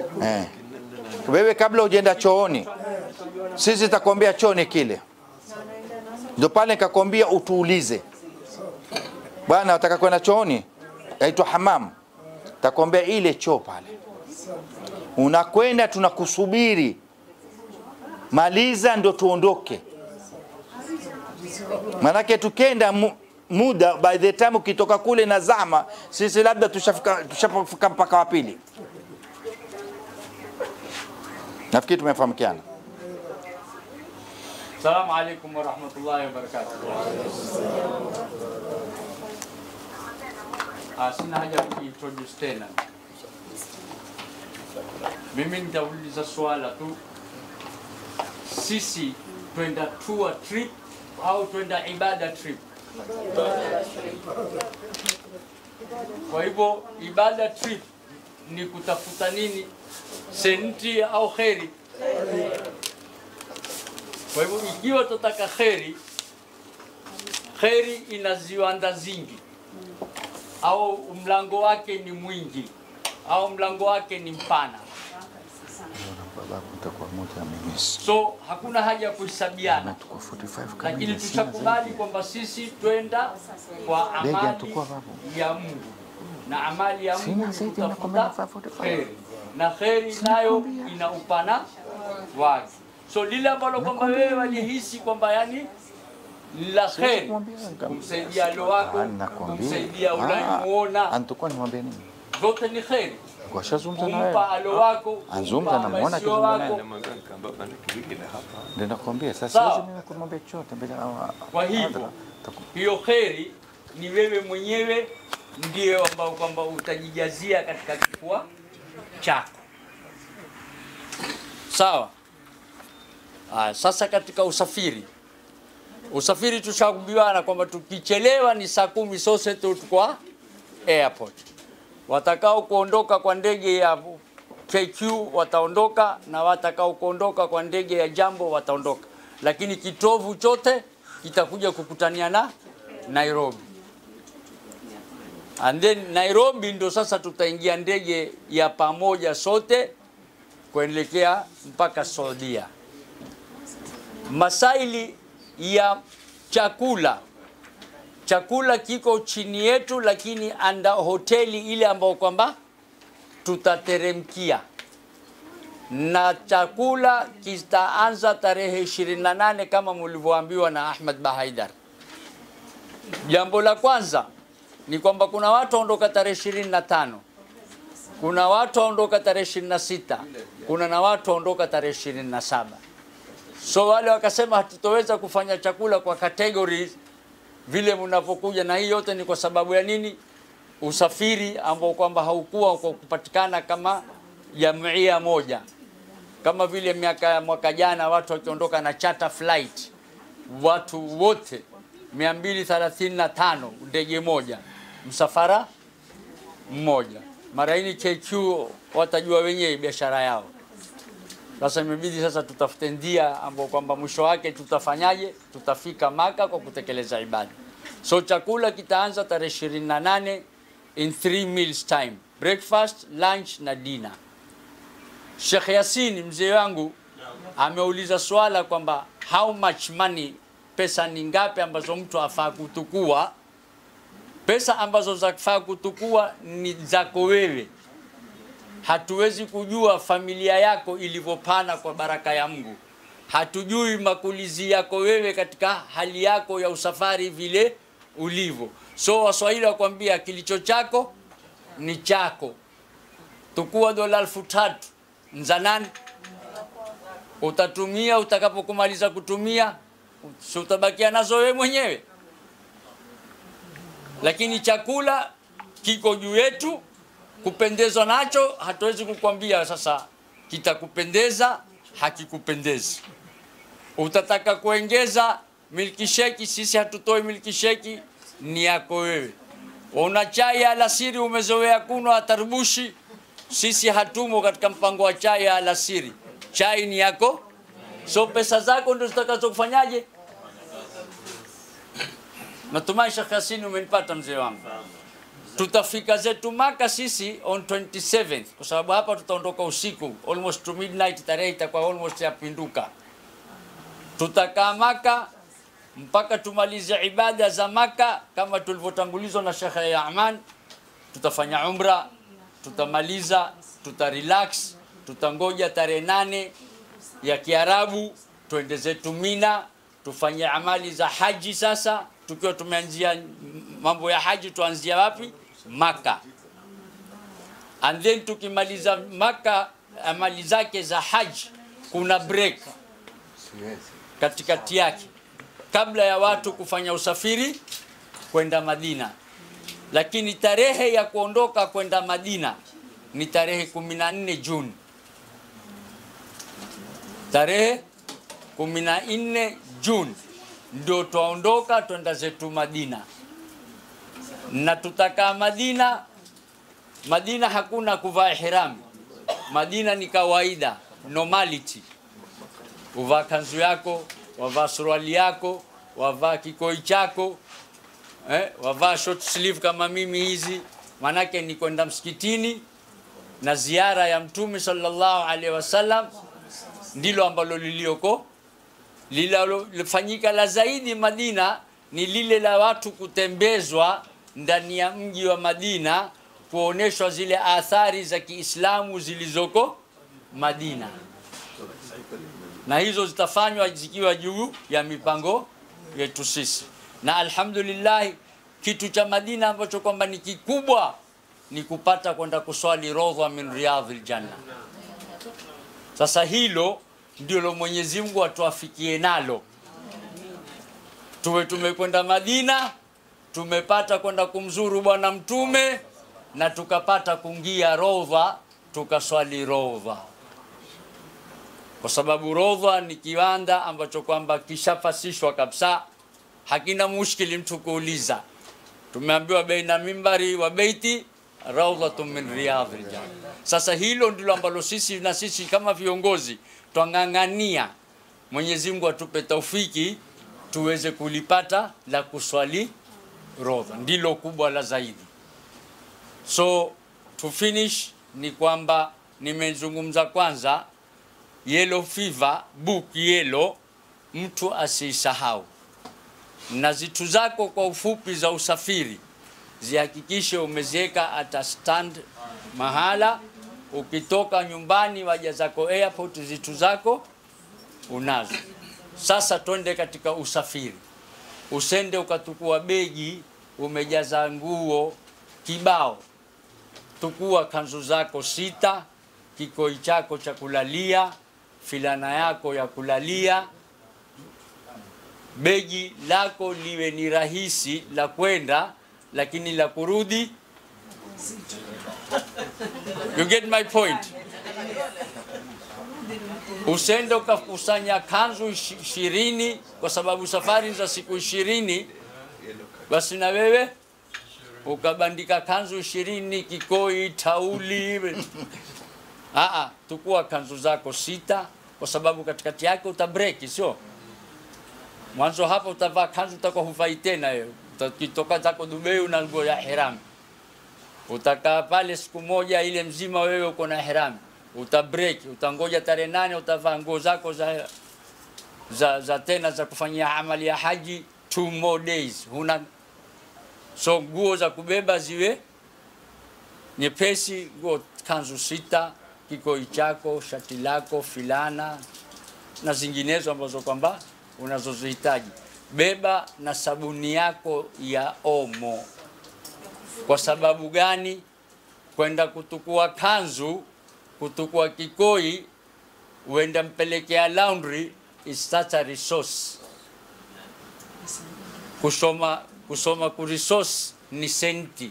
Wewe kabla hujaenda chooni, sisi tutakwambia choo ni kile. Ndio pale nikakwambia utuulize. Bwana nataka kwenda chooni, yaitwa hamam. Takwambia ile choo pale. Unakwenda tunakusubiri. Maliza ndio tuondoke. Manake tukenda muda by the time ukitoka kule na zama, sisi labda tushafika mpaka wa pili. Nafikiri tumefahamikiana. Assalamu alaikum wa rahmatullahi wa barakatuh. Sina haja kuintroduce tena. Mimi nitauliza swala tu. Sisi twenda tour trip au twenda ibada trip? Kwa hivyo ibada trip ni kutafuta nini? Senti au kheri? Kwa hivyo ikiwa tutaka kheri, kheri ina ziwanda zingi, au mlango wake ni mwingi, au mlango wake ni mpana. So hakuna haja ya kuhesabiana, lakini tushakubali kwamba sisi twenda kwa amali ya Mungu, na amali ya Mungu tutafuta kheri, na kheri nayo ina upana wake. So lile ambalo kwamba wewe walihisi kwamba yani la kheri, kumsaidia alo wako, kumsaidia unayemuona, antukua nimwambie nini? zote ni kheri. Kwa shazungumza na wewe. Kumpa alo wako, Anzungumza na muona kitu wako. Ndio nakwambia sasa hizi mimi kumwambia chochote mbele. Kwa hivyo hiyo kheri ni wewe mwenyewe ndiye ambao kwamba utajijazia katika kifua chako. Sawa? Sasa katika usafiri tushaambiwana kwamba tukichelewa ni saa 10 sose tuko airport. Watakao kuondoka kwa ndege ya KQ wataondoka, na watakao kuondoka kwa ndege ya Jambo wataondoka, lakini kitovu chote kitakuja kukutania na Nairobi. And then Nairobi ndo sasa tutaingia ndege ya pamoja sote kuelekea mpaka Saudia. Masaili ya chakula kiko chini yetu, lakini anda hoteli ile ambayo kwamba tutateremkia, na chakula kitaanza tarehe 28 kama mlivyoambiwa na Ahmad Bahaidar. Jambo la kwanza ni kwamba kuna watu waondoka tarehe 25, kuna watu waondoka tarehe 26, kuna na watu waondoka tarehe 27. So wale wakasema hatutoweza kufanya chakula kwa categories vile mnapokuja, na hii yote ni kwa sababu ya nini? Usafiri ambao kwamba haukuwa kwa kupatikana kama jumuiya moja, kama vile mwaka jana watu wakiondoka na charter flight, watu wote 235 ndege moja, msafara mmoja. Mara hii KQ watajua wenyewe biashara yao. Sasa imebidi sasa tutafute ndia ambao kwamba mwisho wake tutafanyaje? Tutafika Maka kwa kutekeleza ibada. So chakula kitaanza tarehe 28 in 3 meals time: breakfast, lunch na dinner. Sheikh Yasin mzee wangu ameuliza swala kwamba how much money, pesa ni ngapi ambazo mtu afaa kutukua. Pesa ambazo zafaa kutukua ni zako wewe. Hatuwezi kujua familia yako ilivyopana kwa baraka ya Mungu. Hatujui makulizi yako wewe katika hali yako ya usafari vile ulivyo. So Waswahili wakwambia kilicho chako ni chako. Tukua dola 3,000 nzanani utatumia, utakapokumaliza kutumia si utabakia nazo wewe mwenyewe. Lakini chakula kiko juu yetu, kupendezwa nacho hatuwezi kukwambia sasa kitakupendeza hakikupendezi. Utataka kuongeza milkisheki, sisi hatutoi milkisheki, ni yako wewe. Una chai alasiri umezoea kunywa tarbushi, sisi hatumo katika mpango wa chai alasiri. Chai ni yako. So pesa zako ndio zitakazo kufanyaje? Natumai Sheikh Yasin umenipata mzee wangu. Tutafika zetu Maka sisi on 27th kwa sababu hapa tutaondoka usiku almost to midnight, tarehe itakuwa almost yapinduka. Tutakaa Maka mpaka tumalize ibada za Maka kama tulivyotangulizwa na Sheikh Yaman. Tutafanya umra, tutamaliza, tutarelax, tutangoja tarehe 8 ya Kiarabu tuende zetu Mina, tufanye amali za haji. Sasa tukiwa tumeanzia mambo ya haji, tuanzia wapi? Maka. And then tukimaliza Maka amali zake za haji, kuna break katikati yake kabla ya watu kufanya usafiri kwenda Madina. Lakini tarehe ya kuondoka kwenda Madina ni tarehe 14 Juni. Tarehe 14 Juni ndio tuondoka twenda zetu Madina. Na tutakaa Madina. Madina hakuna kuvaa ihram. Madina ni kawaida, normality. Uvaa kanzu yako, wavaa suruali yako, wavaa kikoi chako, wavaa short sleeve kama mimi hizi. Manake ni kwenda msikitini na ziara ya Mtume sallallahu alaihi wasallam, ndilo ambalo lilioko lilifanyika. La zaidi Madina ni lile la watu kutembezwa ndani ya mji wa Madina, kuoneshwa zile athari za Kiislamu zilizoko Madina, na hizo zitafanywa zikiwa juu ya mipango yetu sisi. Na alhamdulillah kitu cha Madina ambacho kwamba ni kikubwa ni kupata kwenda kuswali Rawdha min Riyadhil Janna. Sasa hilo ndio Mwenyezi Mungu atuafikie nalo. Tuwe tumekwenda Madina, tumepata kwenda kumzuru bwana Mtume, na tukapata kuingia Rawdha, tukaswali Rawdha. Kwa sababu Rawdha ni kiwanda ambacho kwamba kishafasishwa kabisa, hakina mushkili mtu kuuliza. Tumeambiwa baina mimbari wa baiti Rawdhatun min Riyadhil Janna. Sasa hilo ndilo ambalo sisi kama viongozi twang'ang'ania Mwenyezi Mungu atupe taufiki tuweze kulipata la kuswali Rawdha, ndilo kubwa la zaidi. So to finish ni kwamba nimezungumza kwanza yellow fever, book yellow, mtu asisahau. Na zitu zako kwa ufupi za usafiri zihakikishe umeziweka at stand mahala. Ukitoka nyumbani waja zako airport, zitu zako unazo. Sasa twende katika usafiri. Usende ukatukua begi umejaza nguo kibao. Tukua kanzu zako 6, kikoi chako cha kulalia, filana yako ya kulalia. Begi lako liwe ni rahisi la kwenda, lakini la kurudi. You get my point? Usende ukakusanya kanzu 20 kwa sababu safari za siku 20, basi na wewe ukabandika kanzu 20, kikoi, tauli. Tukua kanzu zako 6 kwa sababu katikati yake utabreak, sio? Mwanzo hapo utavaa kanzu utakuwa huvai tena wewe. Ukitoka zako Dubai una nguo ya ihram. Utakaa pale siku moja ile mzima wewe uko na ihram. utabreak, utangoja tarehe 8 utavaa nguo zako za tena za kufanyia amali ya haji 2 more days. Huna so nguo za kubeba ziwe nyepesi, nguo kanzu 6, kikoi chako, shati lako, filana na zinginezo ambazo kwamba unazozihitaji. Beba na sabuni yako ya Omo. Kwa sababu gani? Kwenda kutukua kanzu, kutukua kikoi, uenda mpelekea laundry is such a resource. Kusoma ku resource ni senti.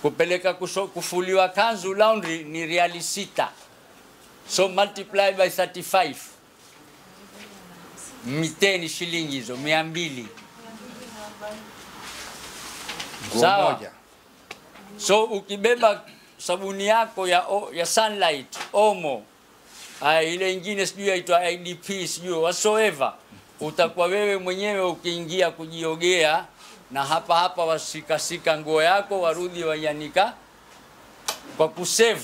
Kupeleka kufuliwa kanzu laundry ni riali 6. So multiply by 35. Miteni shilingi hizo 200. Sawa. So ukibeba sabuni yako ya Sunlight, Omo, ile nyingine sijui yaitwa IDP sijui whatsoever, utakuwa wewe mwenyewe ukiingia kujiogea na hapa wasikasika nguo yako warudi wayanika kwa kusave.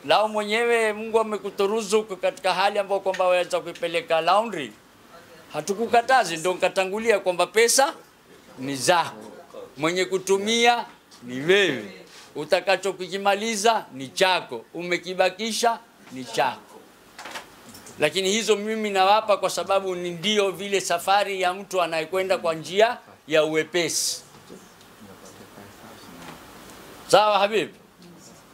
Lao mwenyewe Mungu amekuturuzuku katika hali ambayo kwamba waweza kuipeleka laundry. Hatukukatazi, ndio nikatangulia kwamba pesa ni zako. Mwenye kutumia ni wewe. Utakachokimaliza ni chako. Umekibakisha ni chako. Lakini hizo mimi nawapa kwa sababu ni ndio vile safari ya mtu anayekwenda kwa njia ya uwepesi. Sawa habibi?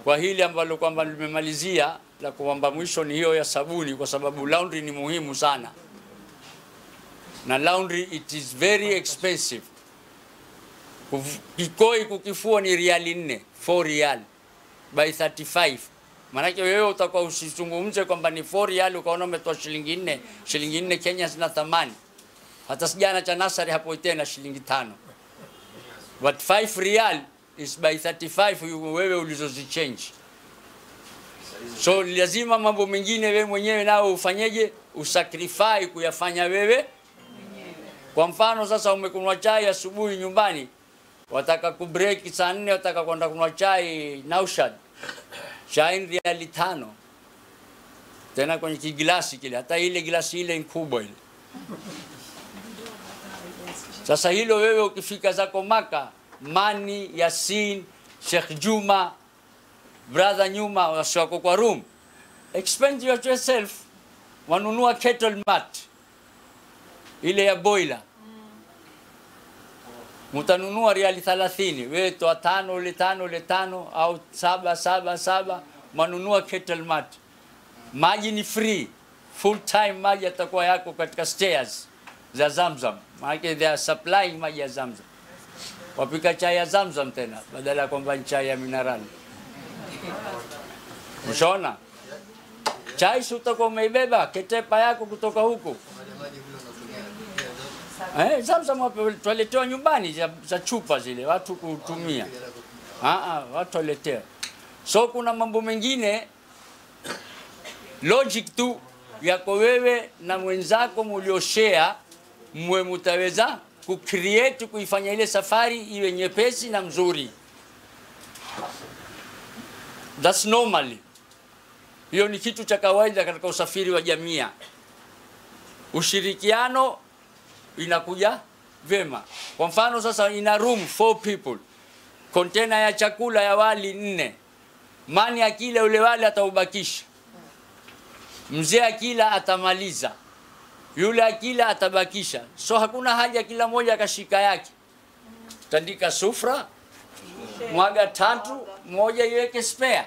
Kwa hili ambalo kwamba nimemalizia la kwamba mwisho ni hiyo ya sabuni, kwa sababu laundry ni muhimu sana. Na laundry it is very expensive. Kikoi kukifua ni riali 4 rial by 35. Maanake wewe utakuwa usizungumze kwamba ni 4 rial ukaona umetoa shilingi 4. Shilingi 4 Kenya zina thamani. Hata sijana cha nasari hapo tena shilingi 5. But 5 rial is by 35 wewe ulizozichange. So lazima mambo mengine wewe mwenyewe nao ufanyeje? Usacrifice kuyafanya wewe. Kwa mfano sasa umekunywa chai asubuhi nyumbani, wataka kubreak saa 4, wataka kwenda kunywa chai Naushad. Chai riali 5. Tena kwenye kiglasi kile, hata ile glasi ile kubwa ile. Sasa hilo wewe ukifika zako Maka, Mani, Yasin, Sheikh Juma, brother Nyuma wasiwako kwa room, expend yourself, wanunua kettle mat ile ya boiler. Mutanunua riali 30, wewe toa 5 ile 5 ile 5 au 7 manunua kettle mat. Maji ni free, full time maji yatakuwa yako katika stairs za Zamzam. Maana they are supplying maji ya Zamzam. Wapika chai ya Zamzam tena badala ya kwamba chai ya minerali. Mshona? Chai utakuwa umeibeba ketepa yako kutoka huko. Zamzam hapo tualetewa nyumbani za chupa zile watu kutumia. Watu waletea. So kuna mambo mengine logic tu yako wewe na mwenzako mlioshare mwe mtaweza kucreate kuifanya ile safari iwe nyepesi na mzuri. That's normally. Hiyo ni kitu cha kawaida katika usafiri wa jamii. Ushirikiano inakuja vema. Kwa mfano sasa ina room 4 people. Container ya chakula ya wali 4. Mani akila ule wali ataubakisha. Mzee akila atamaliza. Yule akila atabakisha. So hakuna haja kila mmoja akashika yake. Tandika sufra, mwaga 3, moja iweke spare.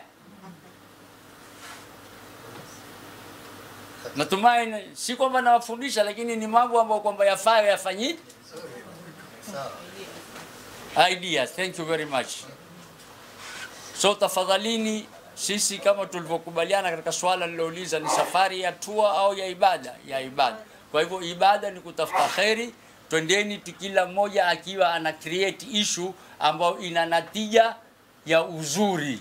Natumai si kwamba nawafundisha, lakini ni mambo ambayo kwamba yafaa yafanyi. Ideas. Thank you very much. So tafadhalini, sisi kama tulivyokubaliana katika swala lilouliza ni safari ya tour au ya ibada? Ya ibada. Kwa hivyo ibada ni kutafuta khairi. Twendeni kila mmoja akiwa ana create issue ambayo ina natija ya uzuri.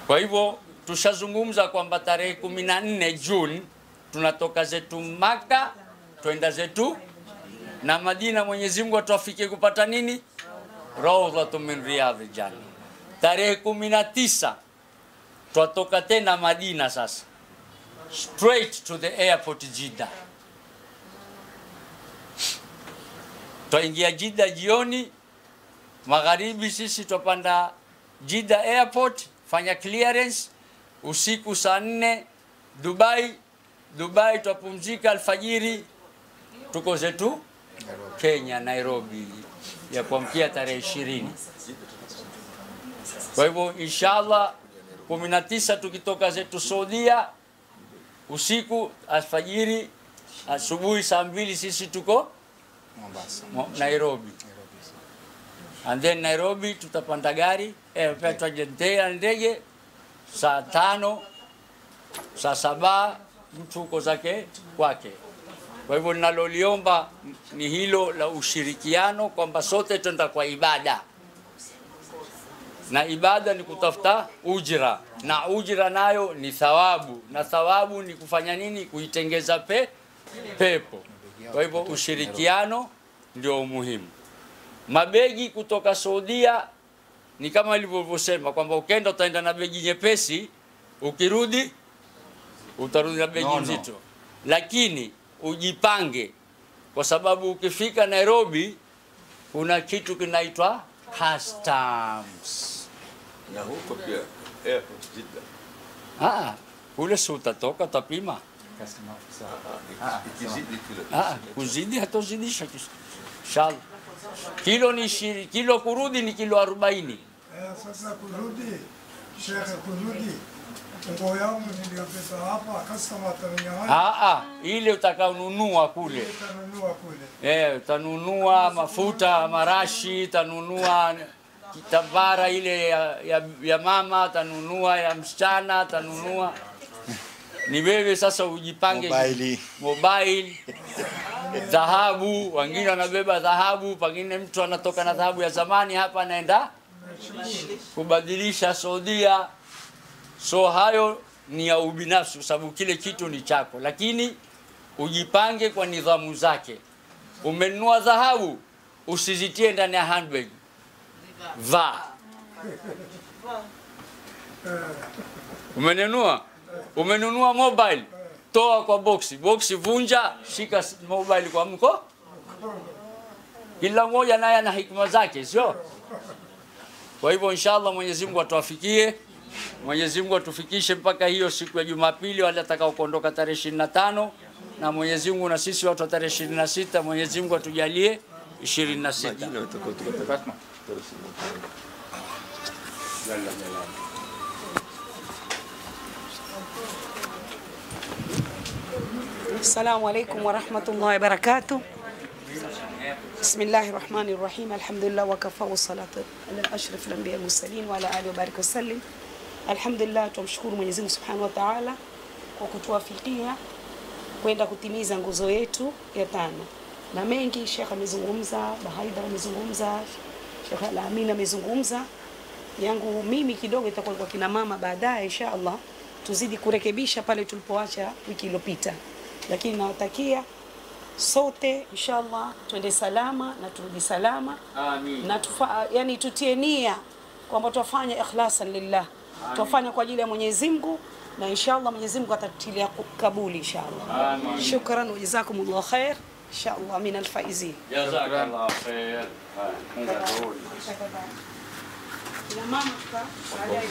Kwa hivyo tushazungumza kwamba tarehe 14 June tunatoka zetu Maka twenda zetu na Madina Mwenyezi Mungu atuafikie kupata nini? Rawdatun min riyadhil janna. Tarehe 19 twatoka tena Madina sasa, straight to the airport Jeddah. Twaingia Jeddah jioni, magharibi sisi twapanda Jeddah airport, fanya clearance, usiku saa 4 Dubai twapumzika, alfajiri tuko zetu Kenya, Nairobi, ya kuamkia tarehe 20. Kwa hivyo inshallah 19 tukitoka zetu Saudia, usiku, alfajiri, asubuhi saa 2 sisi tuko Mombasa, Nairobi. And then Nairobi tutapanda gari, tutajentea ndege saa 5, saa 7 mtu uko zake kwake. Kwa hivyo ninaloliomba ni hilo la ushirikiano, kwamba sote twenda kwa ibada, na ibada ni kutafuta ujira, na ujira nayo ni thawabu, na thawabu ni kufanya nini? Kuitengeza pepo. Kwa hivyo ushirikiano ndio muhimu. Mabegi kutoka Saudia ni kama ilivyosema kwamba ukenda utaenda na begi nyepesi, ukirudi utarudi na begi nzito. Lakini ujipange, kwa sababu ukifika Nairobi kuna kitu kinaitwa customs. Na huko pia airport Jeddah. Kule si utatoka utapima. Ikizidi kilo. Kuzidi hatozidisha inshallah. Kilo ni kilo kurudi ni kilo 40. Sasa kurudi, Sheikh, kurudi nguo yangu niliyopesa hapa customer ataninyang'anya. Ile utakaonunua kule. Utanunua kule. Utanunua mafuta, marashi, utanunua kitambara ile ya mama, utanunua ya msichana, utanunua. Ni wewe sasa ujipange. Mobile, dhahabu, wengine wanabeba dhahabu, pengine mtu anatoka na dhahabu ya zamani hapa anaenda kubadilisha Saudia. So hayo ni ya ubinafsi, kwa sababu kile kitu ni chako, lakini ujipange kwa nidhamu zake. Umenunua dhahabu, usizitie ndani ya handbag. Umenunua mobile, toa kwa boxi, vunja, shika mobile kwa mko. Kila mmoja naye ana hikma zake, sio? Kwa hivyo inshallah Mwenyezi Mungu atuafikie. Mwenyezi Mungu atufikishe mpaka hiyo siku ya Jumapili, wale atakao kuondoka tarehe 25, na Mwenyezi Mungu na sisi watu wa tarehe 26, Mwenyezi Mungu atujalie 26. Assalamu alaikum wa rahmatullahi wa barakatuh. Bismillahir Rahmanir Rahim. Alhamdulillah wa kafa wa salatu ala ashraf al-anbiya al-mursalin wa ala alihi wa barik wa sallim. Alhamdulillah, tumshukuru Mwenyezi Mungu Subhanahu wa Ta'ala kwa kutuwafikia kwenda kutimiza nguzo yetu ya 5. Na mengi Sheikh amezungumza, Bahaida amezungumza, Sheikh Al-Amin amezungumza. Yangu mimi kidogo itakuwa kwa kina mama baadaye inshallah, tuzidi kurekebisha pale tulipoacha wiki iliyopita. Lakini nawatakia sote inshallah twende salama na turudi salama. Amin. Na yani tutie nia kwamba tufanye ikhlasan lillah. Tufanye kwa ajili ya Mwenyezi Mungu, na inshallah Mwenyezi Mungu atatilia kabuli inshallah. Amin. Shukran wa jazakumullahu khair. Inshallah min alfaizin. Jazakallahu khair. Ina mama tuka baadaye